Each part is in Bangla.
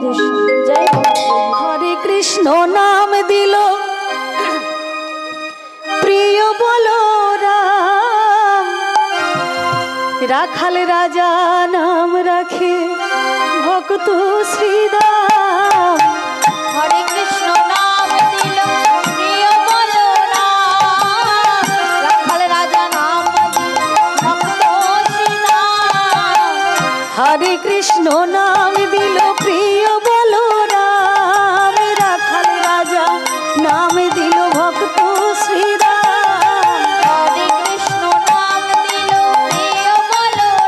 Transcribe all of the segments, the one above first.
রাধেশ্যাম। জয় হরে কৃষ্ণ নাম দিল প্রিয় বলরাম, রাখাল রাজা নাম রাখে ভক্ত শ্রীদাম। হরে কৃষ্ণ নাম দিল প্রিয় বলরাম, রাখাল রাজা নাম দিল ভক্ত শ্রীরাম। হরে কৃষ্ণ নাম দিল প্রিয় বলরাম, রাখাল রাজা নাম দিল ভক্ত শ্রীরাম। হরে কৃষ্ণ নাম দিল প্রিয় বলরাম,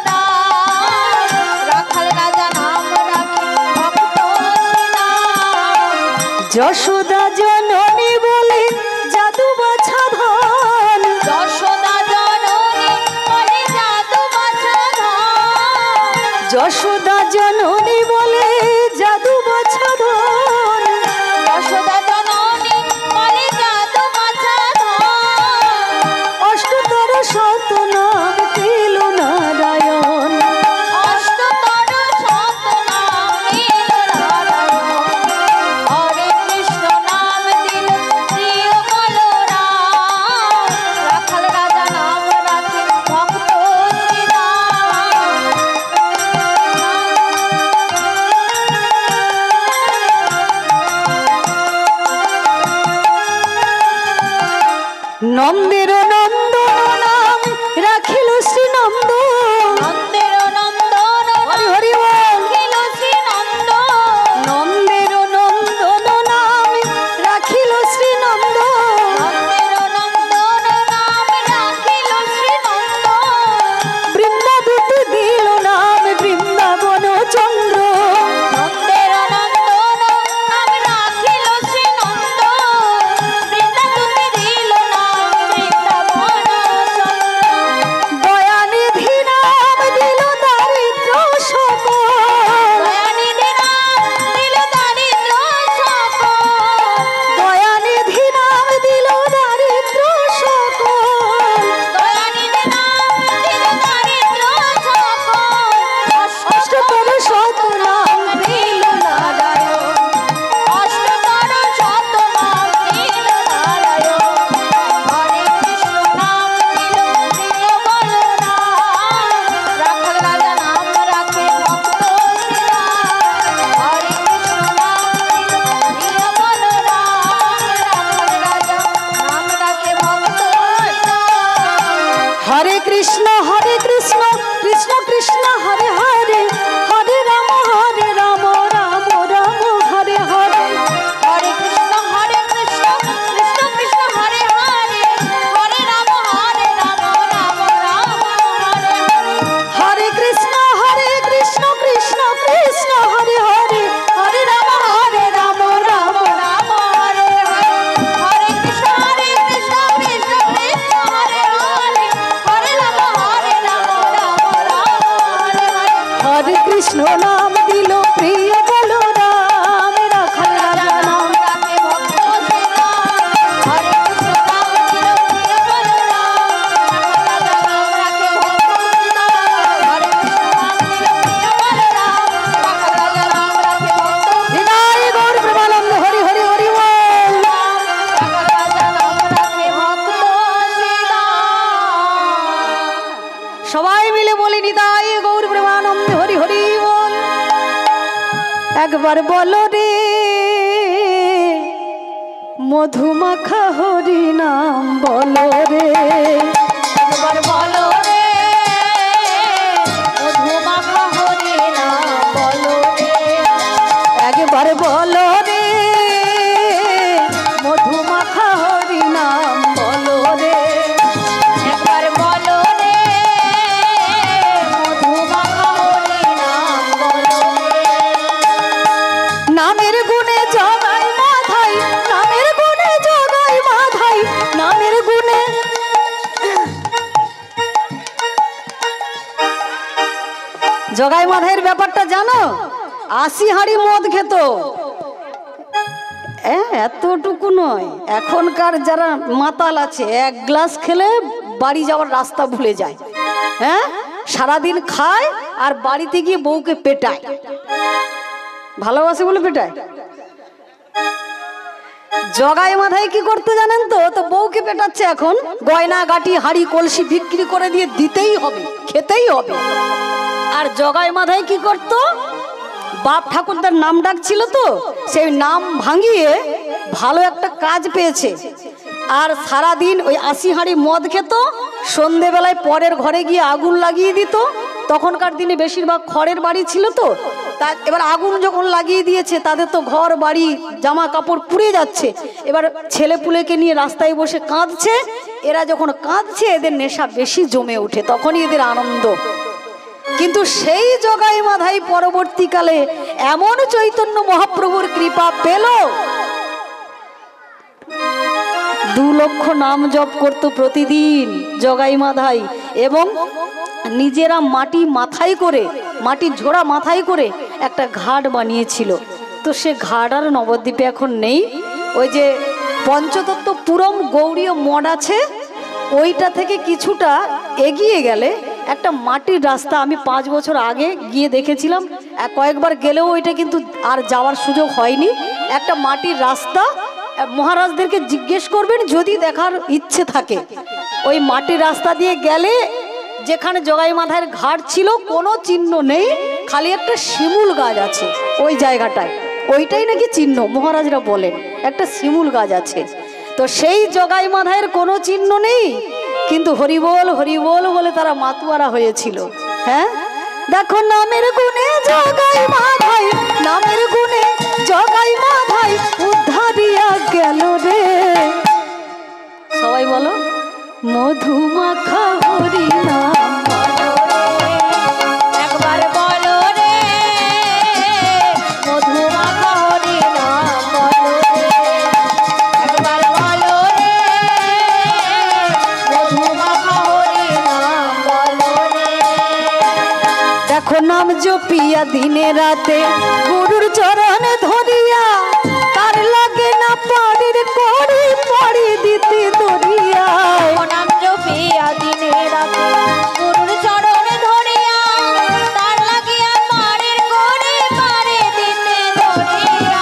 রাখাল রাজা নাম রাখে ভক্ত শ্রীরাম। যশোদা জননী বলে জাদু বাছা ধন, যশোদা জননী বলে জাদু বাছা ধন, যশোদা জননী বলে জাদু বাছা ধন। যশোদা জননী বলে জাদু বাছা ধন। অষ্টতর শত নাম দিল নারায়ণ, অষ্টতর শত নাম দিল নারায়ণ। হরে কৃষ্ণ নাম দিল প্রিয় বলরাম, রাখাল রাজা নাম রাখে ভক্ত শ্রীরাম। নন্দের নন্দন নাম রাখিল শ্রীনন্দ। নন্দের নন্দন হরি হরি বল। রাখিল শ্রীনন্দন। নন্দের নন্দন নাম রাখিল শ্রীনন্দ, নন্দের নন্দন নাম রাখিল শ্রীনন্দন। বৃন্দাদূতি দিল নাম বৃন্দাবন চন্দ্র। নন্দের নন্দন নাম রাখিল শ্রীনন্দন। বৃন্দাদূতি দিল নাম বৃন্দাবন চন্দ্র। দয়ানিধি নাম দিল দারিদ্র সকল, দয়ানিধি নাম দিল দারিদ্র সকল। দয়ানিধি নাম দিল দারিদ্র সকল। দয়ানিধি নাম দিল দারিদ্র সকল। অষ্টতর শত নাম দিল নারায়ণ, অষ্টতর শত নাম দিল নারায়ণ। হরে কৃষ্ণ নাম দিল প্রিয় বলরাম, রাখাল রাজা নাম রাখে ভক্ত শ্রীরাম। হরে কৃষ্ণ নাম দিল প্রিয় বলরাম, রাখাল রাজা নাম রাখে ভক্ত শ্রীরাম। হরে কৃষ্ণ কৃষ্ণ কৃষ্ণ হরে হরে, হরে রাম রাম রাম হরে হরে। হরে কৃষ্ণ কৃষ্ণ কৃষ্ণ হরে হরে, হরে রাম রাম রাম হরে হরে। হরে কৃষ্ণ কৃষ্ণ কৃষ্ণ হরে হরে, হরে রাম রাম রাম। রাম হরে হরে। হরে কৃষ্ণ কৃষ্ণ কৃষ্ণ হরে হরে, হরে রাম রাম হরে হরে। হরে কৃষ্ণ নাম দিল প্রিয় বলরাম, রাখাল রাজা নাম রাখে ভক্ত শ্রীরাম। হরে কৃষ্ণ নাম দিল প্রিয় বলরাম, রাখাল রাজা নাম রাখে ভক্ত শ্রীরাম। হরে কৃষ্ণ নাম দিল প্রিয় বলরাম, রাখাল রাজা নাম রাখে ভক্ত হৃদয় গৌর প্রেমানন্দ হরি হরি হরি বল। রাখাল রাজা নাম রাখে ভক্ত শ্রীরাম। সবাই মিলে বলি নিতাই গৌর প্রেমানন্দ হরি হরি বল। একবার বলো রে মধুমাখা হরি নাম বলো রে, একবার বলো রে মধুমাখা হরি নাম বলো রে। একবার বলো রে মধুমাখা হরি নাম বলো রে। একবার বলো রে মধুমাখা হরি নাম বলো রে। নামের গুণে জগাই মাধাই, নামের গুণে জগাই মাধাই, নামের গুণে জগাই মাধাইয়ের ব্যাপারটা জানো? 80 হাঁড়ি মদ খেত, এতটুকু নয়। এখনকার যারা মাতাল আছে 1 গ্লাস খেলে বাড়ি যাওয়ার রাস্তা ভুলে যায়। সারাদিন খায় আর বাড়িতে গিয়ে বউকে পেটায়। ভালোবাসে বলে পেটায়। জগাই মাথায় কি করতে জানেন তো? তো বউকে পেটাচ্ছে এখন, গয়না গাটি হাড়ি কলসি বিক্রি করে দিয়ে দিতেই হবে, খেতেই হবে। আর জগাই মাথায় কি করতো? বাপ ঠাকুরদার নাম ডাক ছিল তো, সেই নাম ভাঙিয়ে ভালো একটা কাজ পেয়েছে। আর সারাদিন ওই 80 হাঁড়ি মদ খেত, সন্ধেবেলায় পরের ঘরে গিয়ে আগুন লাগিয়ে দিত। তখনকার দিনে বেশিরভাগ খড়ের বাড়ি ছিল তো, তা এবার আগুন যখন লাগিয়ে দিয়েছে তাদের তো ঘর বাড়ি জামা কাপড় পুড়ে যাচ্ছে। এবার ছেলে পুলেকে নিয়ে রাস্তায় বসে কাঁদছে। এরা যখন কাঁদছে এদের নেশা বেশি জমে ওঠে, তখনই এদের আনন্দ। কিন্তু সেই জগাই মাধাই পরবর্তীকালে এমন চৈতন্য মহাপ্রভুর কৃপা পেল, 2 লক্ষ নাম জপ করত প্রতিদিন জগাই মাধাই, এবং নিজেরা মাটি মাথায় করে, মাটির ঝোড়া মাথায় করে একটা ঘাট বানিয়েছিল। তো সে ঘাট আর নবদ্বীপে এখন নেই। ওই যে পঞ্চতত্ত্ব পুরম গৌরীয় মঠ আছে, ওইটা থেকে কিছুটা এগিয়ে গেলে একটা মাটির রাস্তা, আমি 5 বছর আগে গিয়ে দেখেছিলাম, কয়েকবার গেলেও ওইটা কিন্তু আর যাওয়ার সুযোগ হয়নি। একটা মাটির রাস্তা, মহারাজদেরকে জিজ্ঞেস করবেন যদি দেখার ইচ্ছে থাকে। ওই মাটির রাস্তা দিয়ে গেলে যেখানে জগাই মাথার ঘাট ছিল কোনো চিহ্ন নেই, খালি একটা শিমুল গাছ আছে ওই জায়গাটায়, ওইটাই নাকি চিহ্ন, মহারাজরা বলেন একটা শিমুল গাছ আছে। তো সেই জগাই মাথায়ের কোনো চিহ্ন নেই, কিন্তু হরিবোল হরিবোল বলে তারা মাতুয়ারা হয়েছিল। হ্যাঁ, দেখো নামের গুণে জগাই মাথাই, নামের গুণে জগাই মাথাই উদ্ধারিয়া গেল রে। সবাই বলো, মধুমাখা হরি নাম। একবার বলো রে, মধুমাখা হরি নাম বলো রে। একবার বলো রে, মধুমাখা হরি নাম বলো রে। দেখো নাম জপিয়া দিনে রাতে গুরুর চরণে ধরিয়া, তার লাগে না পাড়ির করি পড়ি দিতে দরিয়া। নাম জপিয়া দিনে রাতে গুরুর চরণে ধরিয়া, তার লাগিয়া পাড়ের করে পারে দিতে ধরিয়া।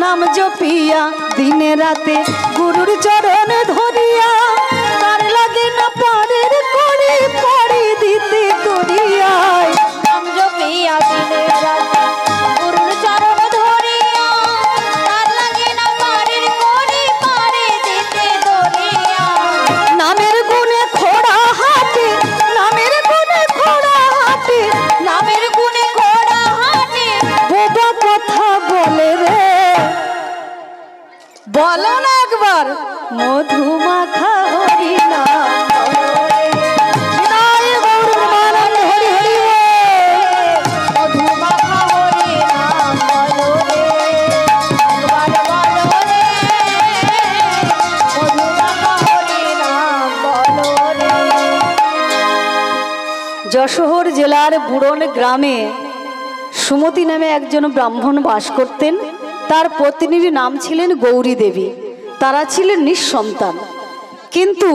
নাম জপিয়া দিনে রাতে গুরুর চরণে ধরিয়া, তার লাগে না পাড়ির করি পড়ি দিতে দরিয়া। নাম জপিয়া দিনে রাতে গুরুর চরণে ধরিয়া, তার লাগে না পাড়ের করে পারে দিতে ধরিয়া। নামের গুণে খোড়া হাতে, নামের গুণে খোড়া হাতে, নামের গুণে ঘোড়া হাটে, বোবা কথা বলে রে। বলো না একবার, মধুমাখা হরি নাম বলো রে। বিদায় গৌর প্রেমানন্দ হরি হরি বল। মধুমাখা হরি নাম বলো রে। একবার বলো রে, মধুমাখা হরি নাম বলো রে। যশোহর জেলার বুড়ন গ্রামে সুমতি নামে একজন ব্রাহ্মণ বাস করতেন। তার পত্নীর নাম ছিলেন গৌরী দেবী। তারা ছিলেন নিঃসন্তান, কিন্তু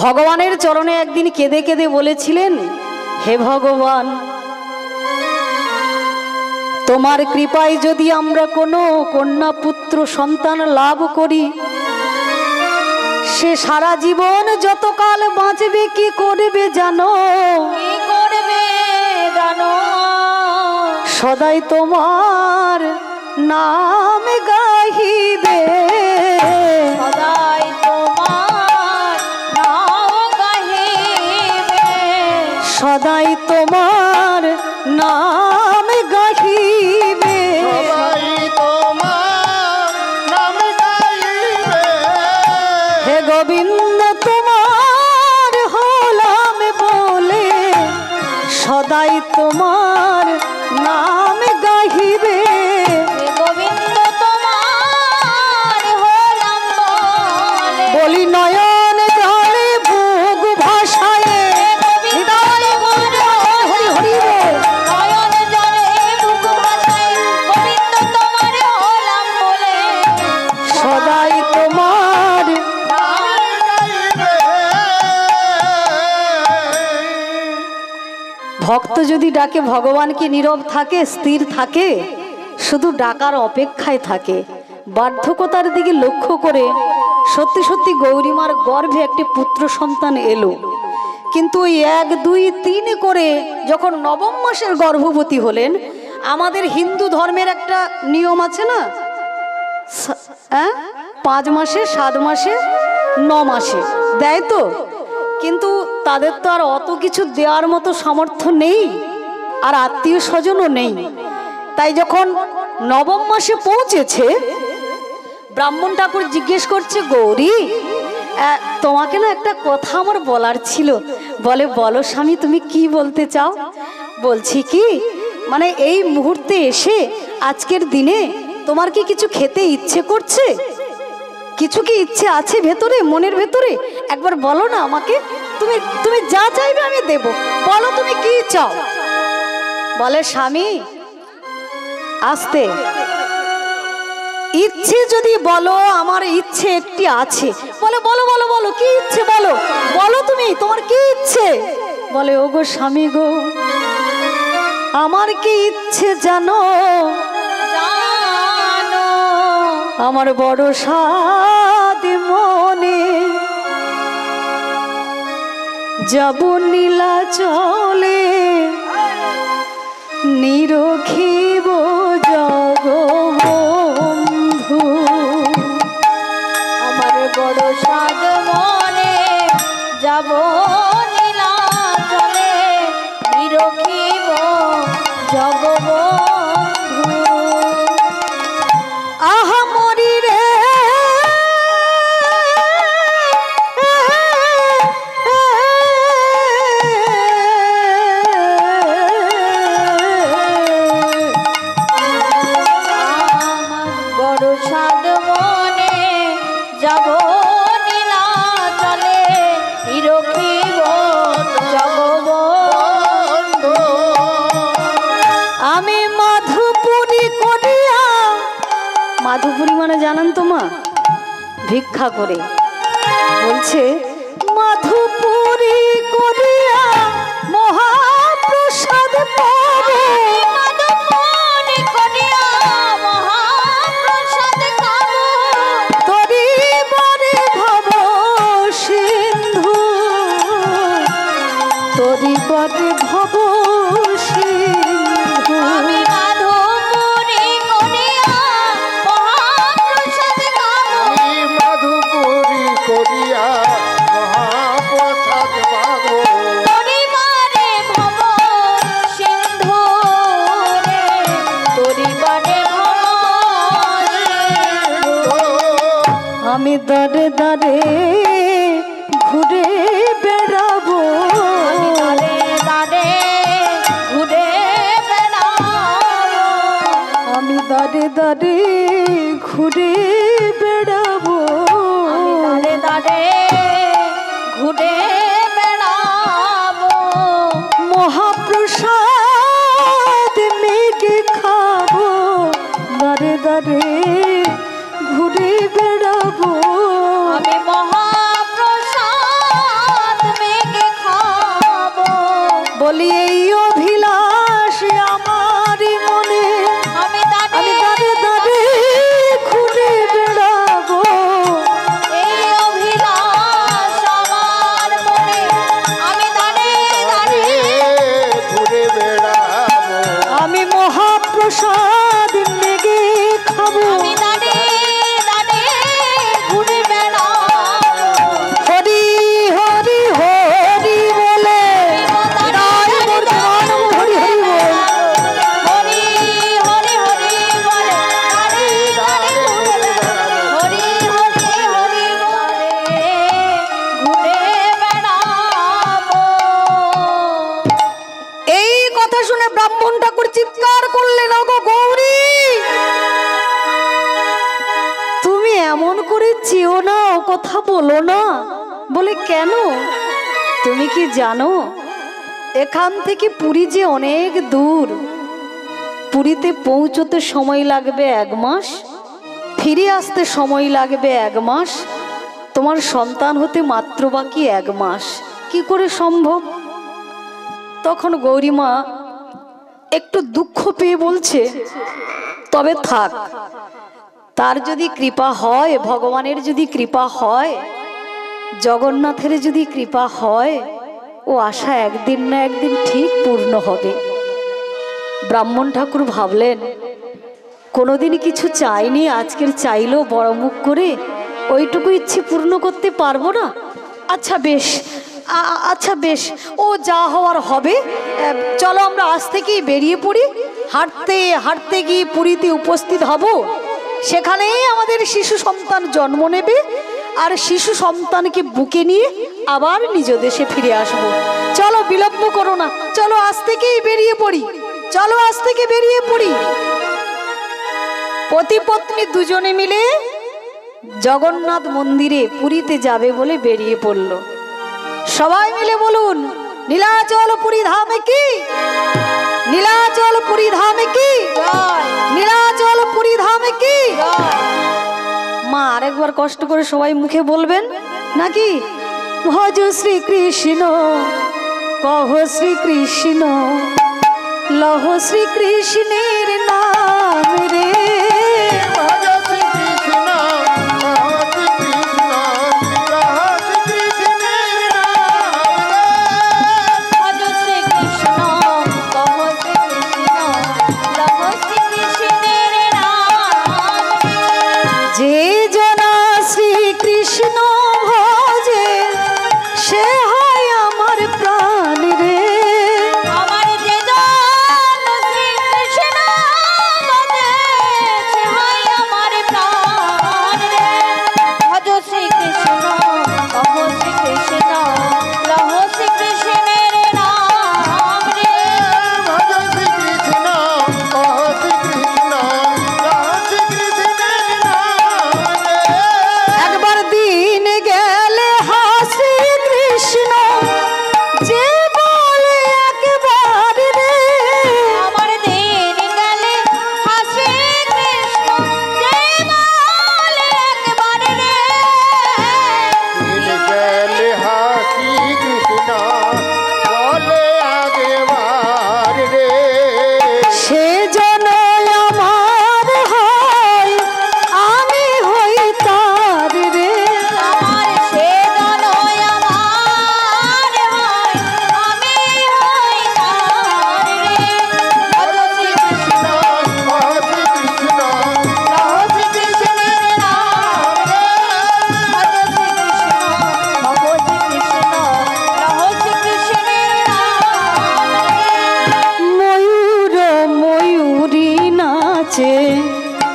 ভগবানের চরণে একদিন কেঁদে কেঁদে বলেছিলেন, হে ভগবান, তোমার কৃপায় যদি আমরা কোনো কন্যা পুত্র সন্তান লাভ করি, সে সারা জীবন যতকাল বাঁচবে কি করবে জানো? কি করবে জানো? সদাই তোমার নাম গাহিবে, সদাই তোমার নাম গাহিবে। সদাই তোমার নাম গাহিবে। সবাই তোমার নাম গাইবে। হে গোবিন্দ তোমার হলাম বলে, সদাই তোমার নাম গাহিবে। হে গোবিন্দ তোমার হলাম বলে, বলি নয়ন জলে বুক ভাসায়ে, হৃদয় গৌর হরি হরি বল। নয়ন যদি ডাকে ভগবান কি নীরব থাকে, স্থির থাকে? শুধু ডাকার অপেক্ষায় থাকে। বার্ধক্যতার দিকে লক্ষ্য করে সত্যি সত্যি গৌরীমার গর্ভে একটি পুত্র সন্তান এলো, কিন্তু ওই 1, 2, 3 করে যখন নবম মাসের গর্ভবতী হলেন, আমাদের হিন্দু ধর্মের একটা নিয়ম আছে না, 5 মাসে, 7 মাসে, 9 মাসে দেয় তো, কিন্তু তাদের তো আর অত কিছু দেওয়ার মতো সামর্থ্য নেই, আর আত্মীয় স্বজনও নেই। তাই যখন নবম মাসে পৌঁছেছে, ব্রাহ্মণ ঠাকুর জিজ্ঞেস করছে, গৌরী তোমাকে না একটা কথা আমার বলার ছিল। বলে, বলো স্বামী, তুমি কি বলতে চাও? বলছি কি, মানে এই মুহূর্তে এসে আজকের দিনে তোমার কি কিছু খেতে ইচ্ছে করছে? কিছু কি ইচ্ছে আছে ভেতরে, মনের ভেতরে? একবার বলো না আমাকে, তুমি তুমি যা চাইবে আমি দেব, বলো তুমি কি চাও। বলে, স্বামী আস্তে, ইচ্ছে যদি বলো, আমার ইচ্ছে একটি আছে। বলে, বলো বলো বলো, কি ইচ্ছে বলো, বলো তুমি, তোমার কি ইচ্ছে? বলে, ও গো স্বামী গো, আমার কি ইচ্ছে জানো? জানো, আমার বড় সাদ মনে, যাব নীলাচলে, নিরখিব জগবন্ধু। আমার বড় সাদ মনে, যাব নীলাচলে, নিরখিব জগবন্ধু। আহা মরি রে, বড় সাদ মনে, যাব নীলাচলে, নিরখিব জগবন্ধু। আমি মাধুপুরী করিয়া, মাধুপুরী মানে জানেন তো মা, ভিক্ষা করে। বলছে, মাধুপুরী করিয়া মহাপ্রসাদ পাবো, মাধবমণি করিয়া মহাপ্রসাদ খাবো। তরি বারে ভব সিন্ধু, তরি বারে ভব সিন্ধু। আমি মাধবমণি করিয়া মহাপ্রসাদ খাবো। আমি মাধুপুরী করিয়া মহাপ্রসাদ পাবো। তরিবারে ভব সিন্ধু রে, তরিবারে ভব সিন্ধু। আমি দাঁড়ে দাঁড়ে ঘুরে বেড়াবো, দাঁড়ে দাঁড়ে ঘুরে বেড়াবো। আমি দাঁড়ে দাঁড়ে ঘুরে বেড়াবো, দাঁড়ে দাঁড়ে ঘুরে বেড়াবো। মহাপ্রসাদ মেঘে খাবো, দাঁড়ে দাঁড়ে ঘুরে বেড়াবো। আমি মহাপ্রসাদ মেঘে খাবো। বলি এই অভিলাষ আমার মনে, আমি আমি দাঁড়ে দাঁড়ে দাঁড়ে ঘুরে বেড়াবো। এই অভিলাষ আমার মনে, আমি দাঁড়ে দাঁড়ে ঘুরে বেড়াবো। আমি মহাপ্রসাদ মেঘে খাবো, আমি দাঁড়ে দাঁড়ে ঘুরে বেড়াবো। হরি হরি হরি বলে তাই মোর প্রাণ হরি হরি বল। হরি হরি হরি বলে দাঁড়ে দাঁড়ে ঘুরে বেড়াবো। হরি হরি হরি বলে ঘুরে বেড়াবো। এই কথা শুনে ব্রাহ্মণ ঠাকুর চিৎকার করলেন, ওগো গৌরী, তুমি এমন করে চেও না, ও কথা বলো না। বলে, কেন? তুমি কি জানো এখান থেকে পুরী যে অনেক দূর, পুরীতে পৌঁছতে সময় লাগবে 1 মাস, ফিরে আসতে সময় লাগবে 1 মাস, তোমার সন্তান হতে মাত্র বাকি 1 মাস। কি করে সম্ভব? তখন গৌরীমা একটু দুঃখ পেয়ে বলছে, তবে থাক, তার যদি কৃপা হয়, ভগবানের যদি কৃপা হয়, জগন্নাথের যদি কৃপা হয়, ও আশা একদিন না একদিন ঠিক পূর্ণ হবে। ব্রাহ্মণ ঠাকুর ভাবলেন, কোনোদিন কিছু চাইনি, আজকের চাইলেও বড় মুখ করে ওইটুকু ইচ্ছে পূর্ণ করতে পারবো না। আচ্ছা বেশ, আচ্ছা বেশ, ও যা হওয়ার হবে। চলো আমরা আজ থেকেই বেরিয়ে পড়ি, হাঁটতে হাঁটতে গিয়ে পুরীতে উপস্থিত হব। সেখানেই আমাদের শিশু সন্তান জন্ম নেবে, আর শিশু সন্তানকে বুকে নিয়ে আবার নিজ দেশে ফিরে আসব। চলো বিলম্ব করো না, চলো আজ থেকেই বেরিয়ে পড়ি, চলো আজ থেকে বেরিয়ে পড়ি। পতি পত্নী দুজনে মিলে জগন্নাথ মন্দিরে পুরীতে যাবে বলে বেরিয়ে পড়ল। সবাই মিলে বলুন, নীলাচল পুরী ধামে কি, নীলাচল পুরী ধামে কি, নীলাচল পুরী ধামে কি। মা আরেকবার কষ্ট করে সবাই মুখে বলবেন নাকি? ভজ শ্রীকৃষ্ণ, কহ শ্রীকৃষ্ণ, লহ শ্রীকৃষ্ণের নাম রে। ভজ শ্রীকৃষ্ণ, কহ শ্রীকৃষ্ণ, লহ শ্রীকৃষ্ণের নাম রে। ভজ শ্রীকৃষ্ণ, কহ শ্রীকৃষ্ণ, লহ শ্রীকৃষ্ণের নাম রে। যে জনা শ্রীকৃষ্ণ ভজে, সে হয় আমার প্রাণ রে। আমার যে জন শ্রীকৃষ্ণ ভজে, সে হয় আমার প্রাণ রে। ভজ শ্রীকৃষ্ণ, কহ শ্রীকৃষ্ণ, লহ শ্রীকৃষ্ণের নাম রে। ভজ শ্রীকৃষ্ণ, কহ শ্রীকৃষ্ণ, লহ শ্রীকৃষ্ণের নাম রে। একবার দিন গেলে হাসি কৃষ্ণ, যে বলে একবার রে। আমার দিন গেলে হাসি কৃষ্ণ, যে বলে একবার রে। দিন গেলে হাসি কৃষ্ণ, বলে আগেবার রে। সে জন আমার হয়, আমি হই তার রে। আমার সে জন আমার হয়, আমি হই তার রে। ভজ শ্রীকৃষ্ণ, কহ শ্রীকৃষ্ণ, লহ শ্রীকৃষ্ণের নাম রে। ভজ শ্রীকৃষ্ণ, কহ শ্রীকৃষ্ণ, লহ শ্রীকৃষ্ণের নাম রে। ময়ূর ময়ূরী নাচে,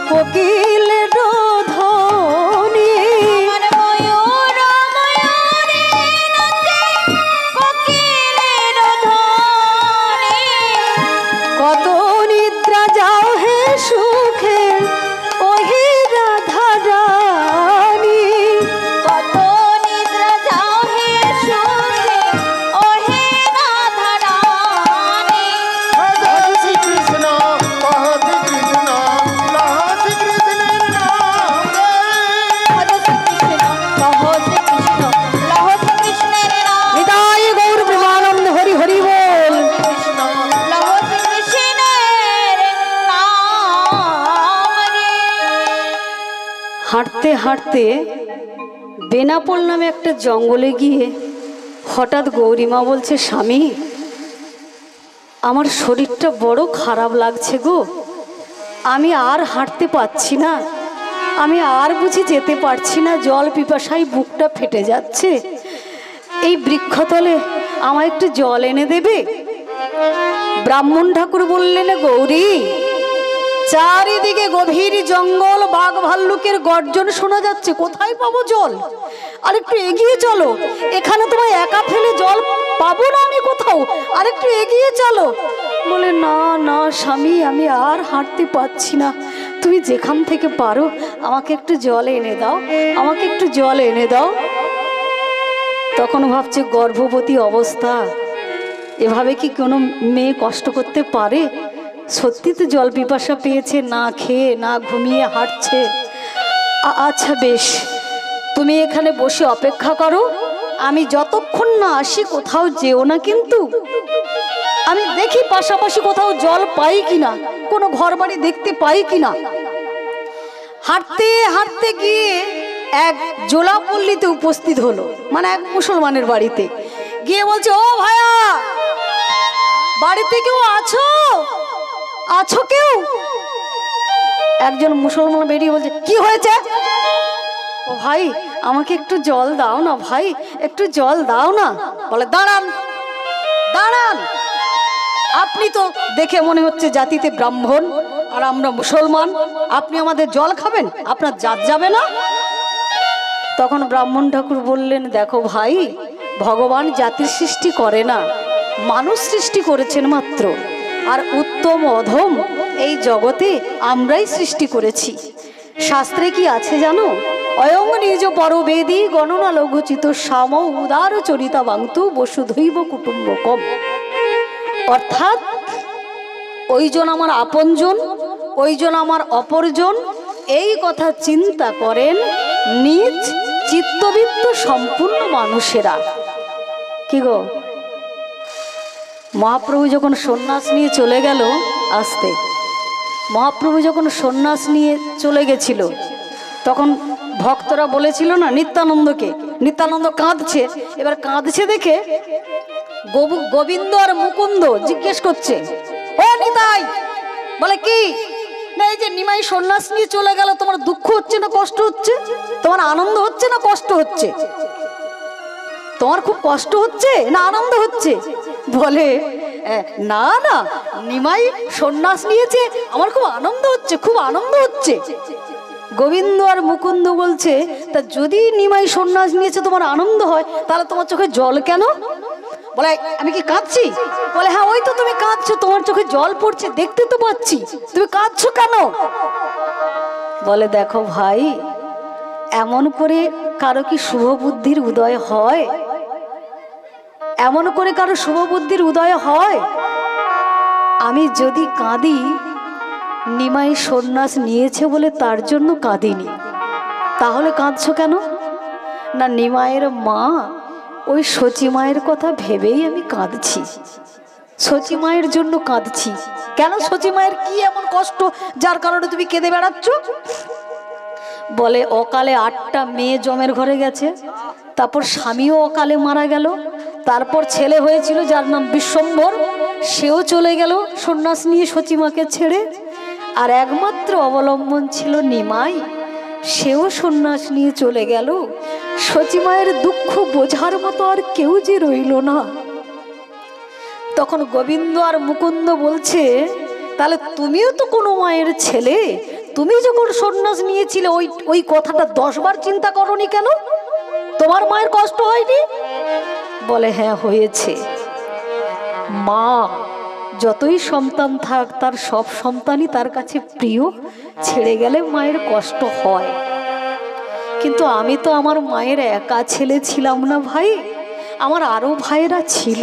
কোকিল ধ্বনি। আমার ময়ূর ময়ূরী নাচে, কোকিলের ধ্বনি। কত নিদ্রা যাও হে সুখে, ওহে রাধা রানী। কত নিদ্রা যাও হে সুখে, ওহে রাধা রানী। ভজ শ্রীকৃষ্ণ, কহ শ্রীকৃষ্ণ, লহ শ্রীকৃষ্ণের নাম রে। ভজ শ্রীকৃষ্ণ, কহ শ্রীকৃষ্ণ, লহ শ্রীকৃষ্ণের নাম। নিতাই গৌর প্রেমানন্দ হরি হরি বল। কৃষ্ণ, লহ শ্রীকৃষ্ণের নাম রে। হাঁটতে হাঁটতে বেনাপোল নামে একটা জঙ্গলে গিয়ে হঠাৎ গৌরীমা বলছে, স্বামী, আমার শরীরটা বড় খারাপ লাগছে গো, আমি আর হাঁটতে পারছি না, আমি আর বুঝি যেতে পারছি না, জল পিপাসায় বুকটা ফেটে যাচ্ছে, এই বৃক্ষতলে আমায় একটু জল এনে দেবে? ব্রাহ্মণ ঠাকুর বললেন, গৌরী, চারিদিকে গভীর জঙ্গল, বাঘ ভাল্লুকের গর্জন শোনা যাচ্ছে, কোথায় পাবো জল? আর একটু এগিয়ে চলো, এখানে তোমায় একা ফেলে জল পাবো না আমি কোথাও, আর একটু এগিয়ে চলো। বলে, না না স্বামী, আমি আর হাঁটতে পারছি না, তুমি যেখান থেকে পারো আমাকে একটু জল এনে দাও, আমাকে একটু জল এনে দাও। তখন ভাবছে, গর্ভবতী অবস্থা, এভাবে কি কোনো মেয়ে কষ্ট করতে পারে? সত্যি তো জল পিপাসা পেয়েছে, না খেয়ে না ঘুমিয়ে হাঁটছে। আচ্ছা বেশ, তুমি এখানে বসে অপেক্ষা করো, আমি যতক্ষণ না আসি কোথাও যেও না কিন্তু। আমি দেখি পাশাপাশি কোথাও জল পাই কিনা, কোনো ঘর বাড়ি দেখতে পাই কিনা। হাঁটতে হাঁটতে গিয়ে এক জোলাপল্লীতে উপস্থিত হলো, মানে এক মুসলমানের বাড়িতে গিয়ে বলছে, ও ভাইয়া, বাড়িতে কেউ আছো? আছো কেউ? একজন মুসলমান বেরিয়ে বলছে, কি হয়েছে? ও ভাই, আমাকে একটু জল দাও না ভাই, একটু জল দাও না। বলে, দাঁড়ান দাঁড়ান, আপনি তো দেখে মনে হচ্ছে জাতিতে ব্রাহ্মণ আর আমরা মুসলমান, আপনি আমাদের জল খাবেন? আপনার জাত যাবে না? তখন ব্রাহ্মণ ঠাকুর বললেন, দেখো ভাই, ভগবান জাতির সৃষ্টি করে না, মানুষ সৃষ্টি করেছেন মাত্র, আর উত্তম অধম এই জগতে আমরাই সৃষ্টি করেছি। শাস্ত্রে কি আছে জানো? অয়ং নিজ পরবেদী গণনা লঘুচিত সাম উদার চরিতা বাংতু বসুধৈব কুটুম্বকম। অর্থাৎ ওইজন আমার আপনজন, ওইজন আমার অপরজন, এই কথা চিন্তা করেন নিজ চিত্তবৃত্ত সম্পূর্ণ মানুষেরা। কি গো, মহাপ্রভু যখন সন্ন্যাস নিয়ে চলে গেল, আসতে মহাপ্রভু যখন সন্ন্যাস নিয়ে চলে গেছিল, তখন ভক্তরা বলেছিল না নিত্যানন্দকে, নিত্যানন্দ কাঁদছে। এবার কাঁদছে দেখে গোবিন্দ আর মুকুন্দ জিজ্ঞেস করছে, ও নিতাই, বলে কি না, এই যে নিমাই সন্ন্যাস নিয়ে চলে গেল, তোমার দুঃখ হচ্ছে না কষ্ট হচ্ছে? তোমার আনন্দ হচ্ছে না কষ্ট হচ্ছে? তোমার খুব কষ্ট হচ্ছে না আনন্দ হচ্ছে? বলে, না না, নিমাই সন্ন্যাস নিয়েছে, আমার খুব আনন্দ হচ্ছে, খুব আনন্দ হচ্ছে। গোবিন্দ আর মুকুন্দ বলছে, তা যদি নিমাই সন্ন্যাস নিয়েছে তোমার আনন্দ হয়, তাহলে তোমার চোখে জল কেন? বলে, আমি কি কাঁদছি? বলে, হ্যাঁ, ওই তো তুমি কাঁদছো, তোমার চোখে জল পড়ছে, দেখতে তো পাচ্ছি, তুমি কাঁদছো কেন? বলে, দেখো ভাই, এমন করে কারো কি শুভ বুদ্ধির উদয় হয়? এমন করে কারো শুভ বুদ্ধির উদয় হয়? আমি যদি কাঁদি, নিমাই সন্ন্যাস নিয়েছে বলে তার জন্য কাঁদিনি, তাহলে কাঁদছো কেন? না, নিমাইয়ের মা ওই সচি মায়ের কথা ভেবেই আমি কাঁদছি, সচি মায়ের জন্য কাঁদছি। কেন? সচি মায়ের কি এমন কষ্ট যার কারণে তুমি কেঁদে বেড়াচ্ছ? বলে, অকালে 8টা মেয়ে জমের ঘরে গেছে, তারপর স্বামীও অকালে মারা গেল, তারপর ছেলে হয়েছিল যার নাম বিশ্বম্ভর, সেও চলে গেল সন্ন্যাস নিয়ে সচিমাকে ছেড়ে, আর একমাত্র অবলম্বন ছিল নিমাই, সেও সন্ন্যাস নিয়ে চলে গেল। সচিমায়ের দুঃখ বোঝার মতো আর কেউ যে রইল না। তখন গোবিন্দ আর মুকুন্দ বলছে, তাহলে তুমিও তো কোনো মায়ের ছেলে, তুমি যখন সন্ন্যাস নিয়েছিলে ওই কথাটা 10 বার চিন্তা করনি কেন? তোমার মায়ের কষ্ট হয়নি? বলে, হ্যাঁ হয়েছে। মা যতই সন্তান থাক, তার সব সন্তানই তার কাছে প্রিয়, ছেড়ে গেলে মায়ের কষ্ট হয়। কিন্তু আমি তো আমার মায়ের একা ছেলে ছিলাম না ভাই, আমার আরো ভাইয়েরা ছিল।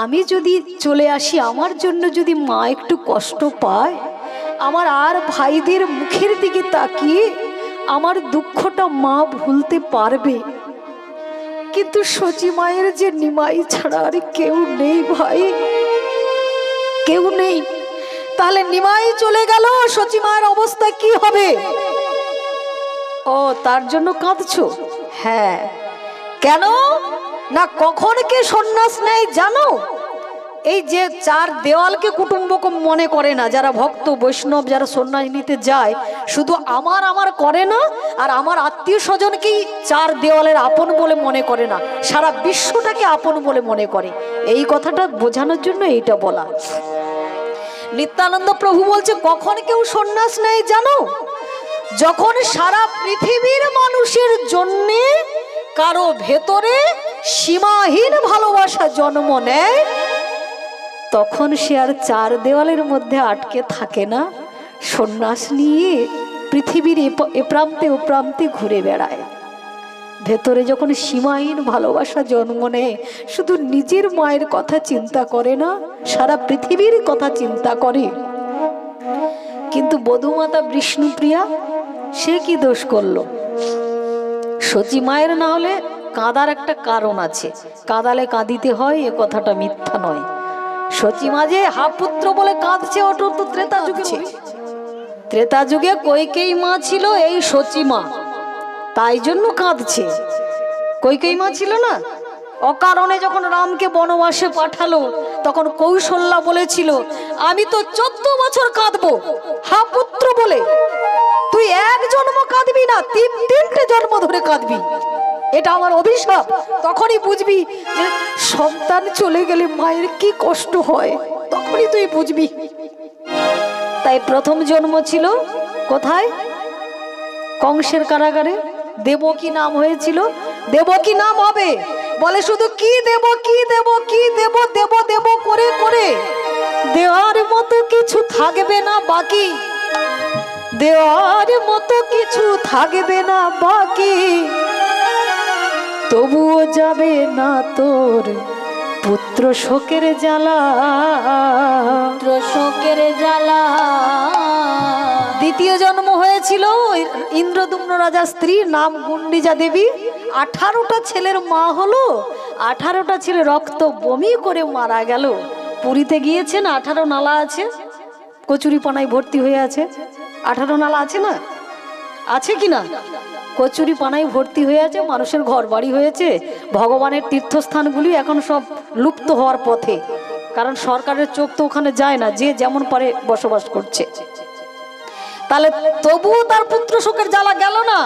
আমি যদি চলে আসি, আমার জন্য যদি মা একটু কষ্ট পায়, আমার আর ভাইদের মুখের দিকে তাকিয়ে আমার দুঃখটা মা ভুলতে পারবে। কিন্তু সচি মায়ের যে নিমাই ছাড়া আর কেউ নেই ভাই, কেউ নেই। তাহলে নিমাই চলে গেল, সচি মায়ের অবস্থা কি হবে? ও, তার জন্য কাঁদছো? হ্যাঁ। কেন না, কখন কে সন্ন্যাস নেয় জানো? এই যে 4 দেওয়ালকে কুটুম্বকম মনে করে না, যারা ভক্ত বৈষ্ণব যারা সন্ন্যাস নিতে যায়, শুধু আমার আমার করে না, আর আমার আত্মীয় স্বজনকেই 4 দেওয়ালের আপন বলে মনে করে না, সারা বিশ্বটাকে আপন বলে মনে করে। এই কথাটা বোঝানোর জন্য এইটা বলা। নিত্যানন্দ প্রভু বলছে, কখন কেউ সন্ন্যাস নেয় জানো? যখন সারা পৃথিবীর মানুষের জন্যে কারো ভেতরে সীমাহীন ভালোবাসা জন্ম নেয়, তখন সে আর 4 দেওয়ালের মধ্যে আটকে থাকে না, সন্ন্যাস নিয়ে পৃথিবীর এ প্রান্তে ও প্রান্তে ঘুরে বেড়ায়। ভেতরে যখন সীমাহীন ভালোবাসা জন্ম নেয়, শুধু নিজের মায়ের কথা চিন্তা করে না, সারা পৃথিবীর কথা চিন্তা করে। কিন্তু বধূমাতা বিষ্ণুপ্রিয়া, সে কি দোষ করলো? সচি মায়ের না হলে কাঁদার একটা কারণ আছে, কাঁদালে কাঁদিতে হয়, এ কথাটা মিথ্যা নয়। সচিমা যে হাফ পুত্র বলে কাঁদছে, ওটা তো ত্রেতা যুগে। ত্রেতা যুগে কইকেয়ী মা ছিল এই সচিমা, তাই জন্য কাঁদছে। কইকেয়ী মা ছিল না, অকারণে যখন রামকে বনবাসে পাঠালো তখন কৌশল্যা বলেছিল আমি তো 14 বছর কাঁদবো হাফ পুত্র বলে, তুই এক জন্ম কাঁদবি না, তিনটে জন্ম ধরে কাঁদবি, এটা আমার অভিশাপ। তখনই বুঝবি যে সন্তান চলে গেলে মায়ের কি কষ্ট হয়, তখনই তুই বুঝবি। তাই প্রথম জন্ম ছিল কোথায়? কংসের কারাগারে। দেবকী নাম হয়েছিল। দেবকী নাম হবে বলে শুধু কি দেব কি দেব কি দেব, দেব দেব করে করে দেওয়ার মতো কিছু থাকবে না বাকি, দেওয়ার মতো কিছু থাকবে না বাকি, তবুও যাবে না তোর পুত্র শোকের জ্বালা, পুত্র শোকের জ্বালা। দ্বিতীয় জন্ম হয়েছিল ইন্দ্রদুম্ন রাজার স্ত্রী, নাম গুন্ডিজা দেবী। 18টা ছেলের মা হলো, 18টা ছেলে রক্ত বমি করে মারা গেল। পুরীতে গিয়েছেন, 18 নালা আছে, কচুরিপানায় ভর্তি হয়ে আছে। 18 নালা আছে না, আছে কি না? কচুরিপানায় ভর্তি হয়ে আছে, মানুষের ঘর বাড়ি হয়েছে। ভগবানের তীর্থস্থানগুলি এখন সব লুপ্ত হওয়ার পথে, কারণ সরকারের চোখ তো ওখানে যায় না, যে যেমন পারে বসবাস করছে। তাহলে তবুও তার পুত্র শোকের জ্বালা গেল না।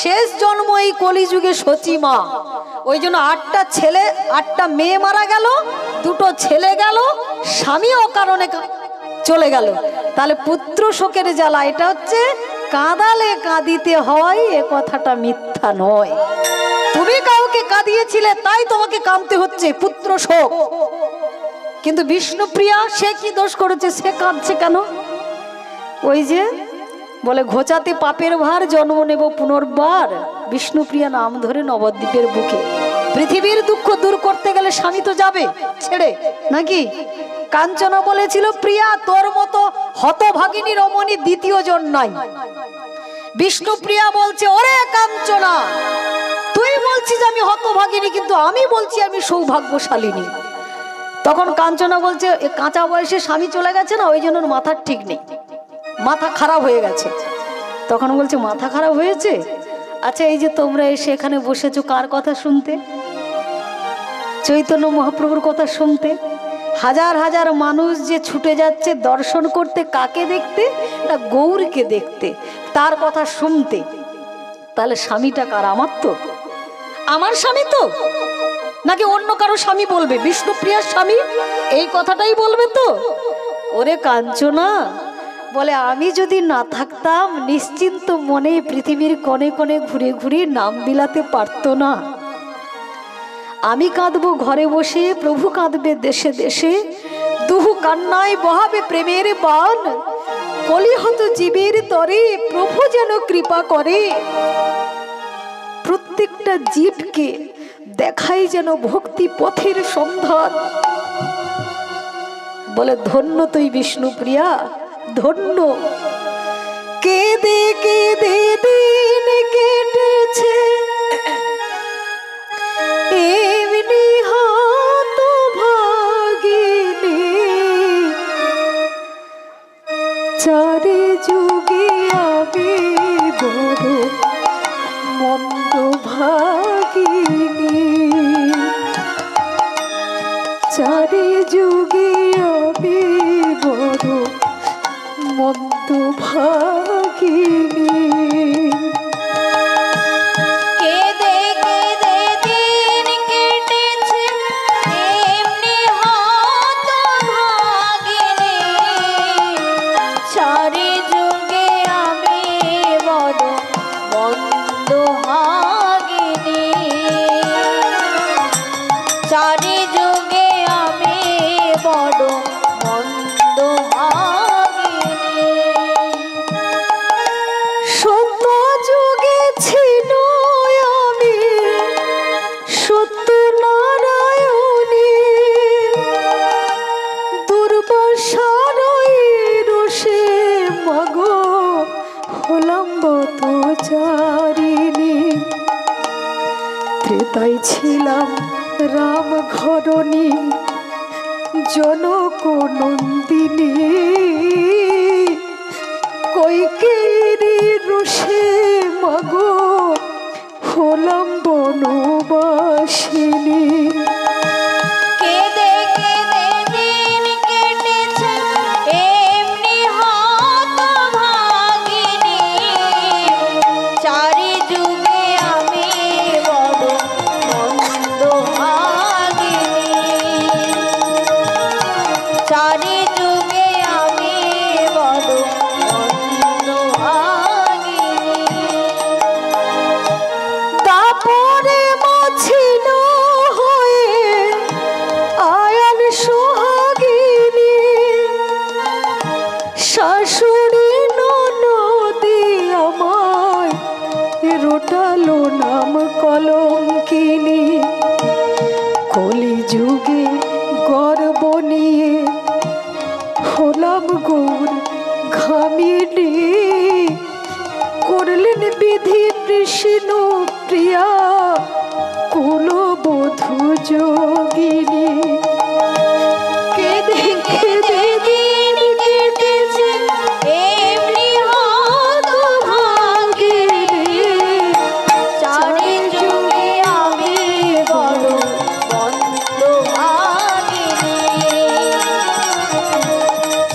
শেষ জন্ম এই কলিযুগে সচিমা, ওই জন্য 8টা ছেলে 8টা মেয়ে মারা গেল, 2টো ছেলে গেল, স্বামী অকারণে চলে গেল। তাহলে পুত্র শোকের জ্বালা এটা হচ্ছে কাঁদালে কাঁদিতে হয়, এ কথাটা মিথ্যা নয়। তুমি কাউকে কাঁদিয়েছিলে তাই তোমাকে কাঁদতে হচ্ছে, পুত্র শোক। কিন্তু বিষ্ণুপ্রিয়া সে কি দোষ করেছে, সে কাঁদছে কেন? ওই যে বলে ঘোচাতে পাপের ভার, জন্ম নেব পুনর্বার, বিষ্ণুপ্রিয়া নাম ধরে নবদ্বীপের বুকে। পৃথিবীর দুঃখ দূর করতে গেলে স্বামী তো যাবে ছেড়ে নাকি? কাঞ্চনা বলেছিল প্রিয়া তোর মতো হতভাগিনী রমণী দ্বিতীয় জন নাই। বিষ্ণুপ্রিয়া বলছে ওরে কাঞ্চনা, তুই বলছিস আমি হতভাগিনী, কিন্তু আমি বলছি আমি সৌভাগ্যশালিনী। তখন কাঞ্চনা বলছে কাঁচা বয়সে স্বামী চলে গেছে না, ওই জন্য মাথার ঠিক নেই, মাথা খারাপ হয়ে গেছে। তখন বলছে মাথা খারাপ হয়েছে? আচ্ছা এই যে তোমরা এসে এখানে বসেছো কার কথা শুনতে? চৈতন্য মহাপ্রভুর কথা শুনতে। হাজার হাজার মানুষ যে ছুটে যাচ্ছে দর্শন করতে, কাকে দেখতে? না গৌরকে দেখতে, তার কথা শুনতে। তাহলে স্বামীটা কার? আমার তো, আমার স্বামী তো, নাকি অন্য কারো স্বামী বলবে? বিষ্ণুপ্রিয়ার স্বামী এই কথাটাই বলবে তো? ওরে কাঞ্চনা বলে আমি যদি না থাকতাম নিশ্চিন্ত মনে পৃথিবীর কোণে কোণে ঘুরে ঘুরে নাম বিলাতে পারতো না। আমি কাঁদবো ঘরে বসে, প্রভু কাঁদবে দেশে দেশে, দুহু কান্নায় বহাবে প্রেমের বান, কলিহত জীবের তরে প্রভু যেন কৃপা করে, প্রত্যেকটা জীবকে দেখাই যেন ভক্তি পথের সন্ধান। বলে ধন্য তুই বিষ্ণুপ্রিয়া, ধন্য। কেঁদে কেঁদে দিন কেটেছে এমনি হতভাগিনী, চারি যুগে আমি বড় মন্দ ভাগিনী, চারি যুগে আমি বড় মন্দ ভাগিনী। কেঁদে কেঁদে দিন কেটেছে এমনি হতভাগিনী, চারি যুগে আমি বড় মন্দ ভাগিনী, চারি যুগে আমি বড় মন্দ ভাগিনী। সত্য যুগে ছিল আমি সত্যনারায়ণী, দুর্বাসার রোষে মগো হলাম বতচারিণী, ত্রেতায় ছিলাম রাম ঘরণী, জনক নন্দিনী কৈকেয়ীর রোষে মাগো হলাম বনবাসিনী। কেঁদে কেঁদে দিন কেটেছে এমনি হতভাগিনী, চারি যুগে আমি বড় মন্দভাগিনী, চারি যুগে আমি বড় মন্দভাগিনী। তারপরে মাছিল হয়ে আয়ান সোহাগিনী, শাশুড়ি ননদি আমায় রোটালো নাম কলঙ্কিনী। কলি যুগে গর্ব নিয়ে হলাম গৌর ঘামিনী, করলেন বিধি কৃষ্ণ প্রিয়া কুলবধূ যোগিনী। কেঁদে কেঁদে দিন কেটেছে এমনি হতভাগিনী, চারি যুগে আমি বড় মন্দভাগিনী,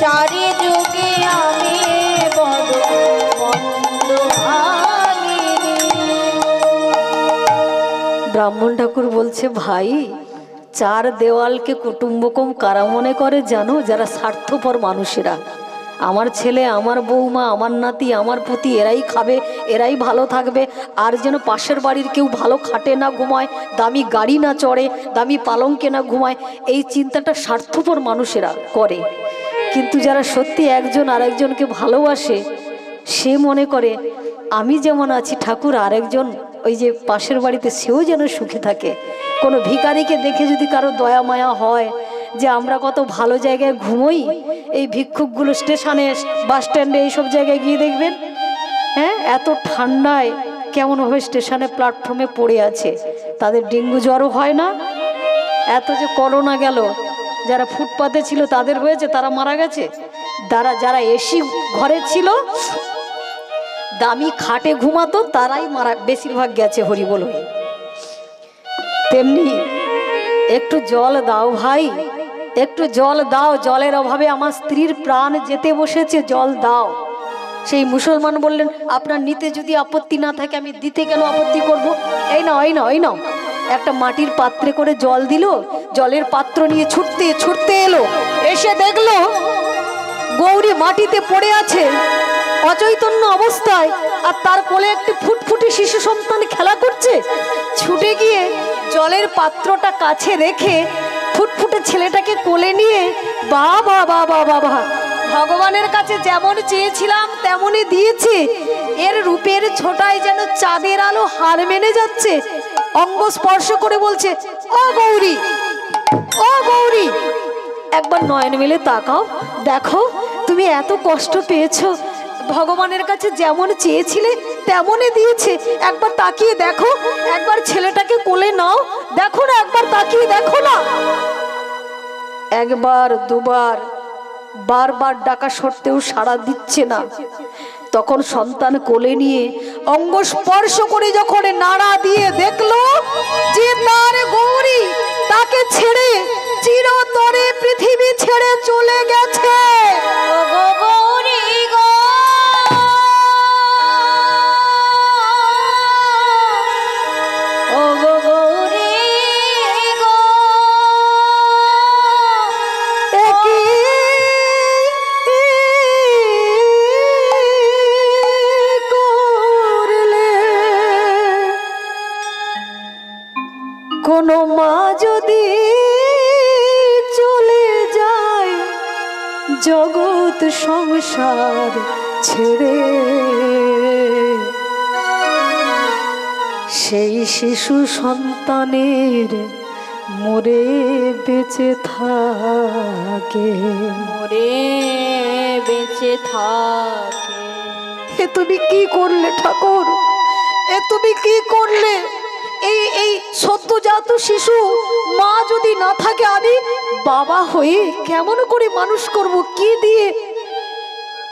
চারি যুগে আমি বড় মন্দভাগিনী। ব্রাহ্মণ ঠাকুর বলছে, ভাই চার দেওয়ালকে কুটুম্বকম কারা মনে করে জানো? যারা স্বার্থপর মানুষেরা। আমার ছেলে, আমার বৌমা, আমার নাতি, আমার পুতি এরাই খাবে, এরাই ভালো থাকবে, আর যেন পাশের বাড়ির কেউ ভালো খাটে না ঘুমায়, দামি গাড়ি না চড়ে, দামি পালঙ্কে না ঘুমায়, এই চিন্তাটা স্বার্থপর মানুষেরা করে। কিন্তু যারা সত্যি একজন আরেকজনকে ভালোবাসে, সে মনে করে আমি যেমন আছি ঠাকুর, আরেকজন ওই যে পাশের বাড়িতে সেও যেন সুখে থাকে। কোনো ভিখারিকে দেখে যদি কারো দয়া মায়া হয় যে আমরা কত ভালো জায়গায় ঘুমোই, এই ভিক্ষুকগুলো স্টেশনে, বাস স্ট্যান্ডে, এইসব জায়গায় গিয়ে দেখবেন, হ্যাঁ, এত ঠান্ডায় কেমনভাবে স্টেশনে প্ল্যাটফর্মে পড়ে আছে, তাদের ডেঙ্গু জ্বরও হয় না। এত যে করোনা গেল, যারা ফুটপাতে ছিল তাদের হয়েছে, তারা মারা গেছে। যারা এসি ঘরে ছিল, দামি খাটে ঘুমাতো, তারাই মারা বেশিরভাগ গেছে, হরি বল। তেমনি একটু জল দাও ভাই, একটু জল দাও, জলের অভাবে আমার স্ত্রীর প্রাণ যেতে বসেছে, জল দাও। সেই মুসলমান বললেন, আপনার নিতে যদি আপত্তি না থাকে আমি দিতে কেন আপত্তি করব? এই নাও, এই নাও, এই নাও। একটা মাটির পাত্রে করে জল দিল, জলের পাত্র নিয়ে ছুটতে ছুটতে এলো, এসে দেখলো গৌরী মাটিতে পড়ে আছে অচৈতন্য অবস্থায়, আর তার কোলে একটি ফুটফুটে শিশু সন্তান খেলা করছে। ছুটে গিয়ে জলের পাত্রটা কাছে রেখে ফুটফুটে ছেলেটাকে কোলে নিয়ে, বাবা বাবা বাবা, ভগবানের কাছে যেমন চেয়েছিলাম তেমনই দিয়েছে, এর রূপের ছোটায় যেন চাঁদের আলো হার মেনে যাচ্ছে। অঙ্গ স্পর্শ করে বলছে, ও গৌরী, ও গৌরী, একবার নয়ন মেলে তাকাও, দেখো তুমি এত কষ্ট পেয়েছো, ভগবানের কাছে যেমন চেয়েছিলে তেমনই দিয়েছে, একবার তাকিয়ে দেখো, একবার ছেলেটাকে কোলে নাও, দেখো না, একবার তাকিয়ে দেখো না। একবার দুবার বারবার ডাকা সত্ত্বেও সাড়া দিচ্ছে না। তখন সন্তান কোলে নিয়ে অঙ্গ স্পর্শ করে যখন নাড়া দিয়ে দেখলো যে তার গৌরী তাকে ছেড়ে চিরতরে পৃথিবী ছেড়ে চলে গেছে। ওগো গৌরী গো, ওগো গৌরী গো, একই করলে কোনো মা যদি চলে যায় জগৎ সংসার ছেড়ে, সেই শিশু সন্তানের মরে বেঁচে থাকে, মরে বেঁচে থাকে। এ তুমি কি করলে ঠাকুর, এ তুমি কি করলে? এই এই সদ্যজাত শিশু মা যদি না থাকে, আমি বাবা হয়ে কেমন করে মানুষ করব? কি দিয়ে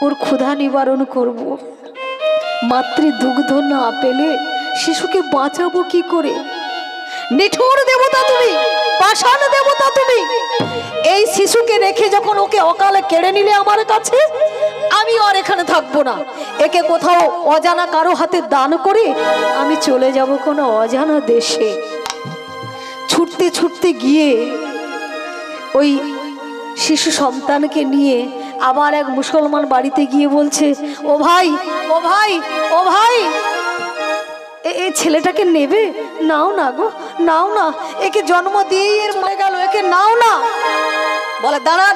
ওর ক্ষুধা নিবারণ করব? মাতৃ দুগ্ধ না পেলে শিশুকে বাঁচাবো কি করে? নিঠুর দেবতা তুমি, পাষাণ দেবতা তুমি, এই শিশুকে রেখে যখন ওকে অকালে কেড়ে নিলে আমার কাছে, আমি আর এখানে থাকবো না। একে কোথাও অজানা কারো হাতে দান করে আমি চলে যাব কোনো অজানা দেশে। ছুটতে ছুটতে গিয়ে ওই শিশু সন্তানকে নিয়ে আবার এক মুসলমান বাড়িতে গিয়ে বলছে, ও ভাই, ও ভাই, ও ভাই, এই ছেলেটাকে নেবে? নাও না গো, নাও না, একে জন্ম দিয়েই এর মরে গেল, একে নাও না। বলে, দাঁড়ান,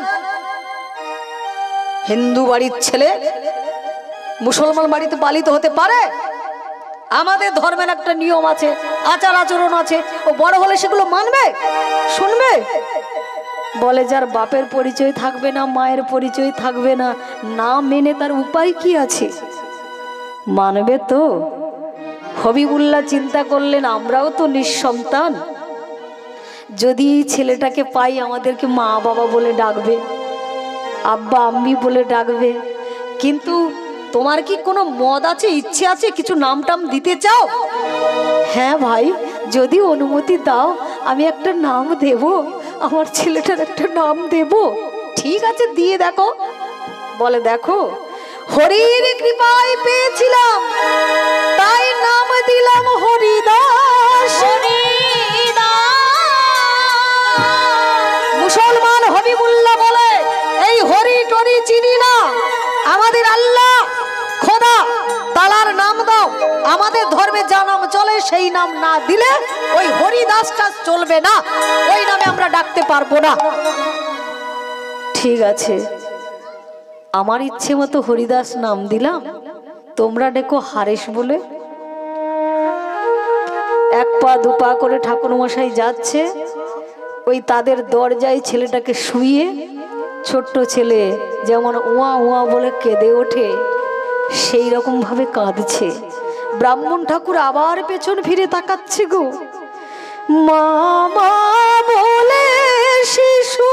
হিন্দু বাড়ির ছেলে মুসলমান বাড়িতে পালিত হতে পারে? আমাদের ধর্মের একটা নিয়ম আছে, আচার আচরণ আছে, ও বড় হলে সেগুলো মানবে, শুনবে। বলে, যার বাপের পরিচয় থাকবে না, মায়ের পরিচয় থাকবে না, না মেনে তার উপায় কি আছে? মানবে তো। হবিবুল্লাহ চিন্তা করলেন, আমরাও তো নিঃসন্তান, যদি এই ছেলেটাকে পাই আমাদেরকে মা বাবা বলে ডাকবে, আব্বা আম্মি বলে ডাকবে, কিন্তু তোমার কি কোনো মত আছে, ইচ্ছে আছে, কিছু নাম টাম দিতে চাও? হ্যাঁ ভাই, যদি অনুমতি দাও আমি একটা নাম দেব, আমার ছেলেটার একটা নাম দেব। ঠিক আছে, দিয়ে দেখো। বলে, দেখো, হরির কৃপায় পেয়েছিলাম তাই নাম দিলাম হরিদাস। মুসলমান হবিবুল্লাহ বলে, এই হরি টরি চিনি না, আমাদের আল্লাহ খোদা তালার নাম দাও, আমাদের ধর্মে যা নাম চলে সেই নাম না দিলে ওই হরিদাসটা চলবে না, ওই নামে আমরা ডাকতে পারবো না। ঠিক আছে, আমার ইচ্ছে মতো হরিদাস নাম দিলাম, তোমরা ডেকো হারেস বলে। এক পা দুপা করে ঠাকুরমশাই যাচ্ছে, ওই তাদের দরজায় ছেলেটাকে শুইয়ে, ছোট্ট ছেলে যেমন উয়া উয়া বলে কেঁদে ওঠে সেই রকম ভাবে কাঁদছে। ব্রাহ্মণ ঠাকুর আবার পেছন ফিরে তাকাচ্ছে গো। মামা বলে শিশু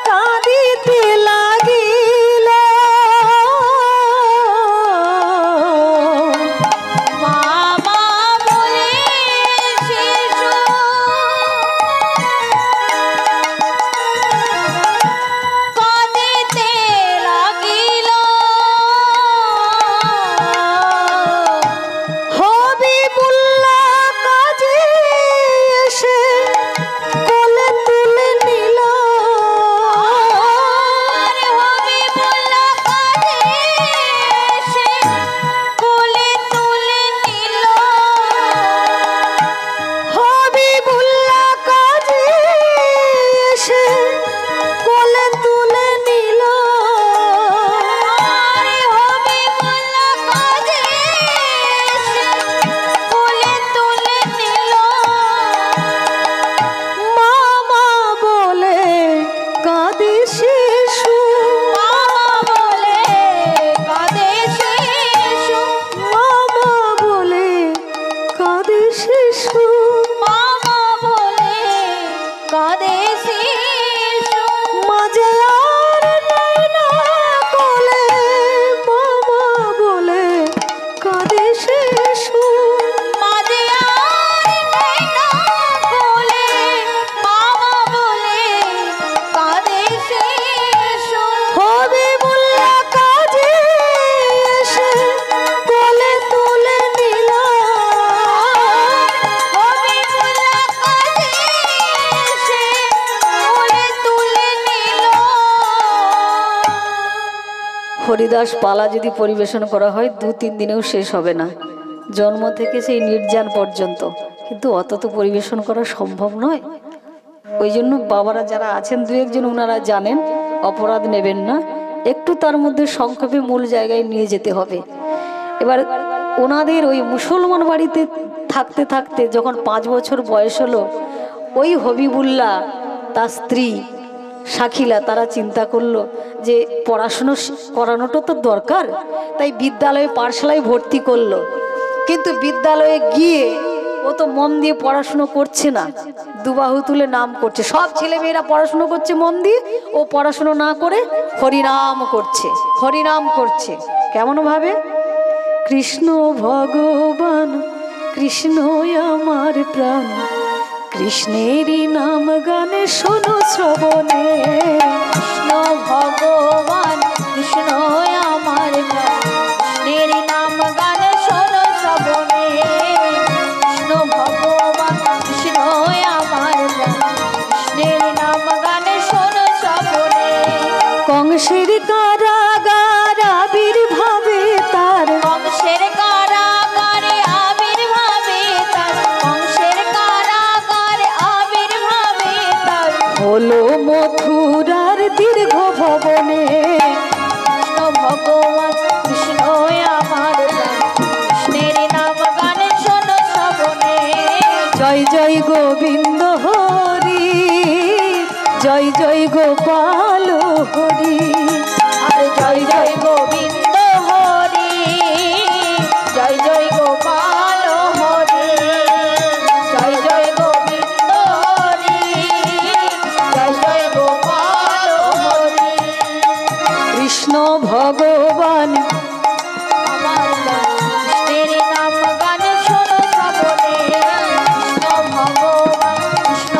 কাঁদিতে লাগিল, মামা বলে শিশু কাঁদিতে লাগিল, হবিবুল্লাহ কাজে এসে কোলে তুলে নিল। আরে হবিবুল্লাহ কাঁদে এসে কোলে তুলে নিল, হবিবুল্লাহ কাজে এসে কোলে তুলে নিল। আরে হবিবুল্লাহ কাঁদে এসে কোলে তুলে নিল, মামা বলে কাঁদে শিশু, মামা বলে কাঁদে শিশু, মামা বলে কাঁদে শিশু। মামা বলে কাঁদে শিশু, মাঝে আর নাই না কোলে, মামা বলে কাঁদে শিশু। মাঝে আর নেই না কোলে, মামা বলে কাঁদে শিশু, হবিবুল্লাহ কাজে এসে কোলে তুলে নিল। হবিবুল্লাহ কাঁদে এসে কোলে তুলে নিল। হরিদাস পালা যদি পরিবেশন করা হয় 2-3 দিনেও শেষ হবে না, জন্ম থেকে সেই নির্যান পর্যন্ত, কিন্তু অত তো পরিবেশন করা সম্ভব নয়। ওই জন্য বাবারা যারা আছেন 2-1 ওনারা জানেন, অপরাধ নেবেন না, একটু তার মধ্যে সংক্ষেপে মূল জায়গায় নিয়ে যেতে হবে। এবার ওনাদের ওই মুসলমান বাড়িতে থাকতে থাকতে যখন 5 বছর বয়স হলো, ওই হবিবুল্লাহ তার স্ত্রী শাখিলা তারা চিন্তা করলো যে পড়াশুনো করানোটা তো দরকার, তাই বিদ্যালয়ে পাঠশালায় ভর্তি করলো। কিন্তু বিদ্যালয়ে গিয়ে ও তো মন দিয়ে পড়াশুনো করছে না, দুবাহু তুলে নাম করছে। সব ছেলেমেয়েরা পড়াশুনো করছে মন দিয়ে, ও পড়াশুনো না করে হরিনাম করছে, হরিনাম করছে। কেমন ভাবে? কৃষ্ণ ভগবান কৃষ্ণ আমার প্রাণ, কৃষ্ণেরই নাম গানে শোনো শ্রবণে। কৃষ্ণ ভগবান কৃষ্ণ আমার প্রাণ, কৃষ্ণের নাম গানে শোনো শ্রবণে। কৃষ্ণ ভগবান কৃষ্ণ আমার প্রাণ, কৃষ্ণের নাম গানে শোনো শ্রবণে। কংসের কারাগার আবির্ভাবে তার, কংসের কারাগারে আবির্ভাবে তার, কংসের কারাগারে আবির্ভাবে তার। হলো মথুরার দীর্ঘ ভবনে। কৃষ্ণ ভগবান কৃষ্ণ আমার প্রাণ, কৃষ্ণের নাম গানে শোনো শ্রবণে। জয় জয় গোবিন্দ হরি, জয় জয় গোপাল হরি। আর জয় জয় গোবিন্দ হরি, জয় জয় গোপাল হরি। জয় জয় গোবিন্দ হরি, জয় জয় গোপাল হরি। কৃষ্ণ ভগবান আমার প্রাণ, কৃষ্ণের নাম গানে শোনো শ্রবণে। কৃষ্ণ ভগবান কৃষ্ণ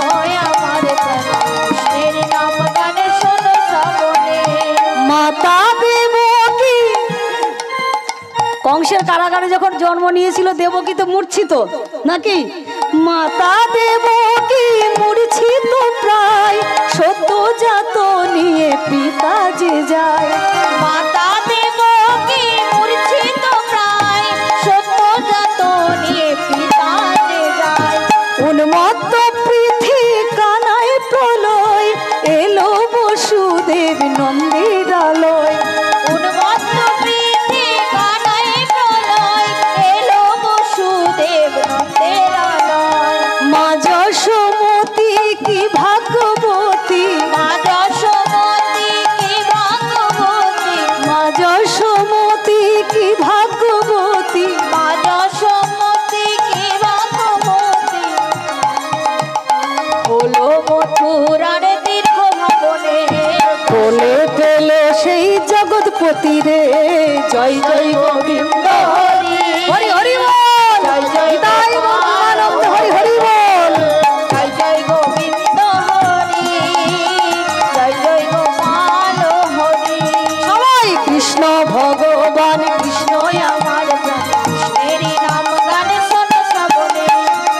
আমার প্রাণ, কৃষ্ণের নাম গানে শোনো শ্রবণে। মাতা দেবকী, কংসের কারাগারে যখন জন্ম নিয়েছিল দেবকী তো মূর্ছিত নাকি? মাতা দেবকী মূর্ছিত প্রায়, সত্য জাত নিয়ে পিতা যে যায়। মাতা দেবকী মূর্ছিত প্রায়, সত্যজাত নিয়ে পিতা যে যায়। উন্মত্ত পৃথি কানায় প্রলয়, এলো বসুদেব নন্দের আলয়। উন্মত্ত প্রীতি কানায় প্রলয়, এলো বসুদেব নন্দের আলয়। মা যশোমতী কি ভাগ্যবতী, মা যশোমতী কি ভাগ্যবতী, মা যশোমতী কি ভাগ্যবতী। মা যশোমতী কি ভাগ্যবতী। হলো মথুরার দীর্ঘ ভবনে। কোলে পেলে সেই জগৎপতি রে, জয় জয় গোবিন্দ হরি হরি হরি বল। জয় জয় নিতাই গৌরানন্দ হরি হরি বল। জয় জয় গোবিন্দ হরি, জয় জয় গোপাল হরি। সবাই কৃষ্ণ ভগবান কৃষ্ণ আমার প্রাণ, কৃষ্ণেরই নাম গানে শোনো শ্রবণে।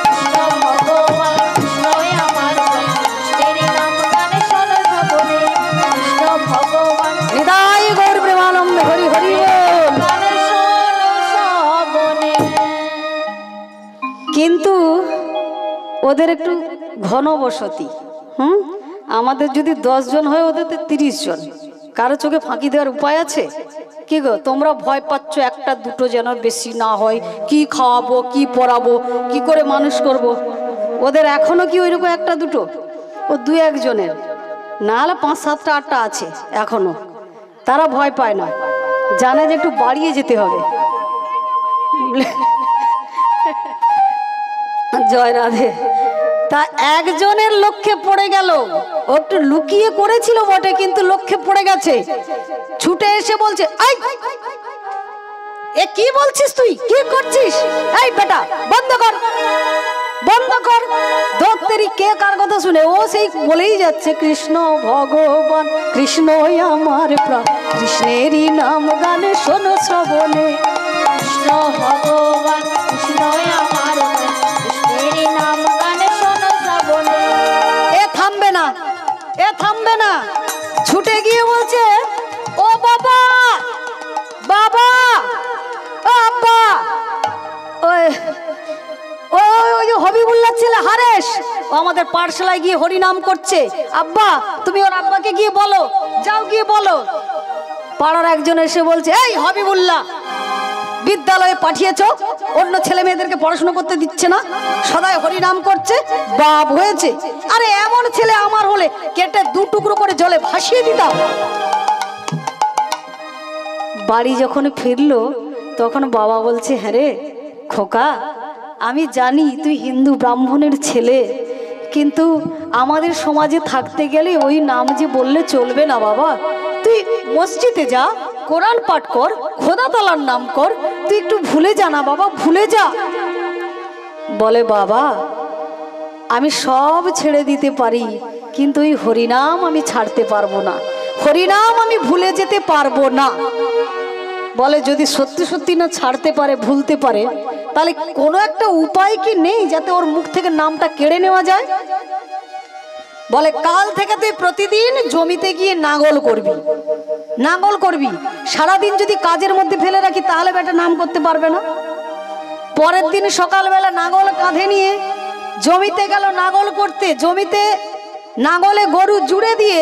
কৃষ্ণ ভগবান কৃষ্ণ আমার প্রাণ, কৃষ্ণেরই নাম গানে শোনো শ্রবণে। কৃষ্ণ ভগবান নিতাই গৌর প্রেমানন্দ হরি হরি বল। গানে শোনো শ্রবণে। কিন্তু ওদের একটু ঘনবসতি। আমাদের যদি 10 জন হয়, ওদের তো 30 জন। কারো চোখে ফাঁকি দেওয়ার উপায় আছে কি গো? তোমরা ভয় পাচ্ছ একটা দুটো যেন বেশি না হয়, কি খাওয়াবো, কি পড়াবো, কি করে মানুষ করব। ওদের এখনো কি ওইরকম একটা দুটো? ও 2-1 জনের, না হলে 5, 7, 8টা আছে এখনো। তারা ভয় পায় না, জানে যে একটু বাড়িয়ে যেতে হবে। জয় রাধে। তা একজনের লক্ষ্যে পড়ে গেল, ও একটু লুকিয়ে করেছিল বটে, কিন্তু লক্ষ্যে পড়ে গেছে। ছুটে এসে বলছে, এই এ কি বলছিস তুই, কি করছিস? এই বেটা বন্ধ কর, বন্ধ কর। দত্তেরি কে কার কথা শুনে? ও সেই বলেই যাচ্ছে, কৃষ্ণ ভগবান কৃষ্ণ আমার প্রাণ, কৃষ্ণেরই নাম গানে শোনো শ্রবণে। কৃষ্ণ ভগবান কৃষ্ণ আমার প্রাণ, কৃষ্ণেরই নাম গানে শোনো শ্রবণে। এ থামবে না, এ থামবে না। ছুটে গিয়ে বলছে, ও বাবা, বাবা, ও আব্বা, ওই ওই হবিবুল্লাহ ছেলে হারেশ, ও আমাদের পাঠশালায় গিয়ে হরিনাম করছে। আব্বা, তুমি ওর আব্বাকে গিয়ে বলো, যাও গিয়ে বলো। পাড়ার একজন এসে বলছে, এই হবিবুল্লাহ, বিদ্যালয়ে পাঠিয়েছো, অন্য ছেলে মেয়েদেরকে পড়াশোনা করতে দিচ্ছে না, সদাই হরিনাম করছে, বাপ হয়েছে। আরে এমন ছেলে আমার হলে কেটে 2 টুকরো করে জলে ভাসিয়ে দিতাম। বাড়ি যখন ফিরলো তখন বাবা বলছে, হ্যাঁ রে খোকা, আমি জানি তুই হিন্দু ব্রাহ্মণের ছেলে, কিন্তু আমাদের সমাজে থাকতে গেলে ওই নাম যে বললে চলবে না বাবা। তুই মসজিদে যা, কোরআন পাঠ কর, খোদা তালার নাম কর, তুই একটু ভুলে যা না বাবা, ভুলে যা। বলে, বাবা আমি সব ছেড়ে দিতে পারি, কিন্তু ওই হরিনাম আমি ছাড়তে পারবো না, হরিনাম আমি ভুলে যেতে পারবো না। বলে, যদি সত্যি সত্যি না ছাড়তে পারে, ভুলতে পারে, তাহলে কোনো একটা উপায় কি নেই যাতে ওর মুখ থেকে নামটা কেড়ে নেওয়া যায়? বলে, কাল থেকে তুই প্রতিদিন জমিতে গিয়ে নাঙ্গল করবি, নাঙ্গল করবি। সারাদিন যদি কাজের মধ্যে ফেলে রাখি তাহলে বেটা নাম করতে পারবে না। পরের দিন সকালবেলা নাঙ্গল কাঁধে নিয়ে জমিতে গেল নাঙ্গল করতে। জমিতে নাঙ্গলে গরু জুড়ে দিয়ে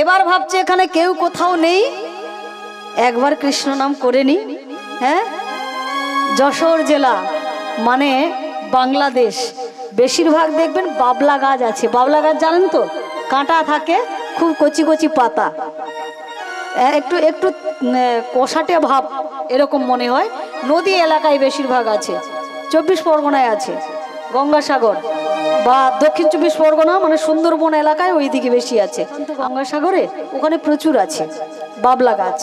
এবার ভাবছে এখানে কেউ কোথাও নেই, একবার কৃষ্ণ নাম করে নি। হ্যাঁ, যশোর জেলা মানে বাংলাদেশ, বেশিরভাগ দেখবেন বাবলা গাছ আছে। বাবলা গাছ জানেন তো, কাঁটা থাকে, খুব কচি কচি পাতা, একটু একটু কষাটে ভাব এরকম মনে হয়। নদী এলাকায় বেশিরভাগ আছে, 24 পরগনায় আছে, গঙ্গাসাগর বা দক্ষিণ 24 পরগনা মানে সুন্দরবন এলাকায় ওইদিকে বেশি আছে। গঙ্গাসাগরে ওখানে প্রচুর আছে বাবলা গাছ।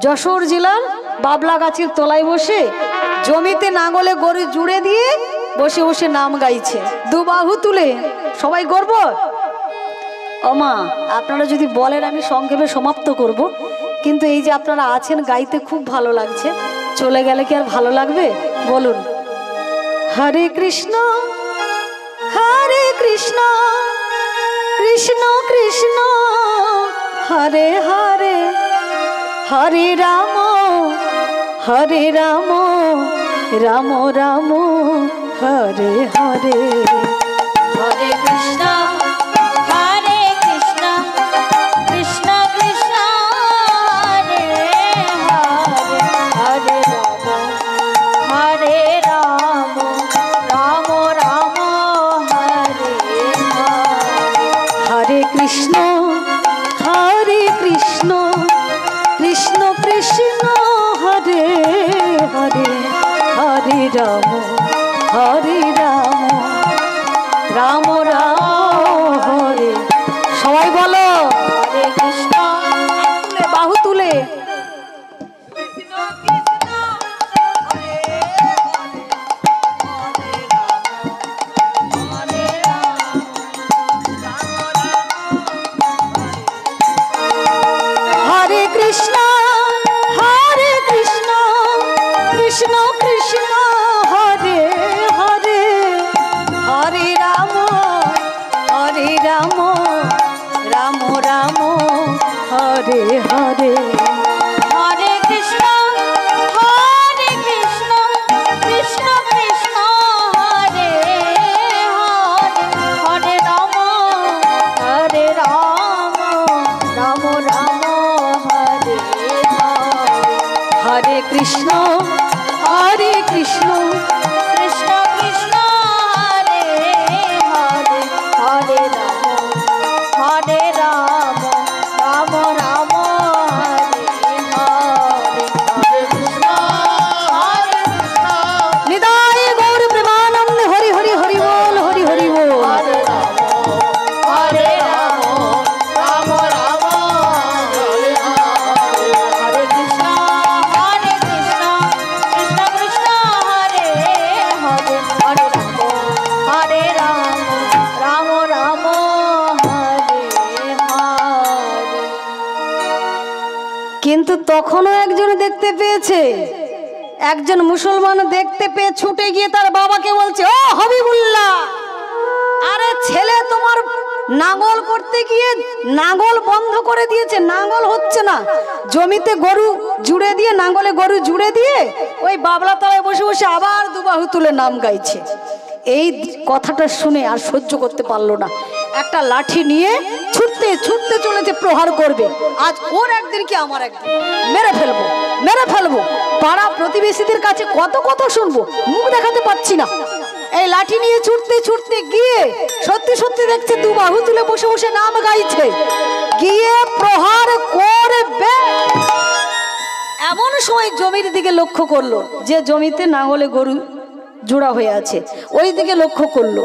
যশোর জেলার বাবলা গাছের তলায় বসে জমিতে নাঙ্গলে গরু জুড়ে দিয়ে বসে বসে নাম গাইছে, দুবাহু তুলে। সবাই গর্ব। ওমা, আপনারা যদি বলেন আমি সংক্ষেপে সমাপ্ত করব, কিন্তু এই যে আপনারা আছেন গাইতে খুব ভালো লাগছে, চলে গেলে কি আর ভালো লাগবে বলুন? হরে কৃষ্ণ হরে কৃষ্ণ, কৃষ্ণ কৃষ্ণ হরে হরে, হরে রাম হরে রাম, রাম রাম হরে হরে। হরে কৃষ্ণ হরে কৃষ্ণ, কৃষ্ণ কৃষ্ণ হরে হরে, হরে রাম হরে রাম, রাম রাম হরে হরে। হরে কৃষ্ণ হরে কৃষ্ণ, কৃষ্ণ কৃষ্ণ হরে হরে, হরে রাম হরে রাম, রাম রাম হরে। সবাই বলো হরে কৃষ্ণ বাহু তুলে। হরে কৃষ্ণ হরে কৃষ্ণ, কৃষ্ণ কৃষ্ণ হরে হরে, হরে রাম হরে রাম, রাম রাম হরে হরে। হরে কৃষ্ণ হরে কৃষ্ণ, কৃষ্ণ কৃষ্ণ হরে হরে, হরে রাম হরে রাম, রাম রাম হরে হরে। হরে কৃষ্ণ হরে কৃষ্ণ, কৃষ্ণ কৃষ্ণ হরে হরে, হরে রাম হরে রাম, রাম রাম হরে হরে। হরে কৃষ্ণ হরে কৃষ্ণ, নিতাই গৌর প্রেমানন্দ, হরি হরি হরি বল, হরি হরি বল। হরে রাম হরে রাম, রাম রাম হরে হরে। হরে কৃষ্ণ হরে কৃষ্ণ, কৃষ্ণ কৃষ্ণ হরে হরে, হরে রাম হরে রাম, রাম রাম হরে হরে। কিন্তু তখনও একজন দেখতে পেয়েছে, একজন মুসলমান দেখতে পেয়ে ছুটে গিয়ে তার বাবাকে বলছে, ও হাবিবুল্লাহ, আরে ছেলে তোমার নাঙ্গল করতে গিয়ে নাঙ্গল বন্ধ করে দিয়েছে, নাঙ্গল হচ্ছে না। জমিতে গরু জুড়ে দিয়ে, নাঙ্গলে গরু জুড়ে দিয়ে ওই বাবলা তলায় বসে বসে আবার দুবাহু তুলে নাম গাইছে। এই কথাটা শুনে আর সহ্য করতে পারলো না, একটা লাঠি নিয়ে ছুটতে ছুটতে চলেছে, প্রহার করবে। আজ ওর একদিন কি আমার একদিন, মেরে ফেলবো মেরে ফেলবো। পাড়া প্রতিবেশীদের কাছে কত কথা শুনবো, মুখ দেখাতে পাচ্ছি না। এই লাঠি নিয়ে ছুটতে ছুটতে গিয়ে সত্যি সত্যি দেখছে দু বাহু তুলে বসে বসে নাম গাইছে, গিয়ে প্রহার করবে। এমন সময় জমির দিকে লক্ষ্য করলো, যে জমিতে নাঙলে গরু জোড়া হয়ে আছে ওই দিকে লক্ষ্য করলো।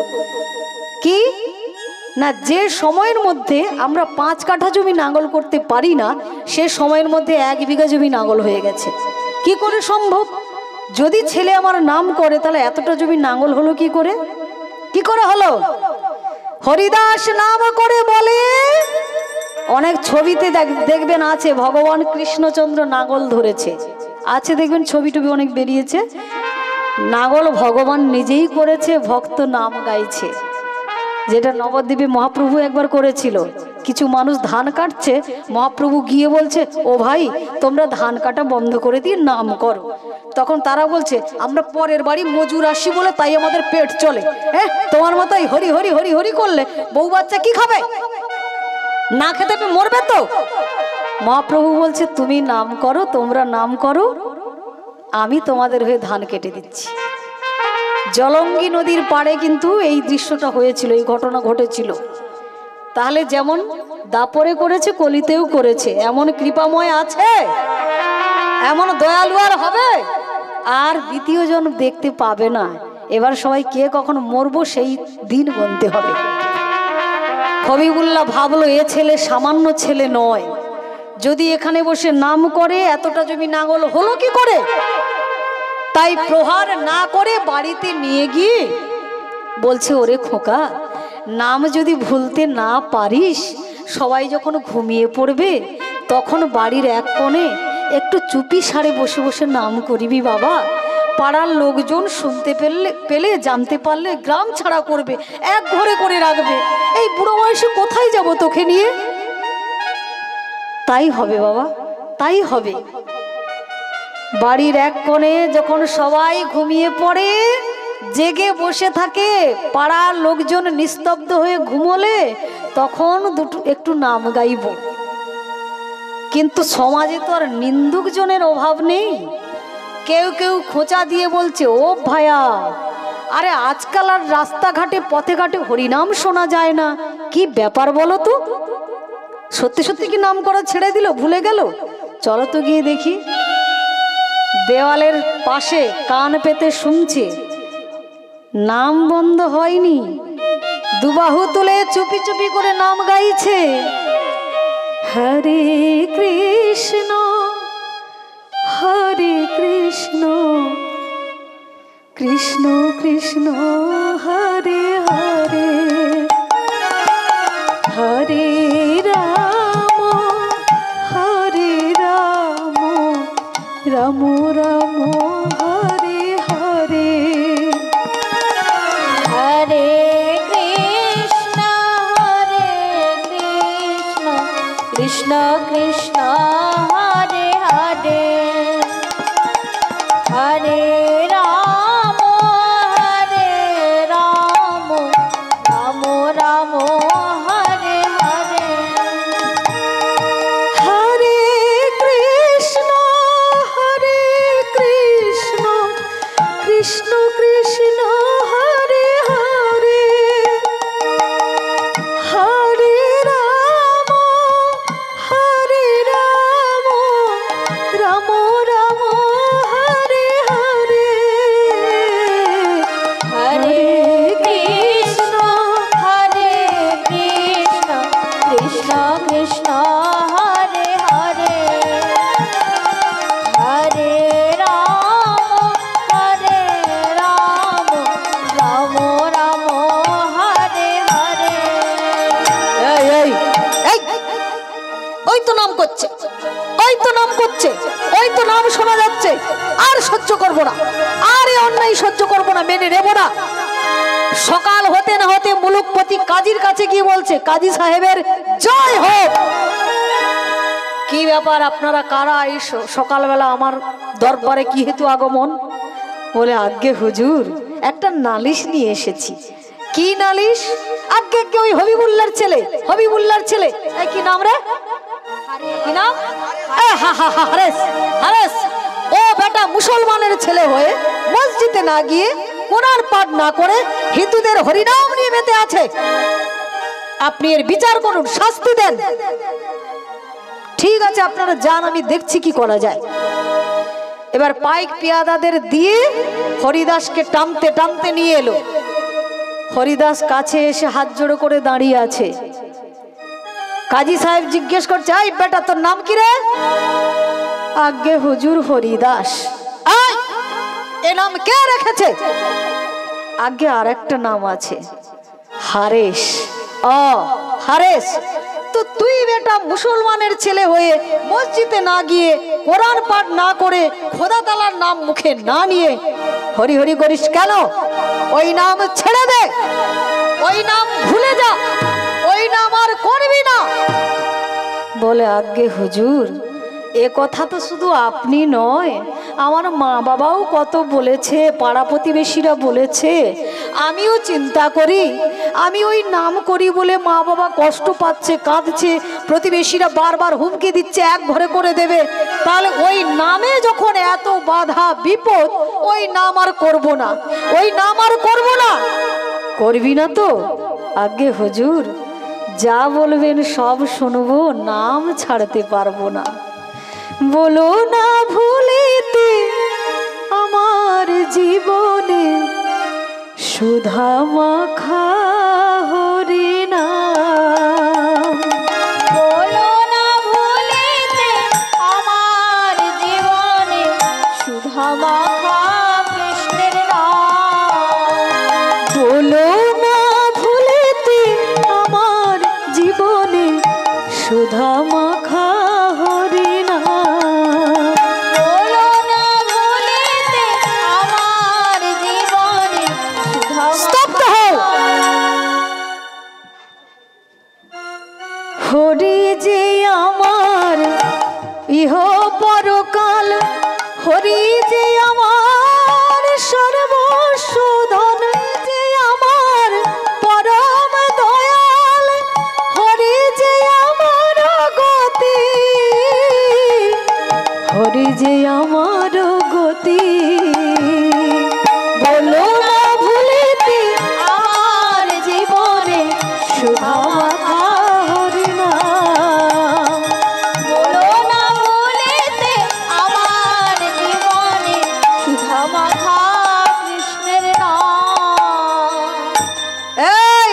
কি না, যে সময়ের মধ্যে আমরা 5 কাঠা জমি নাঙল করতে পারি না, সে সময়ের মধ্যে 1 বিঘা জমি নাঙল হয়ে গেছে। কি করে সম্ভব? যদি ছেলে আমার নাম করে তাহলে এতটা জমি নাঙল হলো কি করে? কি করে হলো? হরিদাস নাম করে বলে, অনেক ছবিতে দেখবেন আছে ভগবান কৃষ্ণচন্দ্র নাঙল ধরেছে, আছে দেখবেন ছবি টবি অনেক বেরিয়েছে। নাঙল ভগবান নিজেই করেছে, ভক্ত নাম গাইছে। যেটা নবদ্বীপে মহাপ্রভু একবার করেছিল। কিছু মানুষ ধান কাটছে, মহাপ্রভু গিয়ে বলছে, ও ভাই তোমরা ধান কাটা বন্ধ করে দিয়ে নাম করো। তখন তারা বলছে, আমরা পরের বাড়ি মজুর আসি বলে তাই আমাদের পেট চলে। হ্যাঁ, তোমার মতোই হরি হরি হরি হরি করলে বউ বাচ্চা কি খাবে? না খেতে মরবে তো। মহাপ্রভু বলছে, তুমি নাম করো, তোমরা নাম করো, আমি তোমাদের হয়ে ধান কেটে দিচ্ছি। জলঙ্গি নদীর পাড়ে কিন্তু এই দৃশ্যটা হয়েছিল, এই ঘটনা ঘটেছিল। তাহলে যেমন দাপরে করেছে, কলিতেও করেছে। এমন কৃপাময় আছে, এমন দয়ালু আর হবে, আর দ্বিতীয় জন দেখতে পাবে না। এবার সবাই কে কখন মরবো সেই দিন গুনতে হবে। হবিবুল্লাহ ভাবলো, এ ছেলে সামান্য ছেলে নয়, যদি এখানে বসে নাম করে এতটা জমি নাঙল হলো কি করে? তাই প্রহার না করে বাড়িতে নিয়ে গিয়ে বলছে, ওরে খোকা, নাম যদি ভুলতে না পারিস, সবাই যখন ঘুমিয়ে পড়বে তখন বাড়ির এক কোণে একটু চুপি সারে বসে বসে নাম করিবি বাবা। পাড়ার লোকজন শুনতে পেলে জানতে পারলে গ্রাম ছাড়া করবে, এক ঘরে করে রাখবে। এই বুড়ো বয়সে কোথায় যাব তোকে নিয়ে? তাই হবে বাবা, তাই হবে। বাড়ির এক কোণে যখন সবাই ঘুমিয়ে পড়ে, জেগে বসে থাকে, পাড়ার লোকজন নিস্তব্ধ হয়ে ঘুমোলে, তখন একটু নাম গাইব। কিন্তু সমাজে তো আর নিন্দুক জনের অভাব নেই। কেউ কেউ খোঁচা দিয়ে বলছে, ও ভাইয়া, আরে আজকাল আর রাস্তাঘাটে পথে ঘাটে হরিনাম শোনা যায় না, কি ব্যাপার বলো তো? সত্যি সত্যি কি নাম করা ছেড়ে দিল, ভুলে গেল? চলো তো গিয়ে দেখি। দেওয়ালের পাশে কান পেতে শুনছে, নাম বন্ধ হয়নি, দুবাহু তুলে চুপি চুপি করে নাম গাইছে, হরে কৃষ্ণ হরে কৃষ্ণ কৃষ্ণ কৃষ্ণ হরে হরে, হরে রাম হরে রাম রাম রাম হরে হরে, হরে কৃষ্ণ কৃষ্ণ কৃষ্ণ হরে হরে, হরে রাম রাম রাম হরে হরে, হরে কৃষ্ণ কৃষ্ণ কৃষ্ণ হরে হরে, হরে রাম রাম রাম হরে হরে, হরে কৃষ্ণ কৃষ্ণ কৃষ্ণ হরে হরে, হরে রাম রাম রাম হরে হরে। এই এই এই, ওই তো নাম করছে, ওই তো নাম করছে, ওই তো নাম শোনা যাচ্ছে। আর সহ্য করব না, আর এই অন্যায় সহ্য করব না, মেনে নেব না। সকাল হতে না হতে মুলুকপতি কাজীর কাছে গিয়ে বলছে, কাজী সাহেবের জয় হোক। কি ব্যাপার, আপনারা কারা এই সকালবেলা আমার দরবারে কি হেতু আগমন? বলে, আজ্ঞে হুজুর, একটা নালিশ নিয়ে এসেছি। কি নালিশ? আজ্ঞে কে ওই হবিবুল্লাহর ছেলে, হবিবুল্লাহর ছেলে। এই কি নাম রে, কি নাম? হারেস। হারেস ও বেটা মুসলমানের ছেলে হয়ে মসজিদে না গিয়ে কোরআন পাঠ না করে হিন্দুদের হরিনাম নিয়ে মেতে আছে। আপনি এর বিচার করুন, শাস্তি দেন। ঠিক আছে, আপনারা যান, আমি দেখছি কি করা যায়। এবার পাইক পেয়াদাদের দিয়ে হরিদাসকে টানতে টানতে নিয়ে এলো। হরিদাস কাছে এসে হাত জোড়ো করে দাঁড়িয়ে আছে। কাজী সাহেব জিজ্ঞেস করছে, এই বেটা তোর নাম কি রে? আজ্ঞে হুজুর হরিদাস। এ নাম কে রেখেছে? আজ্ঞে আর একটা নাম আছে, হারেস। হারেস, তো তুই বেটা মুসলমানের ছেলে হয়ে মসজিদে না গিয়ে কোরআন পাঠ না করে খোদা তাআলার নাম মুখে না নিয়ে হরি হরি করিস কেন? ওই নাম ছেড়ে দে, ওই নাম ভুলে যা, ওই নাম আর করবি না। বলে, আজ্ঞে হুজুর, এ কথা তো শুধু আপনি নয়, আমার মা বাবাও কত বলেছে, পাড়া প্রতিবেশীরা বলেছে। আমিও চিন্তা করি, আমি ওই নাম করি বলে মা বাবা কষ্ট পাচ্ছে, কাঁদছে, প্রতিবেশীরা বারবার হুমকি দিচ্ছে এক ঘরে করে দেবে। তাহলে ওই নামে যখন এত বাধা বিপদ, ওই নাম আর করব না, ওই নাম আর করব না। করবি না তো? আজ্ঞে হুজুর, যা বলবেন সব শুনবো, নাম ছাড়তে পারবো না। বলো না ভুলিতে আমার জীবনে সুধা মাখা হরিনাম। বলো না ভুলিতে আমার জীবনে সুধা মাখা কৃষ্ণের নাম। বলো না ভুলিতে আমার জীবনে সুধা মাখা হরিনাম। বলো না ভুলিতে আমার জীবনে সুধা স্তব্ধ হও। হরি যে আমার ইহ পরকাল, হরি যে আমার সর্বশোধন, যে আমার পরম দয়াল, হরি যে আমার গতি, হরি যে আমার গতি। বলো না ভুলিতে আমার জীবনে সুধা মাখা হরিনাম। বলো না ভুলিতে আমার জীবনে সুধা মাখা কৃষ্ণের নাম। এই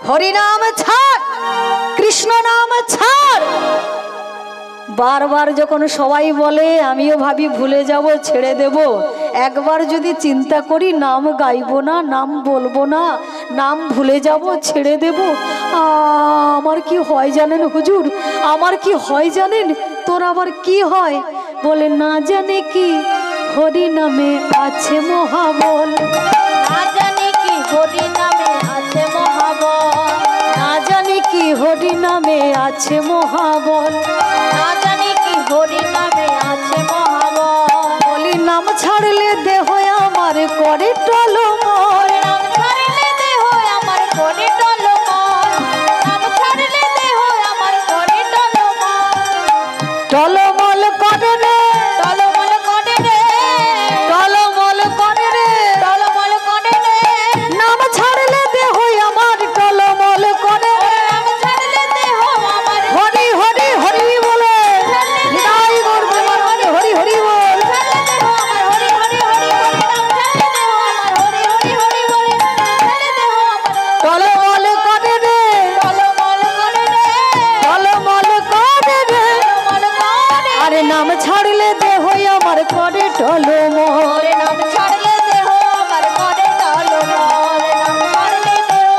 হরিনাম ছাড়, কৃষ্ণ নাম ছাড়। বারবার যখন সবাই বলে, আমিও ভাবি ভুলে যাব, ছেড়ে দেব। একবার যদি চিন্তা করি নাম গাইবো না, নাম বলবো না, নাম ভুলে যাব, ছেড়ে দেব, আমার কি হয় জানেন হুজুর? আমার কি হয় জানেন? তোর আবার কি হয়? বলে, না জানে কি হরি নামে আছে মহাবল, না জানি কি হরি নামে আছে মহাবল, না জানি কি হরি নামে আছে মহাবল। না জানি কি হরি নামে আছে মহাবল। বলি, নাম ছাড়লে দেহ আমার করে টলমল, নাম ছাড়লে দেহ আমার করে টলমল, নাম ছাড়লে দেহ আমার করে টলমল। টলমল করে রে, টলমল করে রে, টলমল করে রে। টলমল করে রে, নাম ছাড়লে দেহ আমার টলমল করে রে। নাম ছাড়লে দেহ আমার হরি হরি হরি বলে, নিতাই গৌর প্রেমানন্দে হরি হরি বল। ছাড়লে দেহ আমার হরি হরি হরি বলে, নাম ছাড়লে দেহ আমার হরি হরি হরি বলে, ছাড়লে দেহ আমার টলমল করে রে, টলমল করে রে, টলমল করে রে। টলমল করে আরে নাম ছাড়লে দেহ আমার করে টলমল। ওরে নাম ছাড়লে দেহ আমার করে টলমল, নাম ছাড়লে দেহ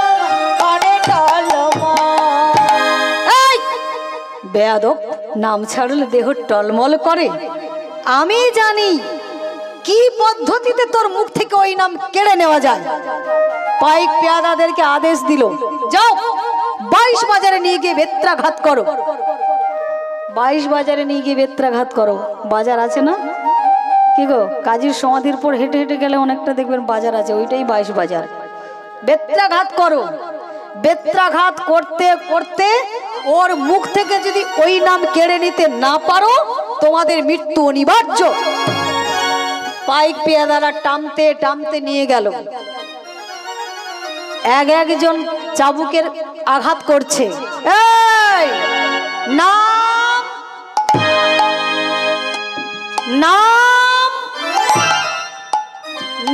করে টলমল। এই বেয়াদব, নাম ছাড়লে দেহ টলমল করে। আমি জানি কি পদ্ধতিতে তোর মুখ থেকে ওই নাম কেড়ে নেওয়া যায়। পাইক পেয়াদাদেরকে আদেশ দিল, যাও 22 বাজারে নিয়ে গিয়ে বেত্রাঘাত করো। 22 বাজারে নিয়ে গিয়ে বেত্রাঘাত করো। বাজার আছে না? কি গো, কাজীর সমাধির পর হেঁটে হেঁটে গেলে অনেকটা দেখবেন বাজার আছে, ওইটাই 22 বাজার। বেত্রাঘাত করো। বেত্রাঘাত করতে করতে ওর মুখ থেকে যদি ওই নাম কেড়ে নিতে না পারো, তোমাদের মৃত্যু অনিবার্য। পাইক পেয়াদারা টানতে টানতে নিয়ে গেল। একজন চাবুকের আঘাত করছে। এই নাম নাম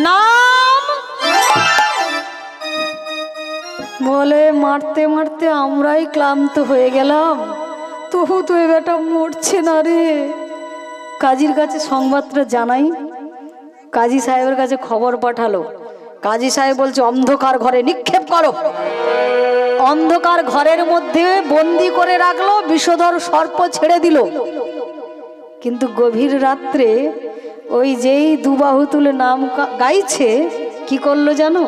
নাম বলে মারতে মারতে আমরাই ক্লান্ত হয়ে গেলাম, তবু তো এ বেটা মরছে না রে। কাজীর কাছে সংবাদটা জানাই, কাজী সাহেবের কাছে খবর পাঠালো। কাজী সাহেব বলছে অন্ধকার ঘরে নিক্ষেপ করো। অন্ধকার ঘরের মধ্যে বন্দি করে রাখলো, বিষধর সর্প ছেড়ে দিল। কিন্তু গভীর রাত্রে ওই যেই দুবাহু তুলে নাম গাইছে, কি করলো জানো?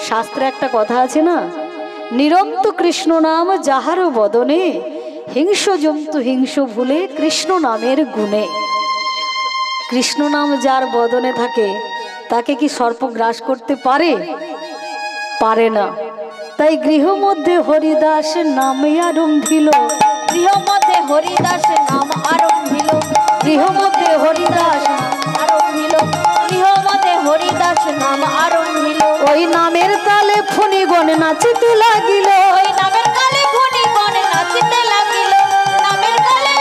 শাস্ত্রে একটা কথা আছে না, নিরন্ত কৃষ্ণ নাম যাহার বদনে, হিংস জন্তু হিংস ভুলে কৃষ্ণ নামের গুণে। কৃষ্ণ নাম যার বদনে থাকে তাকে কি সর্প গ্রাস করতে পারে? পারে না। তাই গৃহ মধ্যে হরিদাস নামে আরম্ভিল, গৃহ মধ্যে হরিদাস নাম আরম্ভিল, গৃহ মধ্যে হরিদাস আরম্ভিল, গৃহ মধ্যে হরিদাস নাম আরম্ভিল। ওই নামের তালে ফণিগণ নাচিতে লাগিল, ওই নামের কালে ফণিগণ নাচিতে লাগিল, নামের কালে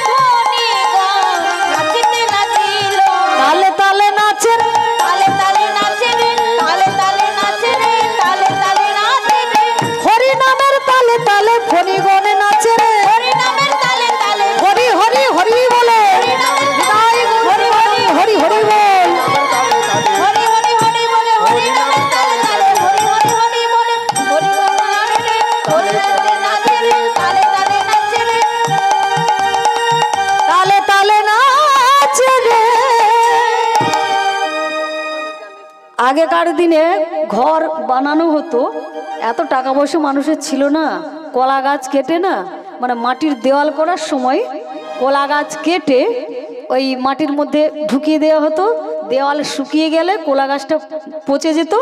ফণিগণ নাচিতে লাগিল। তালে তালে নাচেন, তালে তালে নাচে রে, তালে তালে নাচে রে, তালে তালে নাচে রে, হরি নামের তালে তালে ফণিগণ নাচে রে। হরি নামের তালে তালে, হরি হরি হরি বলে, হরি হরি হরি হরি বল। হরি হরি হরি বলে, হরি নামের তালে তালে, হরি হরি হরি বলে, হরি বলে নাচে রে, হরি নাচে নাচে রে, তালে তালে নাচে রে। তালে তালে নাচে রে। আগেকার দিনে ঘর বানানো হতো, এত টাকা পয়সা মানুষের ছিল না। কলা গাছ কেটে না, মানে মাটির দেওয়াল করার সময় কলা গাছ কেটে ওই মাটির মধ্যে ঢুকিয়ে দেওয়া হতো। দেওয়াল শুকিয়ে গেলে কলা গাছটা পচে যেত,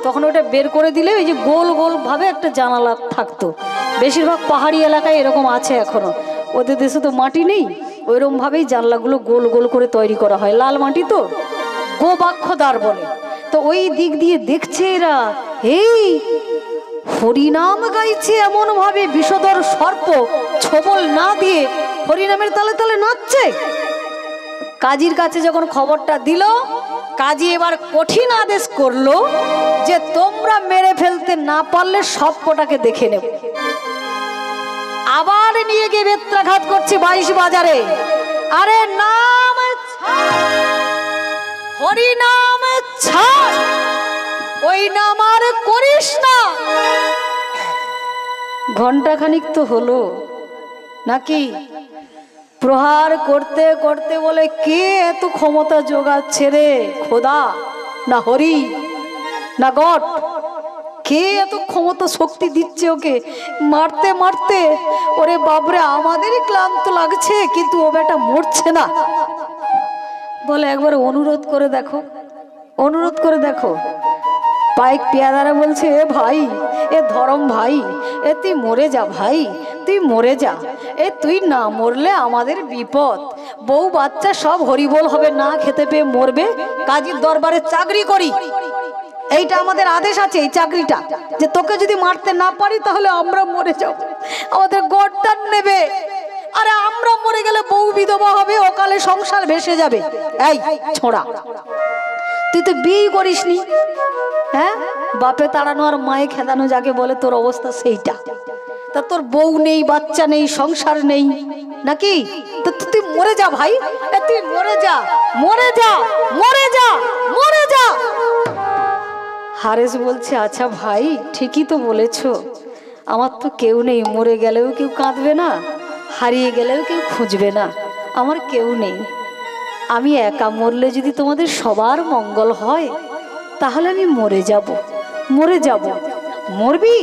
তখন ওটা বের করে দিলে ওই যে গোল গোল ভাবে একটা জানালা থাকতো। বেশিরভাগ পাহাড়ি এলাকায় এরকম আছে এখনো, ওদের দেশে তো মাটি নেই, ওইরকম ভাবেই জানলাগুলো গোল গোল করে তৈরি করা হয়। লাল মাটি তো, গোবাক্ষদার বলে। তো ওই দিক দিয়ে দেখছে এরা, এই হরিনাম গাইছে এমন ভাবে, বিষধর সর্প ছবল না দিয়ে হরিনামের তালে তালে নাচছে। কাজীর কাছে যখন খবরটা দিল, কাজী এবার কঠিন আদেশ করলো যে তোমরা মেরে ফেলতে না পারলে সবকটাকে দেখে নেব। আবার নিয়ে গিয়ে বেত্রাঘাত করছে 22 বাজারে। আরে নাম হরি নাম ছাড়, ওই নাম আর করিস না। ঘন্টাখানিক তো হলো নাকি, প্রহার করতে করতে বলে কে এত ক্ষমতা যোগাচ্ছে রে খোদা, না হরি না গড, কে এত ক্ষমতা শক্তি দিচ্ছে ওকে মারতে মারতে? ওরে বাবরে, আমাদেরই ক্লান্ত লাগছে, কিন্তু ও বেটা মরছে না। বলে একবার অনুরোধ করে দেখো, অনুরোধ করে দেখো। পাইক পেয়াদারা বলছে, এ ভাই, এ ধরম ভাই, এ তুই মরে যা ভাই, তুই মরে যা। এ তুই না মরলে আমাদের বিপদ, বউ বাচ্চা সব হরিবোল হবে, না খেতে পেয়ে মরবে। কাজীর দরবারে চাকরি করি, এইটা আমাদের আদেশ আছে, এই চাকরিটা, যে তোকে যদি মারতে না পারি তাহলে আমরা মরে যাব, আমাদের গড়টান নেবে। আরে আমরা মরে গেলে বউ বিধবা হবে, অকালে সংসার ভেসে যাবে। এই ছোড়া, তুই তো বিয়ে করিসনি, হ্যাঁ? বাপে তাড়ানো আর মায়ে খেদানো যাকে বলে, তোর অবস্থা সেইটা। তা তোর বউ নেই, বাচ্চা নেই, সংসার নেই নাকি? তো তুই মরে যা ভাই, তুই মরে যা, মরে যা, মরে যা, মরে যা। হারেস বলছে, আচ্ছা ভাই ঠিকই তো বলেছ, আমার তো কেউ নেই, মরে গেলেও কেউ কাঁদবে না, হারিয়ে গেলেও কেউ খুঁজবে না, আমার কেউ নেই। আমি একা মরলে যদি তোমাদের সবার মঙ্গল হয়, তাহলে আমি মরে যাব, মরে যাব। মরবি?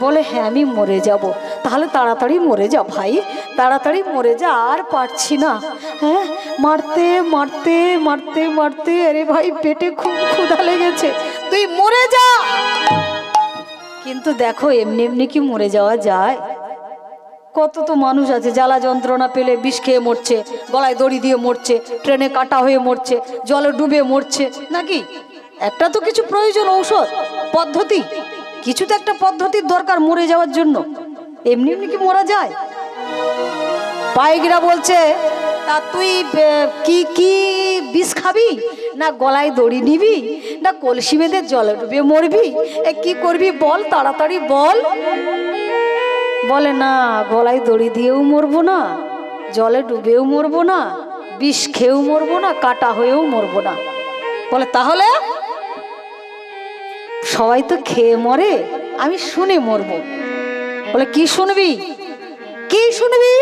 বলে হ্যাঁ আমি মরে যাব। তাহলে তাড়াতাড়ি মরে যা ভাই, তাড়াতাড়ি মরে যা, আর পারছি না। হ্যাঁ, মারতে মারতে মারতে মারতে, আরে ভাই পেটে খুব ক্ষুধা লেগেছে, তুই মরে যা। কিন্তু দেখো এমনি এমনি কি মরে যাওয়া যায়? কত তো মানুষ আছে জ্বালা যন্ত্রণা পেলে বিষ খেয়ে মরছে, গলায় দড়ি দিয়ে মরছে, ট্রেনে কাটা হয়ে মরছে, জলে ডুবে মরছে, নাকি? একটা তো কিছু প্রয়োজন, ঔষধ পদ্ধতি, কিছু তো একটা পদ্ধতির দরকার মরে যাওয়ার জন্য। এমনি এমনি কি মরা যায়? পাইকরা বলছে, তা তুই কি কি বিষ খাবি, না গলায় দড়ি নিবি, না কলসি বেঁধে জলে ডুবে মরবি, কি করবি বল, তাড়াতাড়ি বল। বলে না, গলায় দড়ি দিয়েও মরবো না, জলে ডুবেও মরবো না, বিষ খেয়েও মরবো না, কাটা হয়েও মরবো না। বলে তাহলে? সবাই তো খেয়ে মরে, আমি শুনে মরবো। বলে কি শুনবি, কি শুনবি?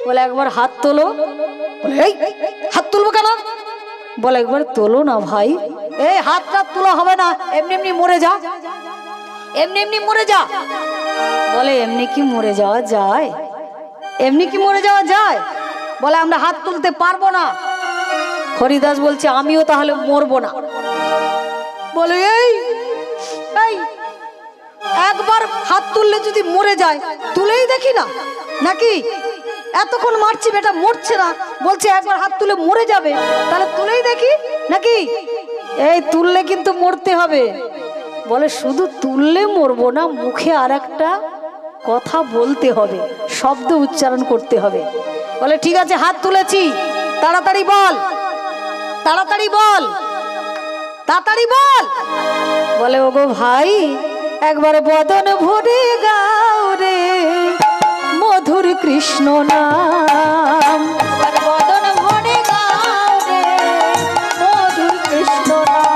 বলে একবার হাত তোলো। বলে এই হাত তুলবো কেন? বলে একবার তোলো না ভাই। এই হাতটা তোলা হবে না, এমনি এমনি মরে যা, এমনি এমনি মরে যা। বলে এমনি কি মরে যাওয়া যায়? এমনি কি মরে যাওয়া যায়? বলে আমরা হাত তুলতে পারবো না। হরিদাস বলছে আমিও তাহলে মরবো না। বলে এই এই একবার হাত তুললে যদি মরে যায়, তুলেই দেখি না, নাকি? এতক্ষণ মারছি বেটা মরছে না, বলছে একবার হাত তুলে মরে যাবে, তাহলে তুলেই দেখি, নাকি? এই তুললে কিন্তু মরতে হবে। বলে শুধু তুললে মরবো না, মুখে আর একটা কথা বলতে হবে, শব্দ উচ্চারণ করতে হবে। বলে ঠিক আছে, হাত তুলেছি, তাড়াতাড়ি বল, তাড়াতাড়ি বল, তাড়াতাড়ি বল। বলে ওগো ভাই, একবার বদন ভরে গাও রে মধুর কৃষ্ণ নাম, একবার বদন ভরে গাও রে মধুর কৃষ্ণ নাম,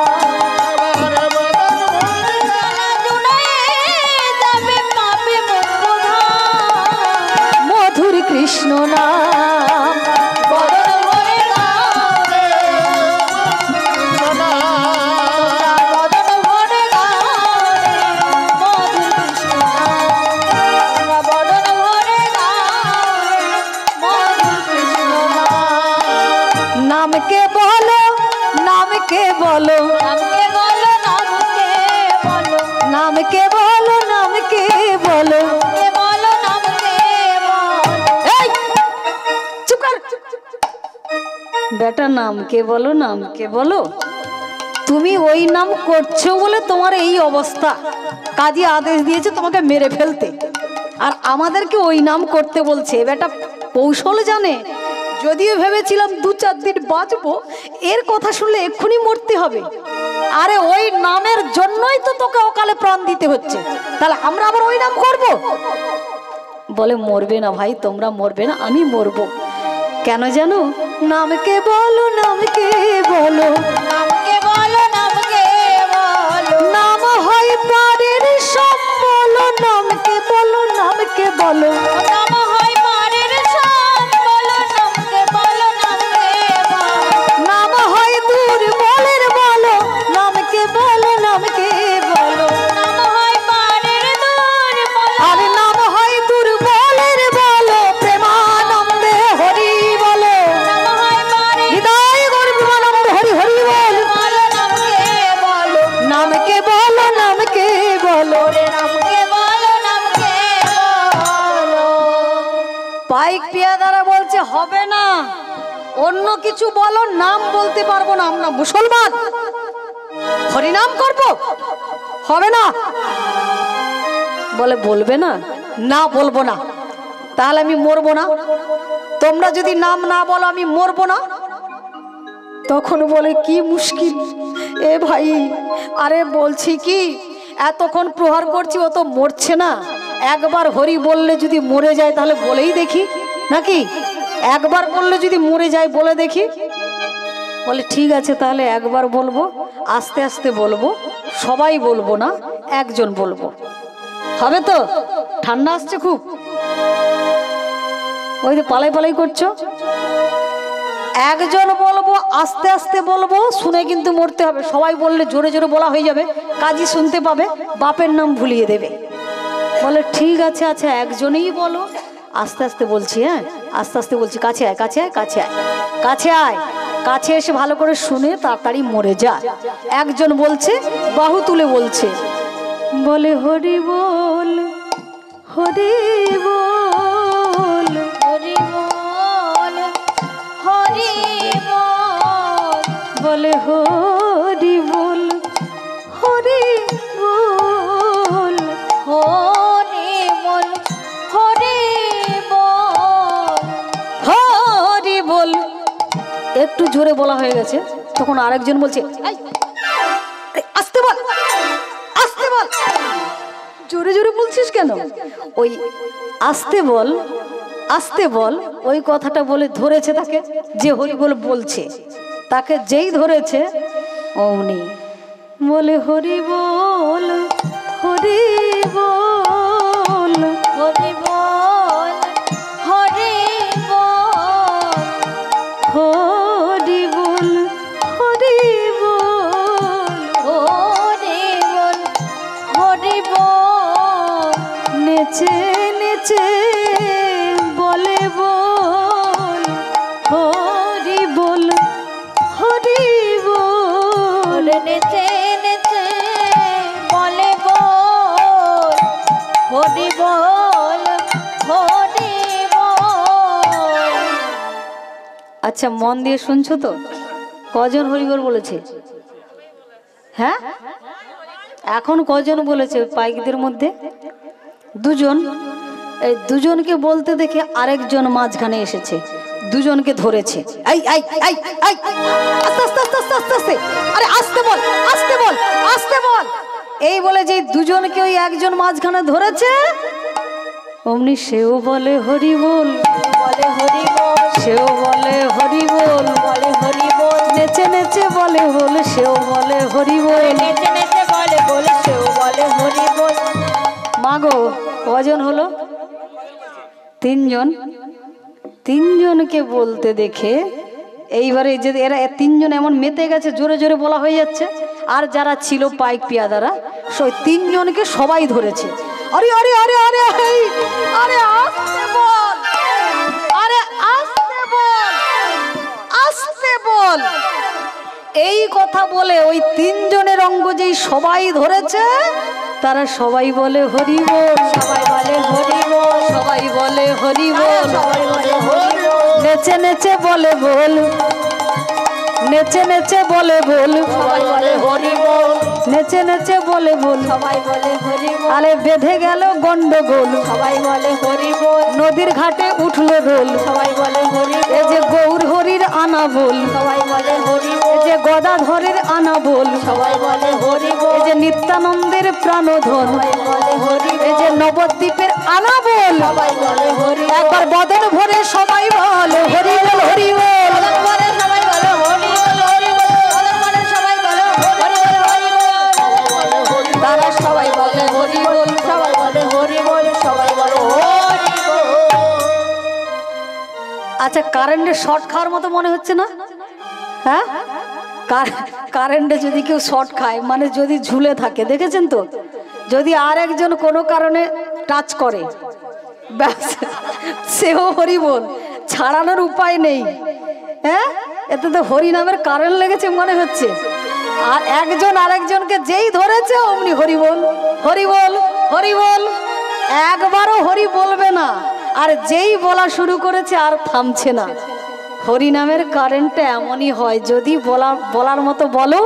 মধুর কৃষ্ণ নাম, বদন ভরে গাও রে বদন ভরে গাও রে মধুর কৃষ্ণ নাম, বদন ভরে গাও রে মধুর কৃষ্ণ নাম। নামকে বলো, নামকে বলো, নামকে বলো, নামকে বলো, নামকে বলো, নামকে বলো, নামকে বলো। এই চুপ কর বেটা, নামকে বলো, নামকে বলো। তুমি ওই নাম করছো বলে তোমার এই অবস্থা, কাজী আদেশ দিয়েছে তোমাকে মেরে ফেলতে, আর আমাদেরকে ওই নাম করতে বলছে। বেটা কৌশল জানে। যদিও ভেবেছিলাম 2-4 দিন বাঁচবো, এর কথা শুনলে এক্ষুনি মরতে হবে। আরে ওই নামের জন্যই তো তোকে অকালে প্রাণ দিতে হচ্ছে, তাহলে আমরা আবার ওই নাম করব? বলে মরবে না ভাই, তোমরা মরবে না, আমি মরবো। কেন জানো? নামকে বলো, নামকে বলো, নামকে বলো, নামকে বলো, নাম হয় পারের সম্বল, নামকে বলো, নামকে বলো, নাম হয় পারের সম্বল, নামকে বলো, নামকে বলো, নাম হয় দুর্বলের বলো, নামকে বলো, নামকে বলো, নাম হয় পারের দুর্বল, আরে নাম হয় দুর্বলের বলো, প্রেমানন্দে হরি বলো, নাম হয় পারের হৃদয় গর্বানন্দ হরি হরি বলো, নামকে বলো, নামকে বলো, নামকে বলো, নামকে বলো, নামকে বলো। পাইক পেয়াদারা বলছে হবে না, অন্য কিছু বলো, নাম বলতে পারবো না, আমরা মুসলমান, হরিনাম করব, হবে না। বলে বলবে না? না বলবো না, তাহলে আমি মরবো না। তোমরা যদি নাম না বলো আমি মরবো না। তখন বলে কি মুশকিল এ ভাই, আরে বলছি কি এতক্ষণ প্রহার করছি, ও তো মরছে না, একবার হরি বললে যদি মরে যায় তাহলে বলেই দেখি, নাকি? একবার বললে যদি মরে যায় বলে দেখি। বলে ঠিক আছে, তাহলে একবার বলবো, আস্তে আস্তে বলবো, সবাই বলবো না, একজন বলবো, হবে তো? ঠান্ডা আসছে খুব, ওই যে পালাই পালাই করছো। একজন বলবো, আস্তে আস্তে বলবো, শুনে কিন্তু মরতে হবে। সবাই বললে জোরে জোরে বলা হয়ে যাবে, কাজী শুনতে পাবে, বাপের নাম ভুলিয়ে দেবে। বলে ঠিক আছে, আচ্ছা একজনেই বলো, আস্তে আস্তে বলছি, হ্যাঁ আস্তে আস্তে বলছি, কাছে আয়, কাছে আয়, কাছে আয়, কাছে আয়, কাছে এসে ভালো করে শুনে তাড়াতাড়ি মরে যা। একজন বলছে, বাহু তুলে বলছে, বলে হরি বল, হরি বল, একটু জোরে বলা হয়ে গেছে, তখন আরেকজন বলছে, "এই, আরে আস্তে বল, আস্তে বল, জোরে জোরে বলছিস কেন?" ওই আস্তে বল, আস্তে বল ওই কথাটা বলে ধরেছে তাকে, যে হরিবোল বলছে তাকে যেই ধরেছে অমনি বলে হরি বল, হরি বল, হরি বল, হরি বল, হরি বল, হরি বল, হরি বল, হরি বল, নেচে নেচে বলে বল, হরি বল, হরি বল, নেচে নেচে বলে বল, হরি বল, হরি বল। আচ্ছা মন দিয়ে শুনছো তো, কজন হরিবল বলেছে? হ্যাঁ, এখন কজন বলেছে পাইকদের মধ্যে? দুজন। এই দুজনকে বলতে দেখে আরেকজন মাঝখানে এসেছে, দুজনকে ধরেছে। এই এই এই এই, আস্তে আস্তে আস্তে আস্তে আস্তে আস্তে, আরে আস্তে বল, আস্তে বল, আস্তে বল, এই বলে যে দুজনকে ওই একজন মাঝখানে ধরেছে, অমনি সেও বলে হরি বল, বলে হরি বল, সেও বলে হরি বল, বলে হরি বল, নেচে নেচে বলে বল, সেও বলে হরি বল। নেচে নেচে বলে বল, সেও বলে হরি বল। মাগো কজন হলো? তিনজন। তিনজনকে বলতে দেখে এইবারে যে এরা তিনজন এমন মেতে গেছে, জোরে জোরে বলা হয়ে যাচ্ছে, আর যারা ছিল পাইক পিয়াদারা সেই তিনজনকে সবাই ধরেছে। আরে আরে আরে আরে এই, আরে আস্তে বল, আরে আস্তে বল, আস্তে বল, এই কথা বলে ওই তিনজনের অঙ্গ যেই সবাই ধরেছে, তারা সবাই বলে হরি বল, সবাই বলে হরি বল, সবাই বলে হরি বল, সবাই বলে হরি বল, নেচে নেচে বলে বল, নেচে নেচে বলে বল, সবাই বলে হরি বল, নেচে নেচে বলে বল। সবাই বলে হরি বল, আরে বেঁধে গেল গন্ডগোল, সবাই বলে হরি বল, নদীর ঘাটে উঠলো রোল, সবাই বলে হরি বল, এই যে গৌর হরির আনা বল, সবাই বলে হরি এই বল, যে গদাধরের আনা বল, সবাই বলে হরি এই বল, যে নিত্যানন্দের প্রাণধন, সবাই বলে হরি এই বল, যে নবদ্বীপের আনা বল, সবাই বলে হরি বল, একবার বদন ভরে সবাই বল হরি বল, হরি বল। বদন ভরে সবাই বলে হরি বল, হরি বল, বদন ভরে সবাই বলে হরি বল, হরি বল, তারা সবাই বলে হরি বল, সবাই বলে হরি বল, সবাই বলে হরি বল। আচ্ছা কারেন্টে শর্ট খাওয়ার মতো মনে হচ্ছে না? হ্যাঁ, কারেন্টে যদি কেউ শর্ট খায় মানে যদি ঝুলে থাকে, দেখেছেন তো, যদি আর একজন কোনো কারণে টাচ করে ব্যাস সেও হরি বল, ছাড়ানোর উপায় নেই। হ্যাঁ, এতে তো হরি নামের কারেন্ট লেগেছে মনে হচ্ছে। আর একজন আরেকজনকে যেই ধরেছে অমনি হরি বল, হরি বল, হরি বল, একবারও হরি বলবে না, আর যেই বলা শুরু করেছে আর থামছে না। হরি নামের কারেন্টটা এমনই হয়, যদি বলার মতো বলো,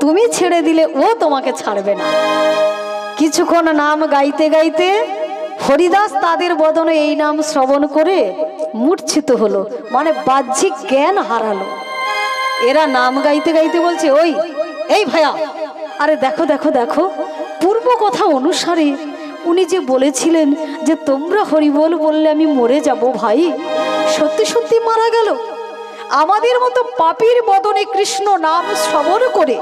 তুমি ছেড়ে দিলে ও তোমাকে ছাড়বে না। কিছুক্ষণ নাম গাইতে গাইতে হরিদাস তাদের বদনে এই নাম শ্রবণ করে মূর্ছিত হলো, মানে বাহ্যিক জ্ঞান হারালো। এরা নাম গাইতে গাইতে বলছে, ওই এই ভাইয়া, আরে দেখো দেখো দেখো, পূর্ব কথা অনুসারে উনি যে বলেছিলেন যে তোমরা হরিবল বললে আমি মরে যাব, ভাই সত্যি সত্যি মারা গেল। আমাদের মতো পাপীর বদনে কৃষ্ণ নাম শ্রবণ করে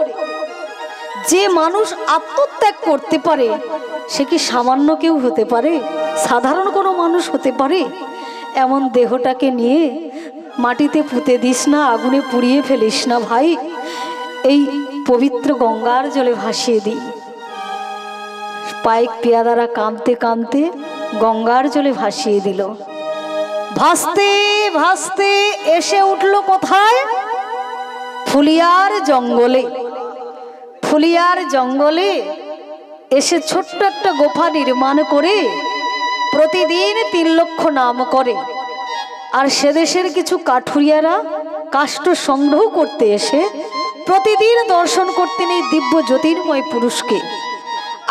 যে মানুষ আত্মত্যাগ করতে পারে, সে কি সামান্য কেউ হতে পারে? সাধারণ কোনো মানুষ হতে পারে? এমন দেহটাকে নিয়ে মাটিতে পুঁতে দিস না, আগুনে পুড়িয়ে ফেলিস না ভাই, এই পবিত্র গঙ্গার জলে ভাসিয়ে দিই। পাইক পেয়াদারা কাঁদতে কাঁদতে গঙ্গার জলে ভাসিয়ে দিল। ভাসতে ভাসতে এসে উঠল কোথায়? ফুলিয়ার জঙ্গলে। ফুলিয়ার জঙ্গলে এসে ছোট্ট একটা গোফা নির্মাণ করে প্রতিদিন 3 লক্ষ নাম করে। আর সে দেশের কিছু কাঠুরিয়ারা কাষ্ঠ সংগ্রহ করতে এসে প্রতিদিন দর্শন করতেন এই দিব্য জ্যোতির্ময় পুরুষকে।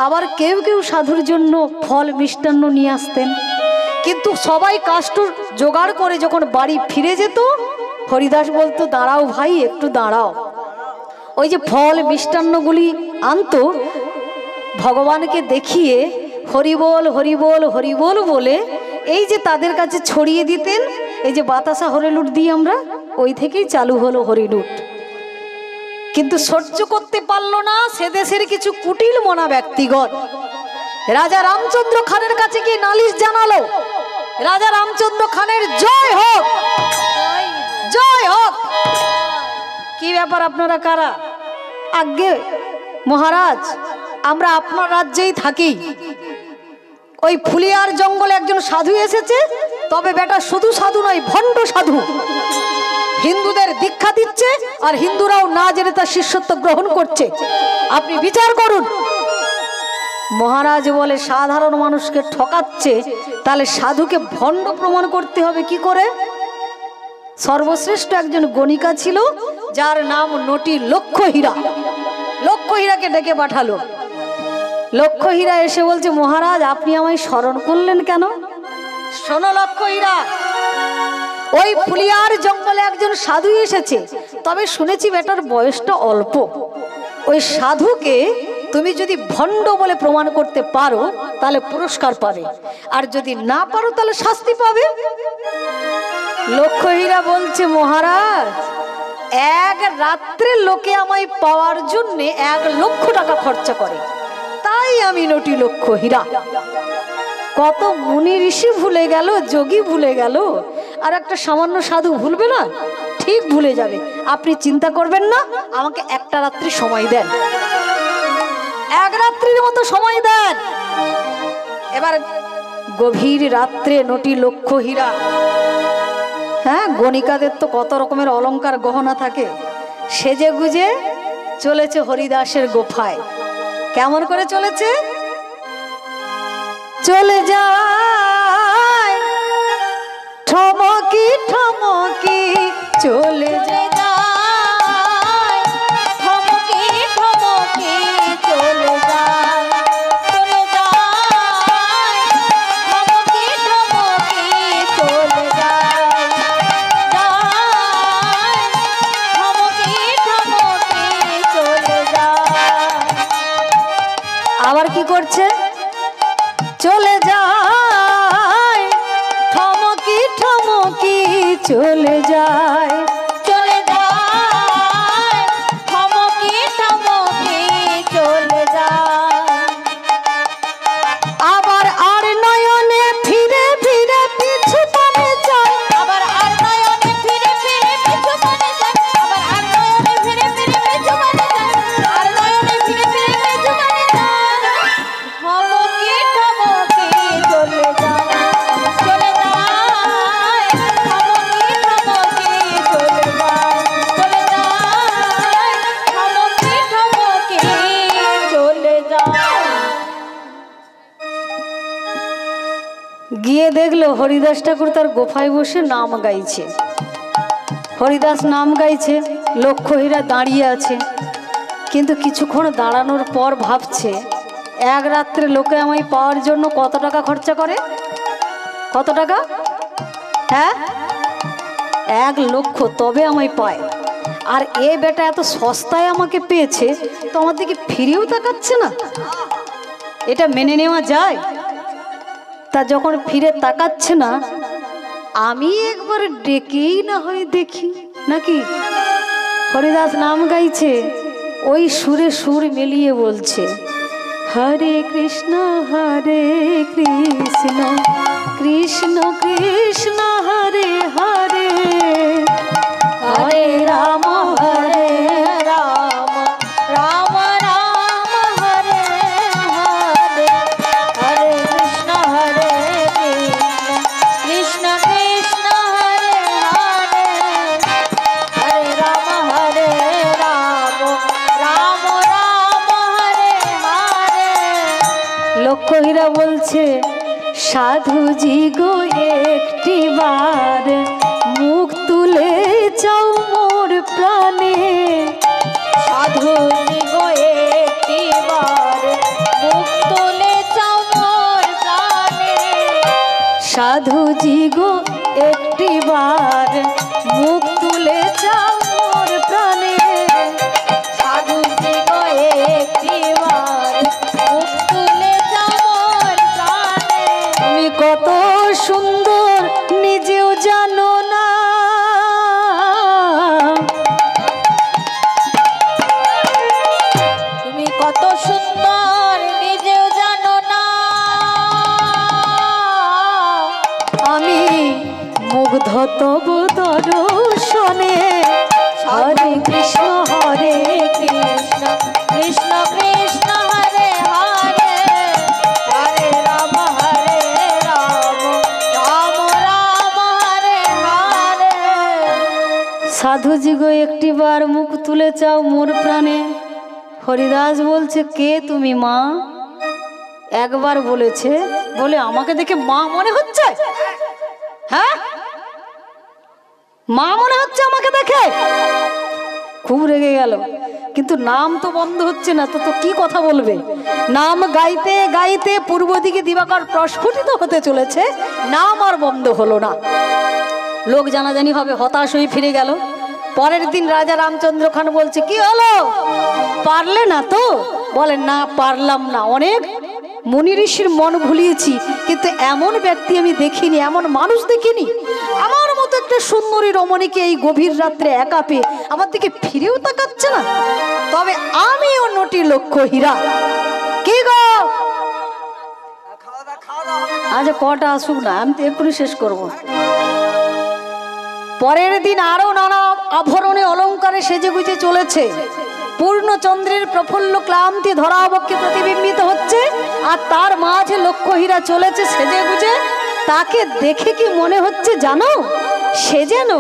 আবার কেউ কেউ সাধুর জন্য ফল মিষ্টান্ন নিয়ে আসতেন। কিন্তু সবাই কাষ্ঠ জোগাড় করে যখন বাড়ি ফিরে যেত, হরিদাস বলতো, দাঁড়াও ভাই, একটু দাঁড়াও। ওই যে ফল মিষ্টান্নগুলি আনতো, ভগবানকে দেখিয়ে হরিবোল হরিবোল হরিবোল বলে এই যে তাদের কাছে ছড়িয়ে দিতেন। এই যে বাতাসা হরিলুট দিই আমরা, ওই থেকেই চালু হলো হরিলুট। কিন্তু সহ্য করতে পারলো না সে দেশের কিছু কুটিল মনা ব্যক্তিগণ। রাজা রামচন্দ্র খানের কাছে গিয়ে নালিশ জানালো। রাজা রামচন্দ্র খানের জয় হোক, জয় হোক। কি ব্যাপার, আপনারা কারা? আজ্ঞে মহারাজ, আমরা আপনার রাজ্যেই থাকি। ওই ফুলিয়ার জঙ্গলে একজন সাধু এসেছে, তবে বেটা শুধু সাধু নয়, ভণ্ড সাধু। হিন্দুদের দীক্ষা দিচ্ছে আর হিন্দুরাও না জেনে তার শিষ্যত্ব গ্রহণ করছে। আপনি বিচার করুন। মহারাজ বলে, সাধারণ মানুষকে ঠকাচ্ছে, তাহলে সাধুকে ভণ্ড প্রমাণ করতে হবে কি করে? সর্বশ্রেষ্ঠ একজন গণিকা ছিল, যার নাম নটি লক্ষ্যহীরা। লক্ষ্যহীরাকে ডেকে পাঠালো। লক্ষ্যহীরা এসে বলছে, মহারাজ আপনি আমায় স্মরণ করলেন কেন? শোনো লক্ষ্যহীরা, ওই ফুলিয়ার জঙ্গলে একজন সাধু এসেছে, তবে শুনেছি বেটার বয়সটা অল্প। ওই সাধুকে তুমি যদি ভণ্ড বলে প্রমাণ করতে পারো তাহলে পুরস্কার পাবে, আর যদি না পারো তাহলে শাস্তি পাবে। লক্ষ্যহীরা বলছে, মহারাজ এক রাত্রে লোকে আমায় পাওয়ার জন্য 1 লক্ষ টাকা খরচা করে, তাই আমি নটি লক্ষ্যহীরা। কত মুনি ঋষি ভুলে গেল, যোগী ভুলে গেল, আর একটা সামান্য সাধু ভুলবে না? ঠিক ভুলে যাবে। আপনি চিন্তা করবেন না, আমাকে একটা রাত্রি সময় দেন, 1 রাত্রির মতো সময় দেন। এবার গভীর রাত্রে নটি লক্ষ্যহীরা, হ্যাঁ গণিকাদের তো কত রকমের অলংকার গহনা থাকে, সেজে গুজে চলেছে হরিদাসের গোফায়। কেমন করে চলেছে? চলে যায় ঠমকি ঠমকি, চলে যায় ঠমকে ঠমকে চলে যায়, চলে যায়, ঠমকে ঠমকে চলে যায়, ঠমকে ঠমকে চলে যায়। আবার কি করছে? চলে যায় ঠমকি ঠমকি, চলে যায়, চলে যায়, ঠমকে ঠমকে চলে যায়। আবার আর নয়নে ফিরে ফিরে পিছু পানে যায়, আবার আর নয়নে ফিরে ফিরে পিছু পানে যায়, আবার আর নয়নে ফিরে ফিরে পিছু পানে যায়, আর নয়নে ফিরে ফিরে পিছু পানে যায়। ঠমকে ঠমকে চলে যায়, চলে যায়, ঠমকে ঠমকে চলে যায়, চলে যায়, ঠমকে ঠমকে চলে যায়। গিয়ে দেখলো হরিদাস ঠাকুর তার গোফায় বসে নাম গাইছে। হরিদাস নাম গাইছে, লক্ষ্যহীরা দাঁড়িয়ে আছে। কিন্তু কিছুক্ষণ দাঁড়ানোর পর ভাবছে, 1 রাত্রে লোকে আমায় পাওয়ার জন্য কত টাকা খরচা করে? কত টাকা? হ্যাঁ 1 লক্ষ, তবে আমায় পায়। আর এ বেটা এত সস্তায় আমাকে পেয়েছে, তো আমার দিকে ফিরেও তাকাচ্ছে না। এটা মেনে নেওয়া যায়? তা যখন ফিরে তাকাচ্ছে না, আমি একবার ডেকেই না হয় দেখি নাকি। হরিদাস নাম গাইছে, ওই সুরে সুর মিলিয়ে বলছে, হরে কৃষ্ণ কৃষ্ণ কৃষ্ণ হরে হরে, হরে রাম রাম রাম রাম হরে হরে, হরে কৃষ্ণ কৃষ্ণ কৃষ্ণ হরে হরে, হরে রাম রাম রাম হরে হরে। লক্ষ্যহীরা বলছে, সাধুজি গো একটিবার মুখ তুলে চাও মোর প্রাণে, সাধুজি গো একটিবার মুখ তুলে চাও মোর প্রাণে, সাধুজি গো একটিবার মুখ তুলে মুগ্ধ তব দর্শনে হরে কৃষ্ণ হরে কৃষ্ণ কৃষ্ণ কৃষ্ণ হরে হরে হরে রাম রাম রাম হরে হরে। সাধুজি গো একটিবার মুখ তুলে চাও মোর প্রাণে। হরিদাস বলছে কে তুমি মা? একবার বলেছে, বলে আমাকে দেখে মা মনে হচ্ছে? হ্যাঁ, মা মনে হচ্ছে আমাকে দেখে? খুব রেগে গেল, কিন্তু নাম তো বন্ধ হচ্ছে না, তো কি কথা বলবে? নাম গাইতে গাইতে পূর্ব দিকে দিবাকর প্রস্ফুটিত হতে চলেছে, নাম আর বন্ধ হলো না। লোক জানাজানি হবে, হতাশ হয়ে ফিরে গেল। পরের দিন রাজা রামচন্দ্র খান বলছে কি হলো, পারলে না তো? বলে না, পারলাম না। অনেক মুনি ঋষির মন ভুলিয়েছি, কিন্তু এমন ব্যক্তি আমি দেখিনি, এমন মানুষ দেখিনি। আমার মতো একটা সুন্দরী রমণীকে এই গভীর রাত্রে একা পেয়ে আমার দিকে ফিরেও তাকাচ্ছে না। তবে আমি অন্যটি লক্ষ্য হীরা। কি গো, আজ কটা আসুক না, আমি তো এক্ষুনি শেষ করব। পরের দিন আরো নানা আভরণে অলঙ্কারে সেজে গুজে চলেছে। পূর্ণচন্দ্রের প্রফুল্ল ক্লান্তি ধরাবক্ষে প্রতিবিম্বিত হচ্ছে, আর তার মাঝে লক্ষ্য হীরা চলেছে সেজে গুজে। তাকে দেখে কি মনে হচ্ছে জানো, সে যেন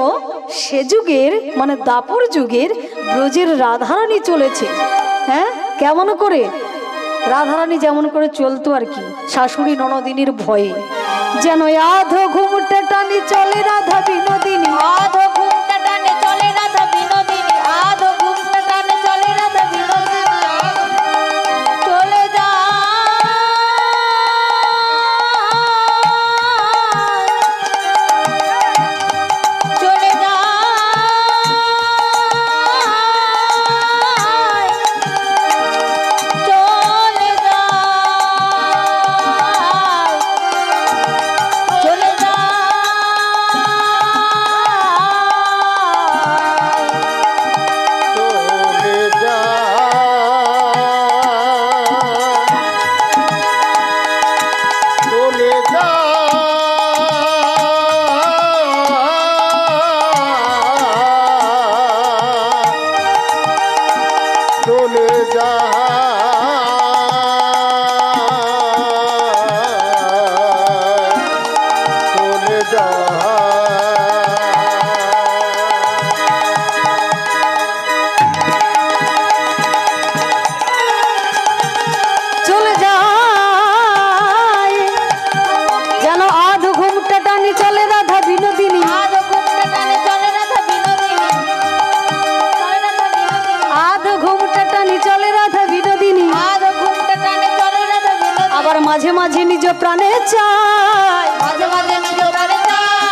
সে যুগের মানে দাপর যুগের ব্রজের রাধারানী চলেছে। হ্যাঁ, কেমন করে? রাধারানী যেমন করে চলতো আর কি, শাশুড়ি ননদিনীর ভয়ে। যেন আধো ঘুমটা টানি চলে রাধা বিনোদিনী, আধো ঘুমটা টানে চলে রাধা বিনোদিনী, আধো ঘুমটা টানে চলে রাধা বিনোদিনী। চলে যা চলে যা চলে যা চলে যা চলে যা চলে যা চলে যা চলে যায়। যেন আধো ঘুমটা টানি চলে রাধা বিনোদিনী, আধো ঘুমটা টানে চলে রাধা বিনোদিনী, চলে রাধা বিনোদিনী, আধো ঘুমটা টানি চলে রাধা বিনোদিনী। আধো ঘুমটা টানে চলে রাধা বিনোদিনী। আবার মাঝে মাঝে নিজ প্রাণে চায়, মাঝে মাঝে নিজ প্রাণে চায়,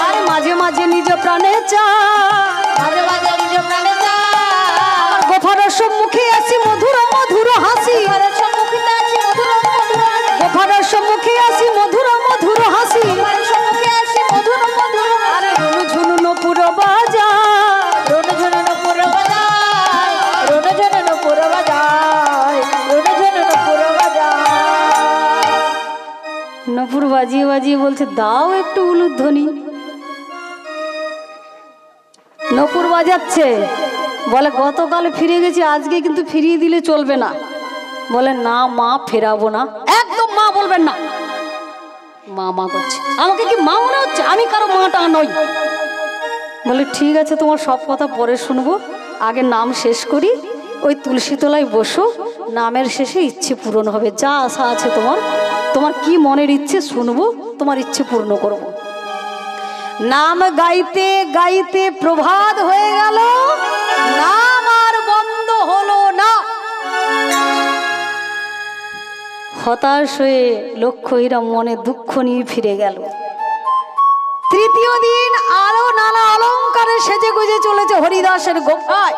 আর মাঝে মাঝে নিজ প্রাণে চায়। মাঝে মাঝে নিজ প্রাণে চায়। গোফারের সম্মুখে আসি মধুর মধুর হাসি, ঘরের সম্মুখীতে আছি মধুর মধুর হাসি, গোফারের সম্মুখে আসি মধুর মধুর হাসি। ঘরের সম্মুখে আছি মধুর মধুর হাসি। আরে রুনু ঝুনু নপুর বাজায়, রোণ ঝুন নপুর বাজায়, রোণ ঝুন নপুর বাজায়, রোণ ঝুন নপুর বাজায়। নপুর বাজিয়ে বাজিয়ে বলছে দাও একটু উলুধ্বনি। নপুর বাজাচ্ছে, বলে গতকাল ফিরে গেছি, আজকে কিন্তু ফিরিয়ে দিলে চলবে না। বলে না মা, ফেরাবো না। একদম মা বলবেন না। মা মা করছে, আমাকে কি মা মনে হচ্ছে? আমি কারো মাটা নই। বলে ঠিক আছে, তোমার সব কথা পরে শুনবো, আগে নাম শেষ করি। ওই তুলসী তলায় বসো, নামের শেষে ইচ্ছে পূরণ হবে। যা আশা আছে তোমার, তোমার কি মনের ইচ্ছে শুনবো, তোমার ইচ্ছে পূর্ণ করব। নাম গাইতে গাইতে প্রভাত হয়ে গেল, নাম আর বন্ধ হলো না। হতাশ হয়ে লক্ষ্য হীরা মনে দুঃখ নিয়ে ফিরে গেল। তৃতীয় দিন আরো নানা অলঙ্কারে সেজে গুজে চলেছে হরিদাসের গোফায়।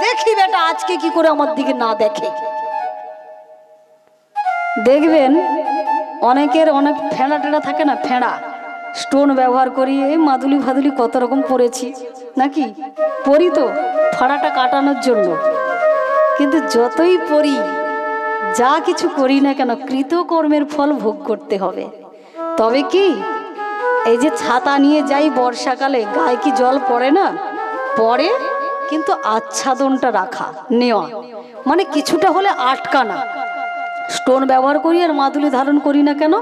দেখি বেটা আজকে কি করে আমার দিকে না দেখে। দেখবেন অনেকের অনেক ফেঁড়া টেড়া থাকে না, ফেঁড়া স্টোন ব্যবহার করি। এই মাদুলি ফাদুলি কত রকম পরেছি নাকি, পরি তো ফাড়াটা কাটানোর জন্য। কিন্তু যতই পরি, যা কিছু করি না কেন, কৃতকর্মের ফল ভোগ করতে হবে। তবে কি এই যে ছাতা নিয়ে যাই বর্ষাকালে, গায়ে কি জল পড়ে না? পড়ে, কিন্তু আচ্ছাদনটা রাখা, নেওয়া, মানে কিছুটা হলে আটকানা। স্টোন ব্যবহার করি আর মাদুলি ধারণ করি না কেন,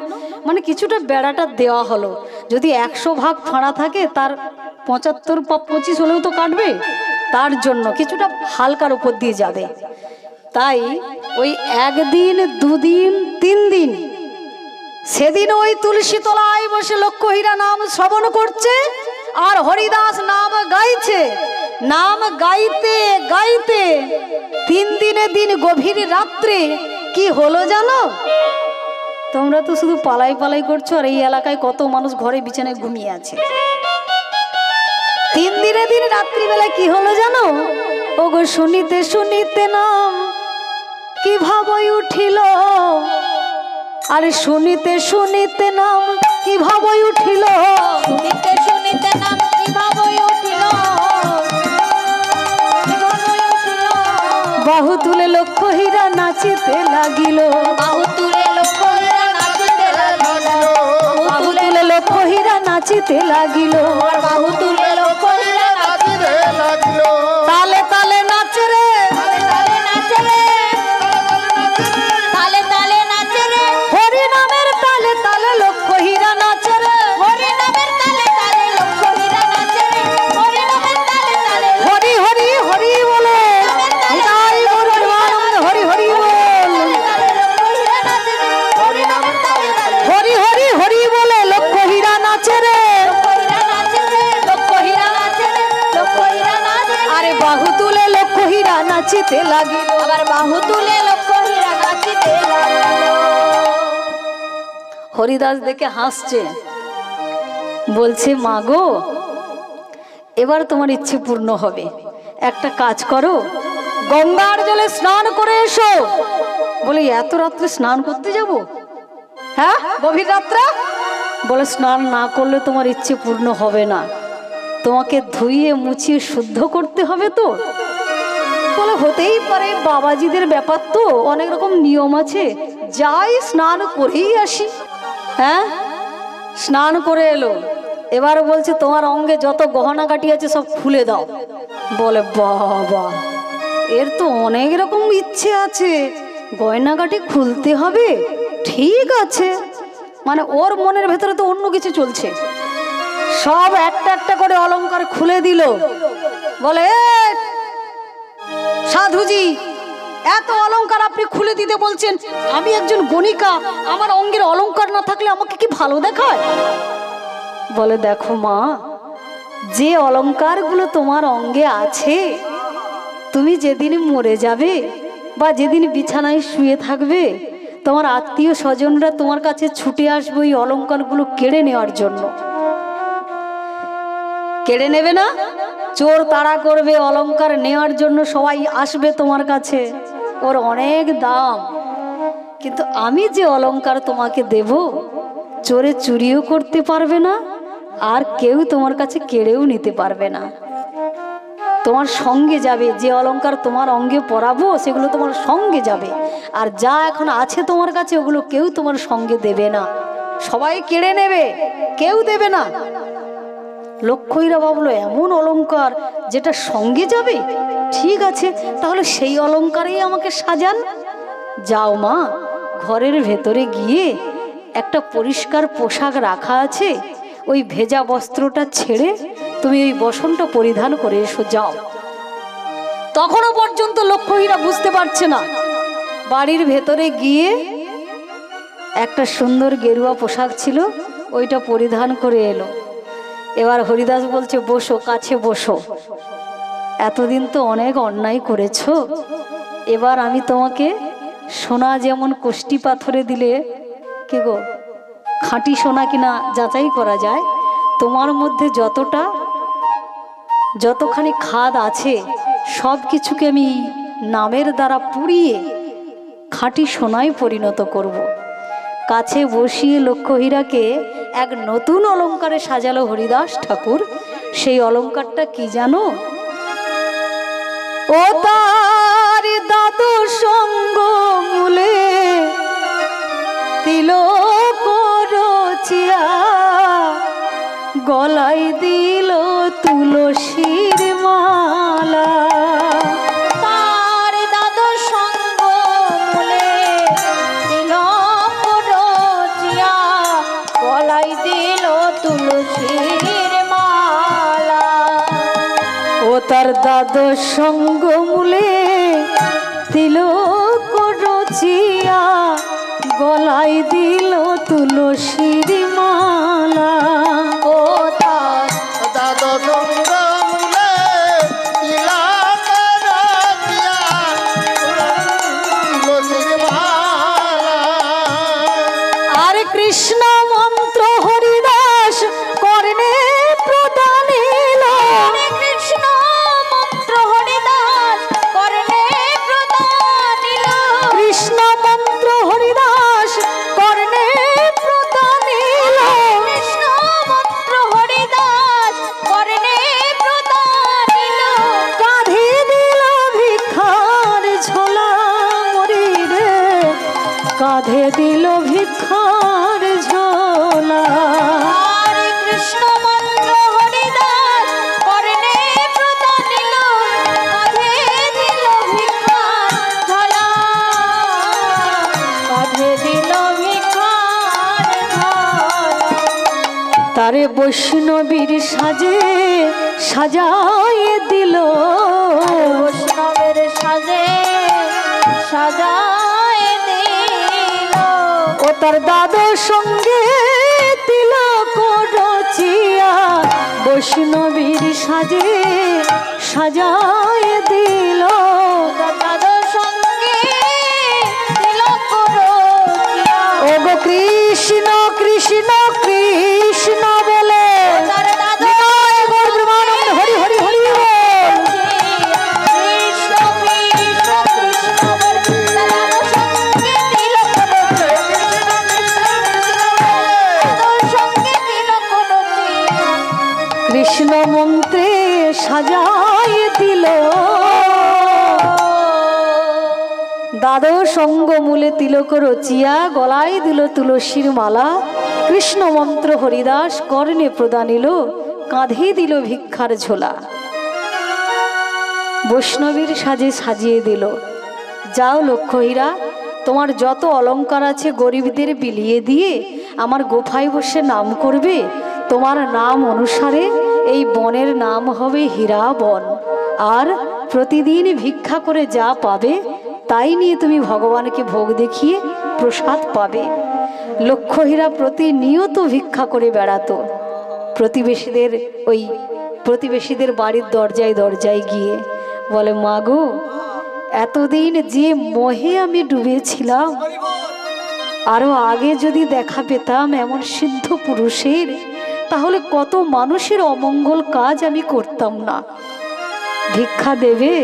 মানে কিছুটা বেড়াটা দেওয়া হলো। যদি 100 ভাগ ফাঁড়া থাকে, তার 75 বা 25 হলেও তো কাটবে, তার জন্য কিছুটা হালকার উপর দিয়ে যাবে। তাই ওই 1 দিন 2 দিন 3 দিন সেদিন ওই তুলসী তলায় বসে লক্ষ্মীরা নাম শ্রবণ করছে আর হরিদাস নাম গাইছে। নাম গাইতে গাইতে 3 দিনে দিন গভীর রাত্রে কি হলো জানো? তোমরা তো শুধু পালাই পালাই করছো, আর এই এলাকায় কত মানুষ ঘরে বিছানায় ঘুমিয়ে আছে। 3 দিনে দিন রাত্রিবেলা কি হলো জানো? ওগো শুনিতে শুনিতে নাম কিভাবে উঠিল, আরে শুনিতে শুনিতে নাম কিভাবে উঠিল, শুনিতে শুনিতে নাম কিভাবে উঠিল, কিভাবে উঠিল। বাহু তুলে লক্ষ্য হীরা নাচিতে লাগিল, বাহু তুলে লক্ষ্মীরা নাচিতে লাগিল, বাহু তুলে লক্ষ্য হীরা নাচিতে লাগিল, বাহু তুলে লক্ষ্মীরা নাচিতে লাগলো, তালে তালে নাচে রে, তালে তালে নাচে রে, তালে তালে নাচে রে, হরি নামের তালে তালে লক্ষ্য হীরা নাচে রে, হরি নামের তালে তালে লক্ষ্মীরা নাচে রে, হরি নামের তালে তালে হরি হরি হরি বলে নিতাই গৌর প্রেমানন্দ, হরি হরি বল, লক্ষ্মীরা নাচে রে, হরি নামের তালে তালে হরি হরি হরি বলে লক্ষ্য হীরা নাচে রে। লক্ষ্মীরা নাচে রে, লক্ষ্মীরা নাচে রে, লক্ষ্মীরা নাচে রে। আরে বাহু তুলে লক্ষ্য হীরা নাচিতে লাগিল, আবার বাহু তুলে লক্ষ্মীরা নাচিতে লাগলো। হরিদাস দেখে হাসছে, বলছে মা গো, এবার তোমার ইচ্ছে পূর্ণ হবে। একটা কাজ করো, গঙ্গার জলে স্নান করে এসো। বলে এত রাত্রে স্নান করতে যাব? হ্যাঁ, গভীর রাত্রে? বলে স্নান না করলে তোমার ইচ্ছে পূর্ণ হবে না, তোমাকে ধুইয়ে মুছিয়ে শুদ্ধ করতে হবে। তো বলে হতেই পারে, বাবাজিদের ব্যাপার তো, অনেক রকম নিয়ম আছে, যাই স্নান করেই আসি। হ্যাঁ, স্নান করে এলো, এবার বলছে তোমার অঙ্গে যত গহনা কাটি আছে সব খুলে দাও। বলে বাবা, এর তো অনেক রকম ইচ্ছে আছে, গয়নাগাটি খুলতে হবে? ঠিক আছে, মানে ওর মনের ভেতরে তো অন্য কিছু চলছে। সব একটা একটা করে অলংকার খুলে দিল। বলে সাধুজি, এত অলংকার আপনি খুলে দিতে বলছেন? আমি একজন গণিকা, আমার অঙ্গের অলংকার না থাকলে আমাকে কি ভালো দেখায়? বলে দেখো মা, যে অলংকারগুলো তোমার অঙ্গে আছে, তুমি যেদিন মরে যাবে বা যেদিন বিছানায় শুয়ে থাকবে, তোমার আত্মীয় স্বজনরা তোমার কাছে ছুটে আসবে ওই অলংকারগুলো কেড়ে নেওয়ার জন্য। কেড়ে নেবে না? চোর তাড়া করবে, অলংকার নেওয়ার জন্য সবাই আসবে তোমার কাছে, ওর অনেক দাম। কিন্তু আমি যে অলংকার তোমাকে দেব, চোরে চুরিও করতে পারবে না, আর কেউ তোমার কাছে কেড়েও নিতে পারবে না। তোমার সঙ্গে যাবে, যে অলংকার তোমার অঙ্গে পরাবো সেগুলো তোমার সঙ্গে যাবে, আর যা এখন আছে তোমার কাছে ওগুলো কেউ তোমার সঙ্গে দেবে না, সবাই কেড়ে নেবে, কেউ দেবে না। লক্ষ্মীরা ভাবলো এমন অলংকার যেটা সঙ্গে যাবে, ঠিক আছে তাহলে সেই অলংকারেই আমাকে সাজান। যাও মা, ঘরের ভেতরে গিয়ে একটা পরিষ্কার পোশাক রাখা আছে, ওই ভেজা বস্ত্রটা ছেড়ে তুমি ওই বসনটা পরিধান করে এসো, যাও। তখনও পর্যন্ত লক্ষ্মীরা বুঝতে পারছে না। বাড়ির ভেতরে গিয়ে একটা সুন্দর গেরুয়া পোশাক ছিল, ওইটা পরিধান করে এলো। এবার হরিদাস বলছে বসো, কাছে বসো, এতদিন তো অনেক অন্যায় করেছো, এবার আমি তোমাকে সোনা যেমন কোষ্টি পাথরে দিলে কে গো খাঁটি সোনা কিনা যাচাই করা যায়, তোমার মধ্যে যতখানি খাদ আছে সব কিছুকে আমি নামের দ্বারা পুড়িয়ে খাঁটি সোনায় পরিণত করব। কাছে বসিয়ে লক্ষ্মীরাকে এক নতুন অলংকারে সাজালো হরিদাস ঠাকুর। সেই অলংকারটা কি জানো? ও তার দাদু সঙ্গ মূলে তিলক রচিয়া গলায় দিল তুলসীর মালা। তার দাদু সঙ্গ মূলে দিল রচিয়া গলায় দিল তুলসীর মালা। ও তার দাদু সঙ্গ মূলে তিলক রচিয়া গলায় দিল তুলসীর মালা। ও তার দাদু সঙ্গ মূলে তিলক রচিয়া তুলসীর মালা। আর কৃষ্ণ মন্ত্র হরিদাস কর্ণে প্রদানিল। কৃষ্ণ মন্ত্র হরিদাস কর্ণে প্রদানিল। কৃষ্ণ মন্ত্র হরিদাস কর্ণে প্রদানিল। কৃষ্ণ মন্ত্র হরিদাস কর্ণে প্রদানিল। কাঁধে দিল ভিক্ষার ঝোলা মরি রে, কাঁধে দিল ভিক্ষার ঝোলা। হরে কৃষ্ণ মন্ত্র হরিদাস কর্ণে প্রদানিল। কাঁধে দিল ভিক্ষার ঝোলা। কাঁধে দিল ভিক্ষার ঝোলা। তারে বৈষ্ণবীর সাজে সাজায়ে দিল। বৈষ্ণবের সাজে সাজায় দিল। ও তার দাদু সঙ্গে তিলক রচিয়া বৈষ্ণবীর সাজে সাজায়ে দিল। দাদার সঙ্গে তিলক রচিয়া। ও গো কৃষ্ণ কৃষ্ণ কৃষ্ণ বলে তার দাদু নিতাই গৌর ব্রহ্মানন্দ হরি হরি হরি বল। কৃষ্ণ কৃষ্ণ কৃষ্ণ বলে দাদার সঙ্গে তিলক রচিয়া। দাদার সঙ্গে তিলক রচিয়া। কৃষ্ণ মন্ত্রে সাজায় দিল। দাদু সঙ্গ মূলে তিলক রচিয়া গলায় দিল তুলসীর মালা। কৃষ্ণ মন্ত্র হরিদাস কর্ণে প্রদানিল, কাঁধে দিল ভিক্ষার ঝোলা। বৈষ্ণবীর সাজে সাজিয়ে দিল। যাও লক্ষ্মীরা, তোমার যত অলংকার আছে গরিবদের বিলিয়ে দিয়ে আমার গোফায় বসে নাম করবে। তোমার নাম অনুসারে এই বনের নাম হবে হীরা বন। আর প্রতিদিন ভিক্ষা করে যা পাবে তাই নিয়ে তুমি ভগবানকে ভোগ দেখিয়ে প্রসাদ পাবে। লক্ষ্মীরা প্রতিনিয়ত ভিক্ষা করে বেড়াতো। প্রতিবেশীদের বাড়ির দরজায় দরজায় গিয়ে বলে, মা গো, এতদিন যে মোহে আমি ডুবেছিলাম, আরো আগে যদি দেখা পেতাম এমন সিদ্ধ পুরুষের, তাহলে কত মানুষের অমঙ্গল কাজ আমি করতাম না। ভিক্ষা দেবে?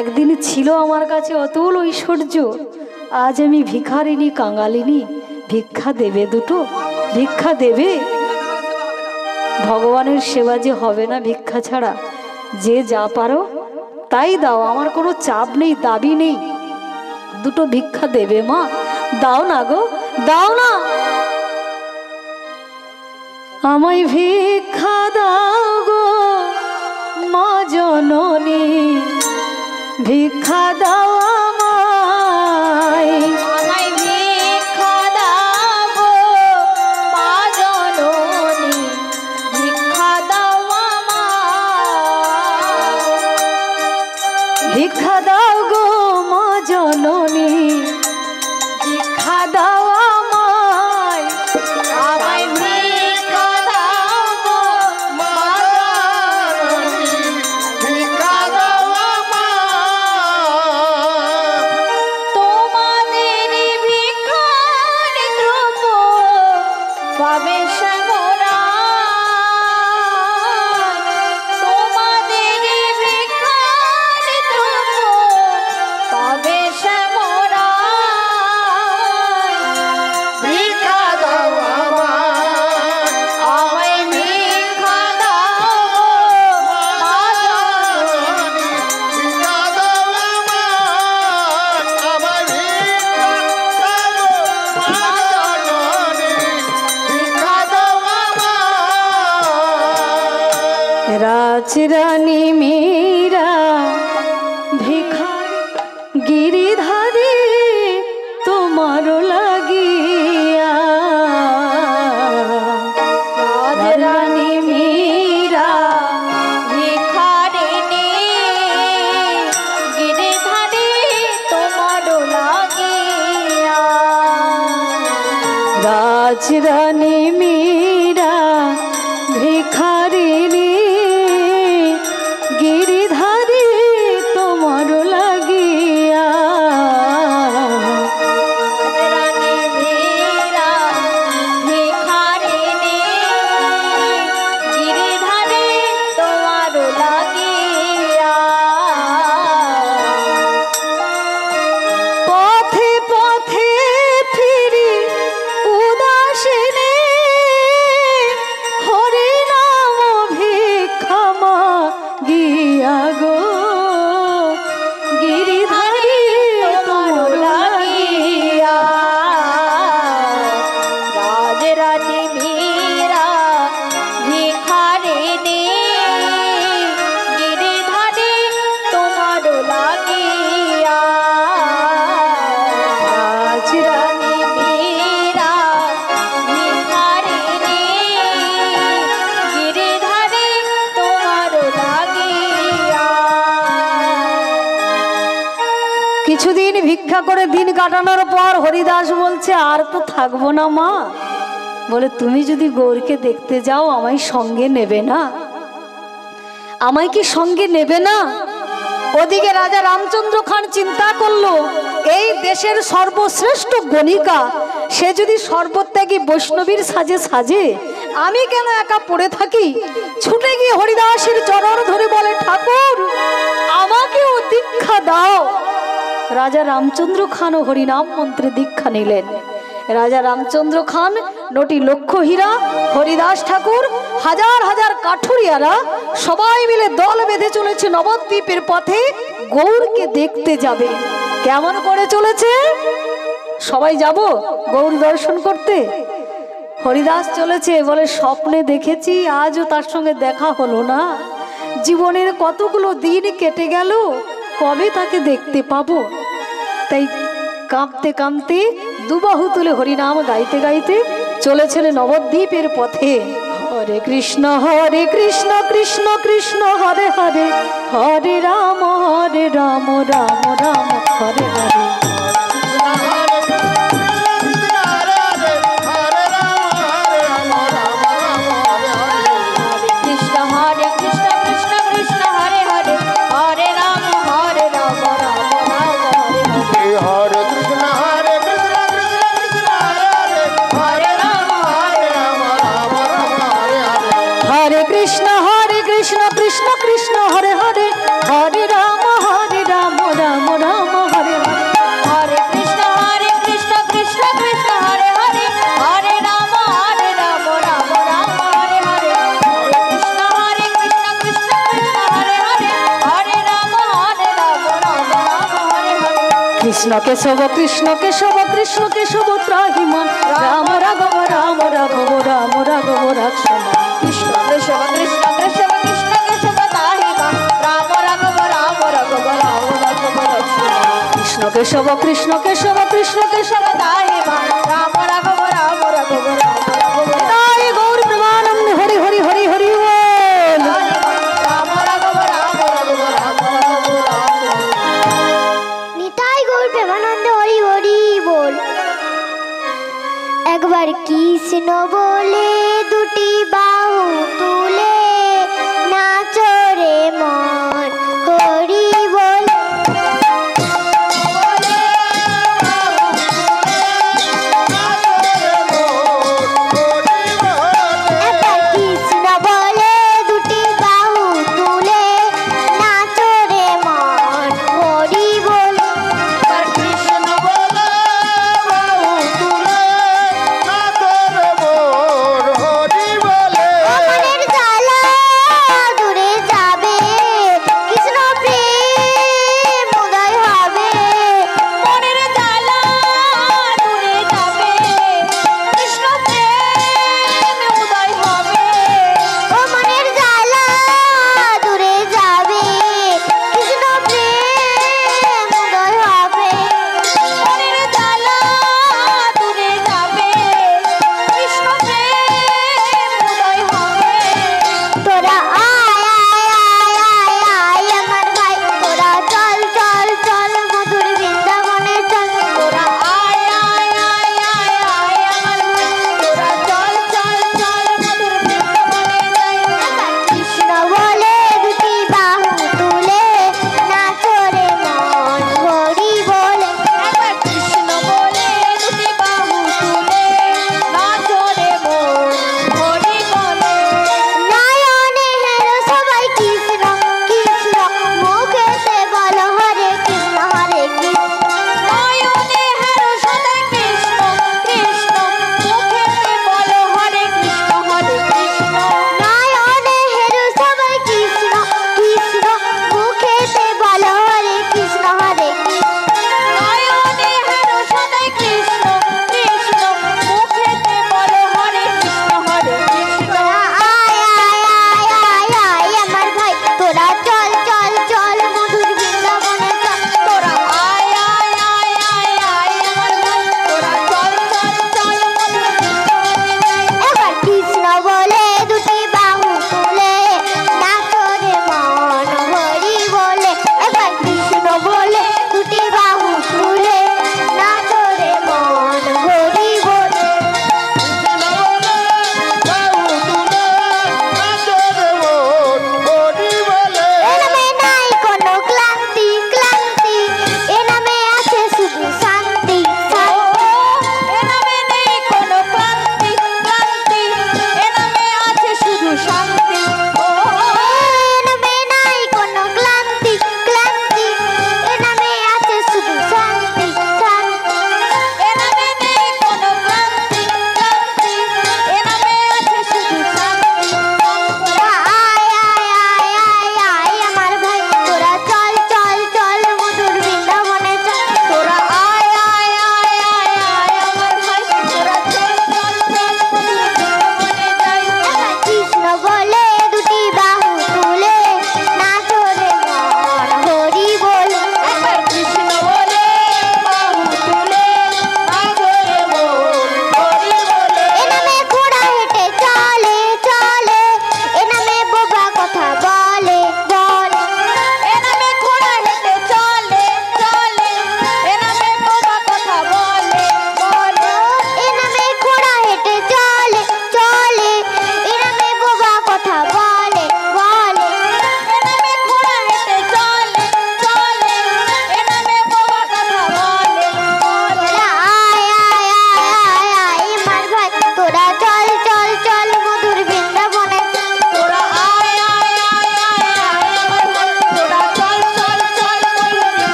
একদিন ছিল আমার কাছে অতুল ঐশ্বর্য, আজ আমি ভিখারিনী কাঙালিনী। ভিক্ষা দেবে দুটো? ভিক্ষা দেবে? ভগবানের সেবা যে হবে না ভিক্ষা ছাড়া। যে যা পারো তাই দাও, আমার কোনো চাপ নেই, দাবি নেই। দুটো ভিক্ষা দেবে মা? দাও না গো, দাও না। আমায় ভিক্ষা দাও গো মা জননী, ভিক্ষা দাও আমায়। আমায় ভিক্ষা দাও গো মা জননী, ভিক্ষা দাও আমায়। ভিক্ষা দাও গো মা জননী, ভিক্ষা দাও আমায়। আমায় ভিক্ষা দাও গো মা জননী, ভিক্ষা দাও আমায়। তোমাদের ভিক্ষার দ্রব্য পাবে শ্যামরায়। তোমাদের ভিক্ষার দ্রব্য রাজরানী মীরা ভিখারি গিরিধারী তোমার লাগিয়া রাজরানী মীরা ভিখারিণী গিরিধারী তোমার লাগিয়া রাজরানী মীরা ভিখারিণী গিরিধারী তোমার লাগিয়া রানী মীরা ভিখারিণী গিরিধারী তোমার লাগিয়া পথে পথে ফিরি উদাসিনী হরি নাম ভিক্ষমা গিয়া গো গিরিধারী তোমার লাগিয়া রাজরানী মীরা ভিখারিণী গিরিধারী তোমার লাগিয়া রাজরানী মীরা ভিখারিণী গিরিধারী তোমার লাগিয়া কিছুদিন ভিক্ষা করে দিন কাটানোর পর হরিদাস বলছে আর তো থাকবো না মা। বলে তুমি যদি গৌরকে দেখতে যাও আমায় সঙ্গে নেবে না? আমায় কি সঙ্গে নেবে না? ওদিকে রাজা রামচন্দ্র খান চিন্তা করলো এই দেশের সর্বশ্রেষ্ঠ গণিকা সে যদি সর্বত্যাগী বৈষ্ণবীর সাজে সাজে আমি কেন একা পড়ে থাকি। ছুটে গিয়ে হরিদাসের চরণ ধরে বলে ঠাকুর আমাকেও দীক্ষা দাও। রাজা রামচন্দ্র খান ও হরিনাম মন্ত্রে দীক্ষা নিলেন। রাজা রামচন্দ্র খান নটি লক্ষ হীরা হরিদাস ঠাকুর হাজার হাজার কাঠুরিয়ারা সবাই মিলে দল বেঁধে চলেছে নবদ্বীপের পথে গৌরকে দেখতে যাবে। কেমন করে চলেছে? সবাই যাব গৌর দর্শন করতে। হরিদাস চলেছে বলে স্বপ্নে দেখেছি আজও তার সঙ্গে দেখা হলো না। জীবনের কতগুলো দিন কেটে গেল কবে তাকে দেখতে পাবো। তাই কাঁপতে কাঁপতে দুবাহু তুলে হরিনাম গাইতে গাইতে চলেছেন নবদ্বীপের পথে। হরে কৃষ্ণ কৃষ্ণ কৃষ্ণ হরে হরে হরে রাম রাম রাম হরে হরে। কৃষ্ণ কৃষ্ণ কৃষ্ণ হরে হরে হরে রাম রাম হরে হরে হরে কৃষ্ণ কৃষ্ণ কৃষ্ণ হরে রাম রাম হরে হরে। হরে কৃষ্ণ কৃষ্ণ কৃষ্ণ হরে হরে হরে রাম রাম রাম হরে হরে। হরে কৃষ্ণ কৃষ্ণ কৃষ্ণ হরে হরে হরে রাম রাম রাম হরে হরে। হরে কৃষ্ণ কৃষ্ণ কৃষ্ণ হরে হরে হরে রাম রাম হরে হরে। কৃষ্ণ কেশব কৃষ্ণ কেশব কৃষ্ণ কেশব ত্রাহিমাম রাম রাঘব রাম রাঘব রাম রাঘব রাক্ষম। কৃষ্ণ কেশব কৃষ্ণ কেশব কৃষ্ণ কেশব তাহিমা রাম রাঘব রাম রাঘব রাম রাঘব লক্ষ্মণ। কৃষ্ণ কেশব কৃষ্ণ কেশব কৃষ্ণ কেশব তাহিমা রাম রাঘব রাম রাঘব রাম রাঘব তাই গৌর প্রেমানন্দ হরি হরি হরি হরি বল। রাম রাঘব রাম রাঘব রাম রাঘব রাম। নিতাই গৌর প্রেমানন্দ হরি হরি বল। একবার কৃষ্ণ বলে দুটি বাহু তুলে নাচরে মন হরি বল। একবার কৃষ্ণ বলে দুটি বাহু তুলে নাচরে মন হরি বল। কৃষ্ণ বলে বাহু তুলে নাচরে মোর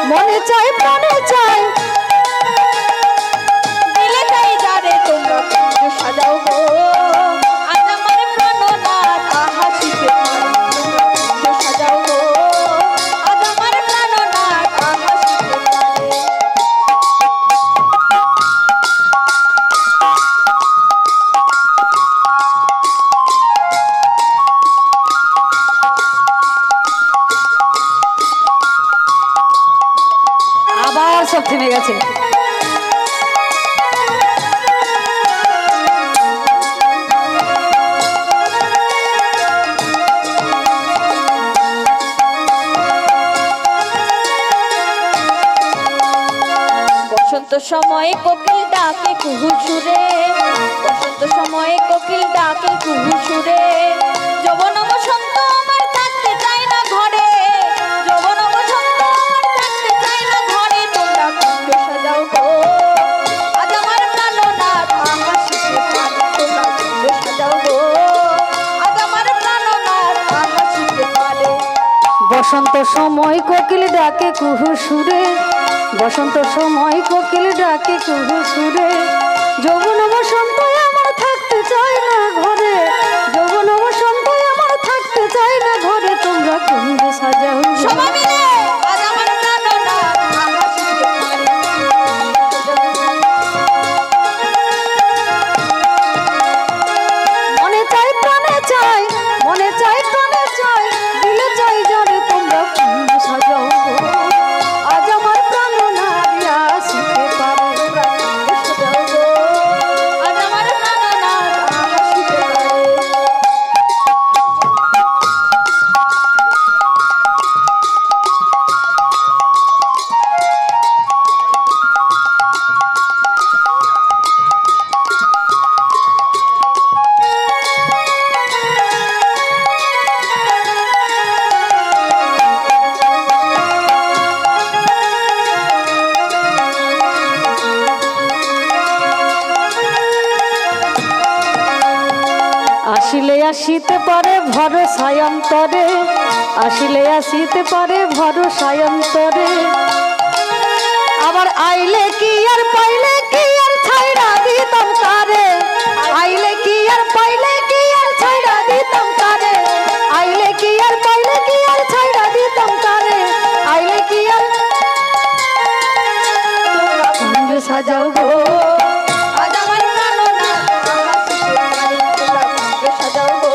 মনে চাই প্রাণে চাই দিলে তাই যারে তোমরা কুঞ্জ সাজাও গো আজ আমার প্রাণনাথ আহা শিখে তোমরা কুঞ্জ সাজাও গো আজ আমার প্রাণনাথ আহা শিখে আবার সব থেমে গেছে। বসন্ত সময়ে কোকিল ডাকে কুহু সুরে বসন্ত সময়ে কোকিল ডাকে কুহু সুরে যৌবন বসন্ত আমার থাকতে চায় না ঘরে যৌবন বসন্ত আমার থাকতে চায় না ঘরে তোমরা কুঞ্জ সাজাও গো আজ আমার প্রাণনাথ আহা শিখে পারে তোমরা কুঞ্জ সাজাও গো আজ আমার প্রাণনাথ আহা শিখে পারে বসন্ত সময় কোকিল ডাকে কুহু সুরে বসন্ত সময় কোকিল ডাকে কুহু সুরে যৌবন বসন্ত আমার থাকতে চায় না ঘরে যৌবন বসন্ত আমার থাকতে চায় না ঘরে তোমরা কুঞ্জ সাজাও গো। সবাই মিলে আজ আমার প্রাণনাথ আহা শিখে পারে মনে চাই প্রাণে চাই মনে চাই প্রাণে চাই দিলে চাই যারে তোমরা কুঞ্জ সাজাও গো আজ আমার প্রাণ নারিয়া শিখে পারে তোমরা কুঞ্জ সাজাও গো আজ আমার প্রাণনাথ আহা শিখে পারে আসিলে আসিতে পারে ভরসায় অন্তরে আসিলে আসিতে পারে ভরসায় অন্তরে আবার আইলে কি আর পাইলে কি আর ছাইড়া দিতাম তারে আইলে কি আর পাইলে কি আর ছাইড়া দিতাম তারে আইলে কি আর পাইলে কি আর ছাইড়া দিতাম তারে আইলে কি আর তোমরা কুঞ্জ সাজাও গো আজ আমার প্রাণনাথ আহা শিখে পারে তোমরা কুঞ্জ সাজাও গো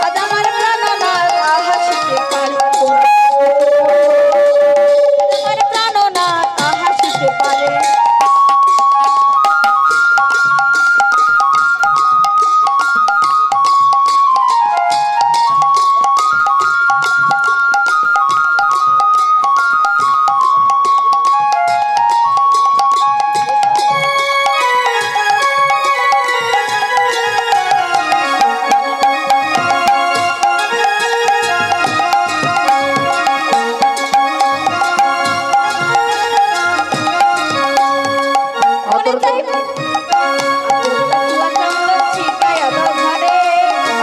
আজ আমার প্রাণনাথ আহা শিখে পারে আমার প্রাণনাথ আহা শিখে পারে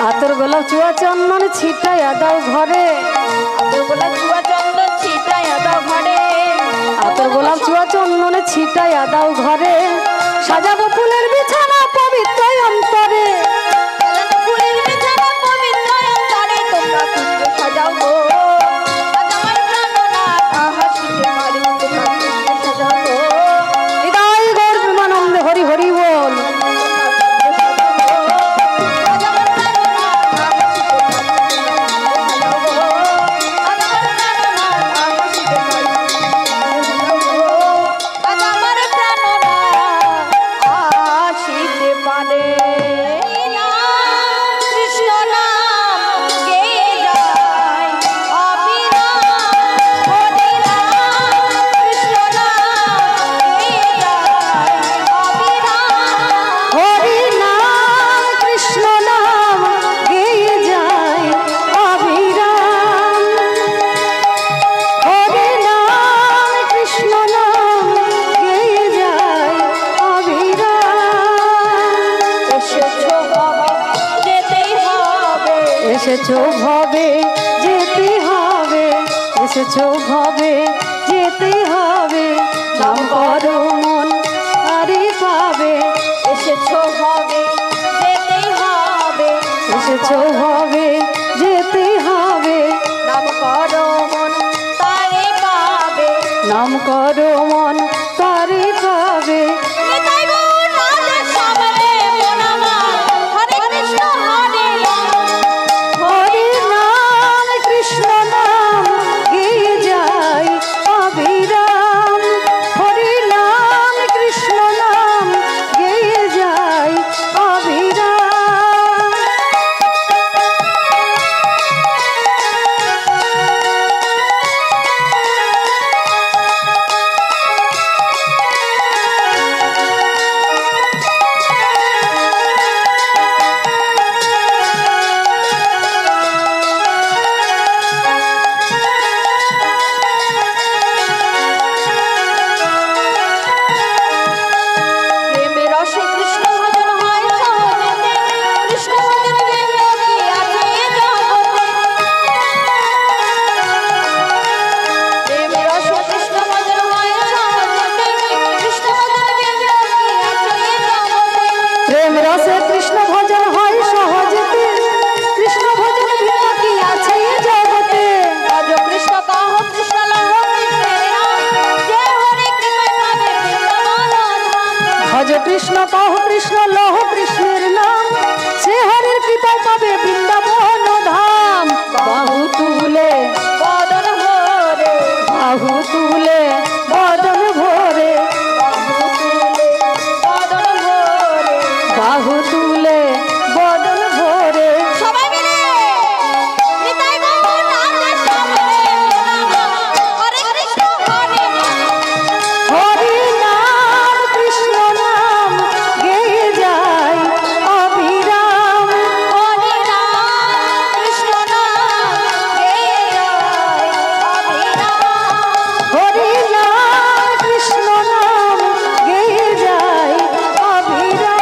আতর গোলাপ চুয়া চন্দন ছিটাইয়া দাও ঘরে আতর গোলাপ চুয়া চন্দন ছিটাইয়া দাও ঘরে সাজাবো ফুলের বিছানা পবিত্র অন্তরে হৃদয় গৌর প্রেমানন্দে হরি হরি বল এসেছো ভবে যেতে হবে এসেছো ভবে যেতে নাম করো মন আরে পাবে, এসেছো হবে যেতেই হবে, এসেছো হবে যেতে হবে, নাম করো মন তারে পাবে। নাম করো মন তারে পাবে। নিতাই গৌর রাধে শ্যামলে মন আমার, হরে কৃষ্ণ হরে রাম। হরে নাম কৃষ্ণ নাম গেয়ে যাই অবিরাম, হরে নাম কৃষ্ণ নাম গেয়ে যাই অবিরাম। প্রেমে রসে কৃষ্ণ ভজন হয় সহজেতে, কৃষ্ণ ভজন ভিন্ন কি আছে এ জগতে। প্রেমে রসে কৃষ্ণ ভজন হয় সহজেতে, কৃষ্ণ ভজন ভিন্ন কি আছে এ জগতে। প্রেম রসে কৃষ্ণ ভজন হয় সহজেতে, কৃষ্ণ ভজন ভিন্ন কি আছে এ জগতে। ভজ কৃষ্ণ কহ কৃষ্ণ লহ কৃষ্ণের নাম, যে হরি কৃপায় পাবে বৃন্দাবন ধাম। ভজ কৃষ্ণ কহ কৃষ্ণ লহ কৃষ্ণের নাম, সে হরির কৃপায় পাবে বৃন্দাবন ধাম। বাহু তুলে বদন ভরে, বাহু তুলে বদন ভরে, বদন ভরে। বাহু তুলে বদন ভরে। সবাই মিলে নিতাই গৌর রাধে শ্যামলে মন আমার, হরে কৃষ্ণ হরে রাম। হরি নাম কৃষ্ণ নাম গেয়ে যায় অবিরাম, হরি নাম কৃষ্ণ নাম গেয়ে যায় অবিরাম। হরি নাম কৃষ্ণ নাম গেয়ে যায় অবিরাম।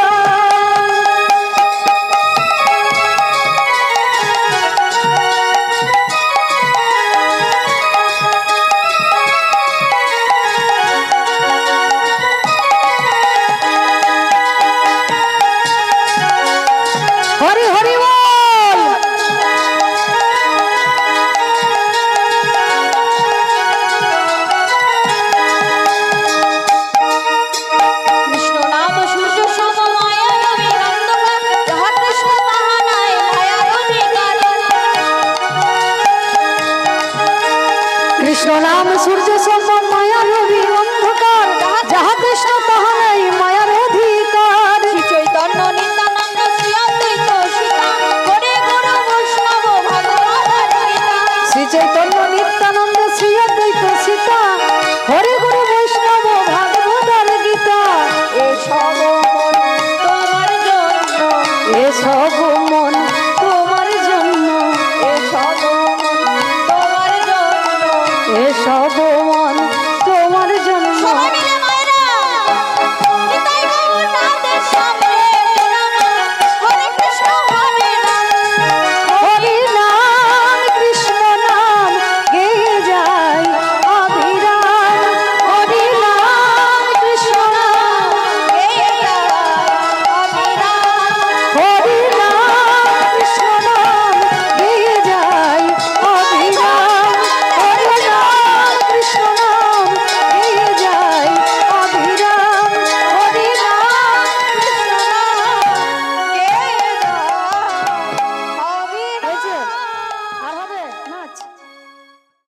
হরি হরি বল। কৃষ্ণ নাম সূর্য সম মায়া রবি অন্ধকার, যাহা কৃষ্ণ তাহা নাই মায়ার অধিকার। কৃষ্ণ নাম সূর্য সম মায়া রবি অন্ধকার, যাহা কৃষ্ণ তাহা নাই মায়ার অধিকার। শ্রী চৈতন্য নিত্যানন্দ শ্রী অদ্বৈত সীতা, হরে গুরু বৈষ্ণব ভগবদ্ গীতা। শ্রী চৈতন্য নিত্যানন্দ শ্রী অদ্বৈত সীতা, হরি গুরু বৈষ্ণব ভাগবতার গীতা। এসব মন তোমার জন্য, এসব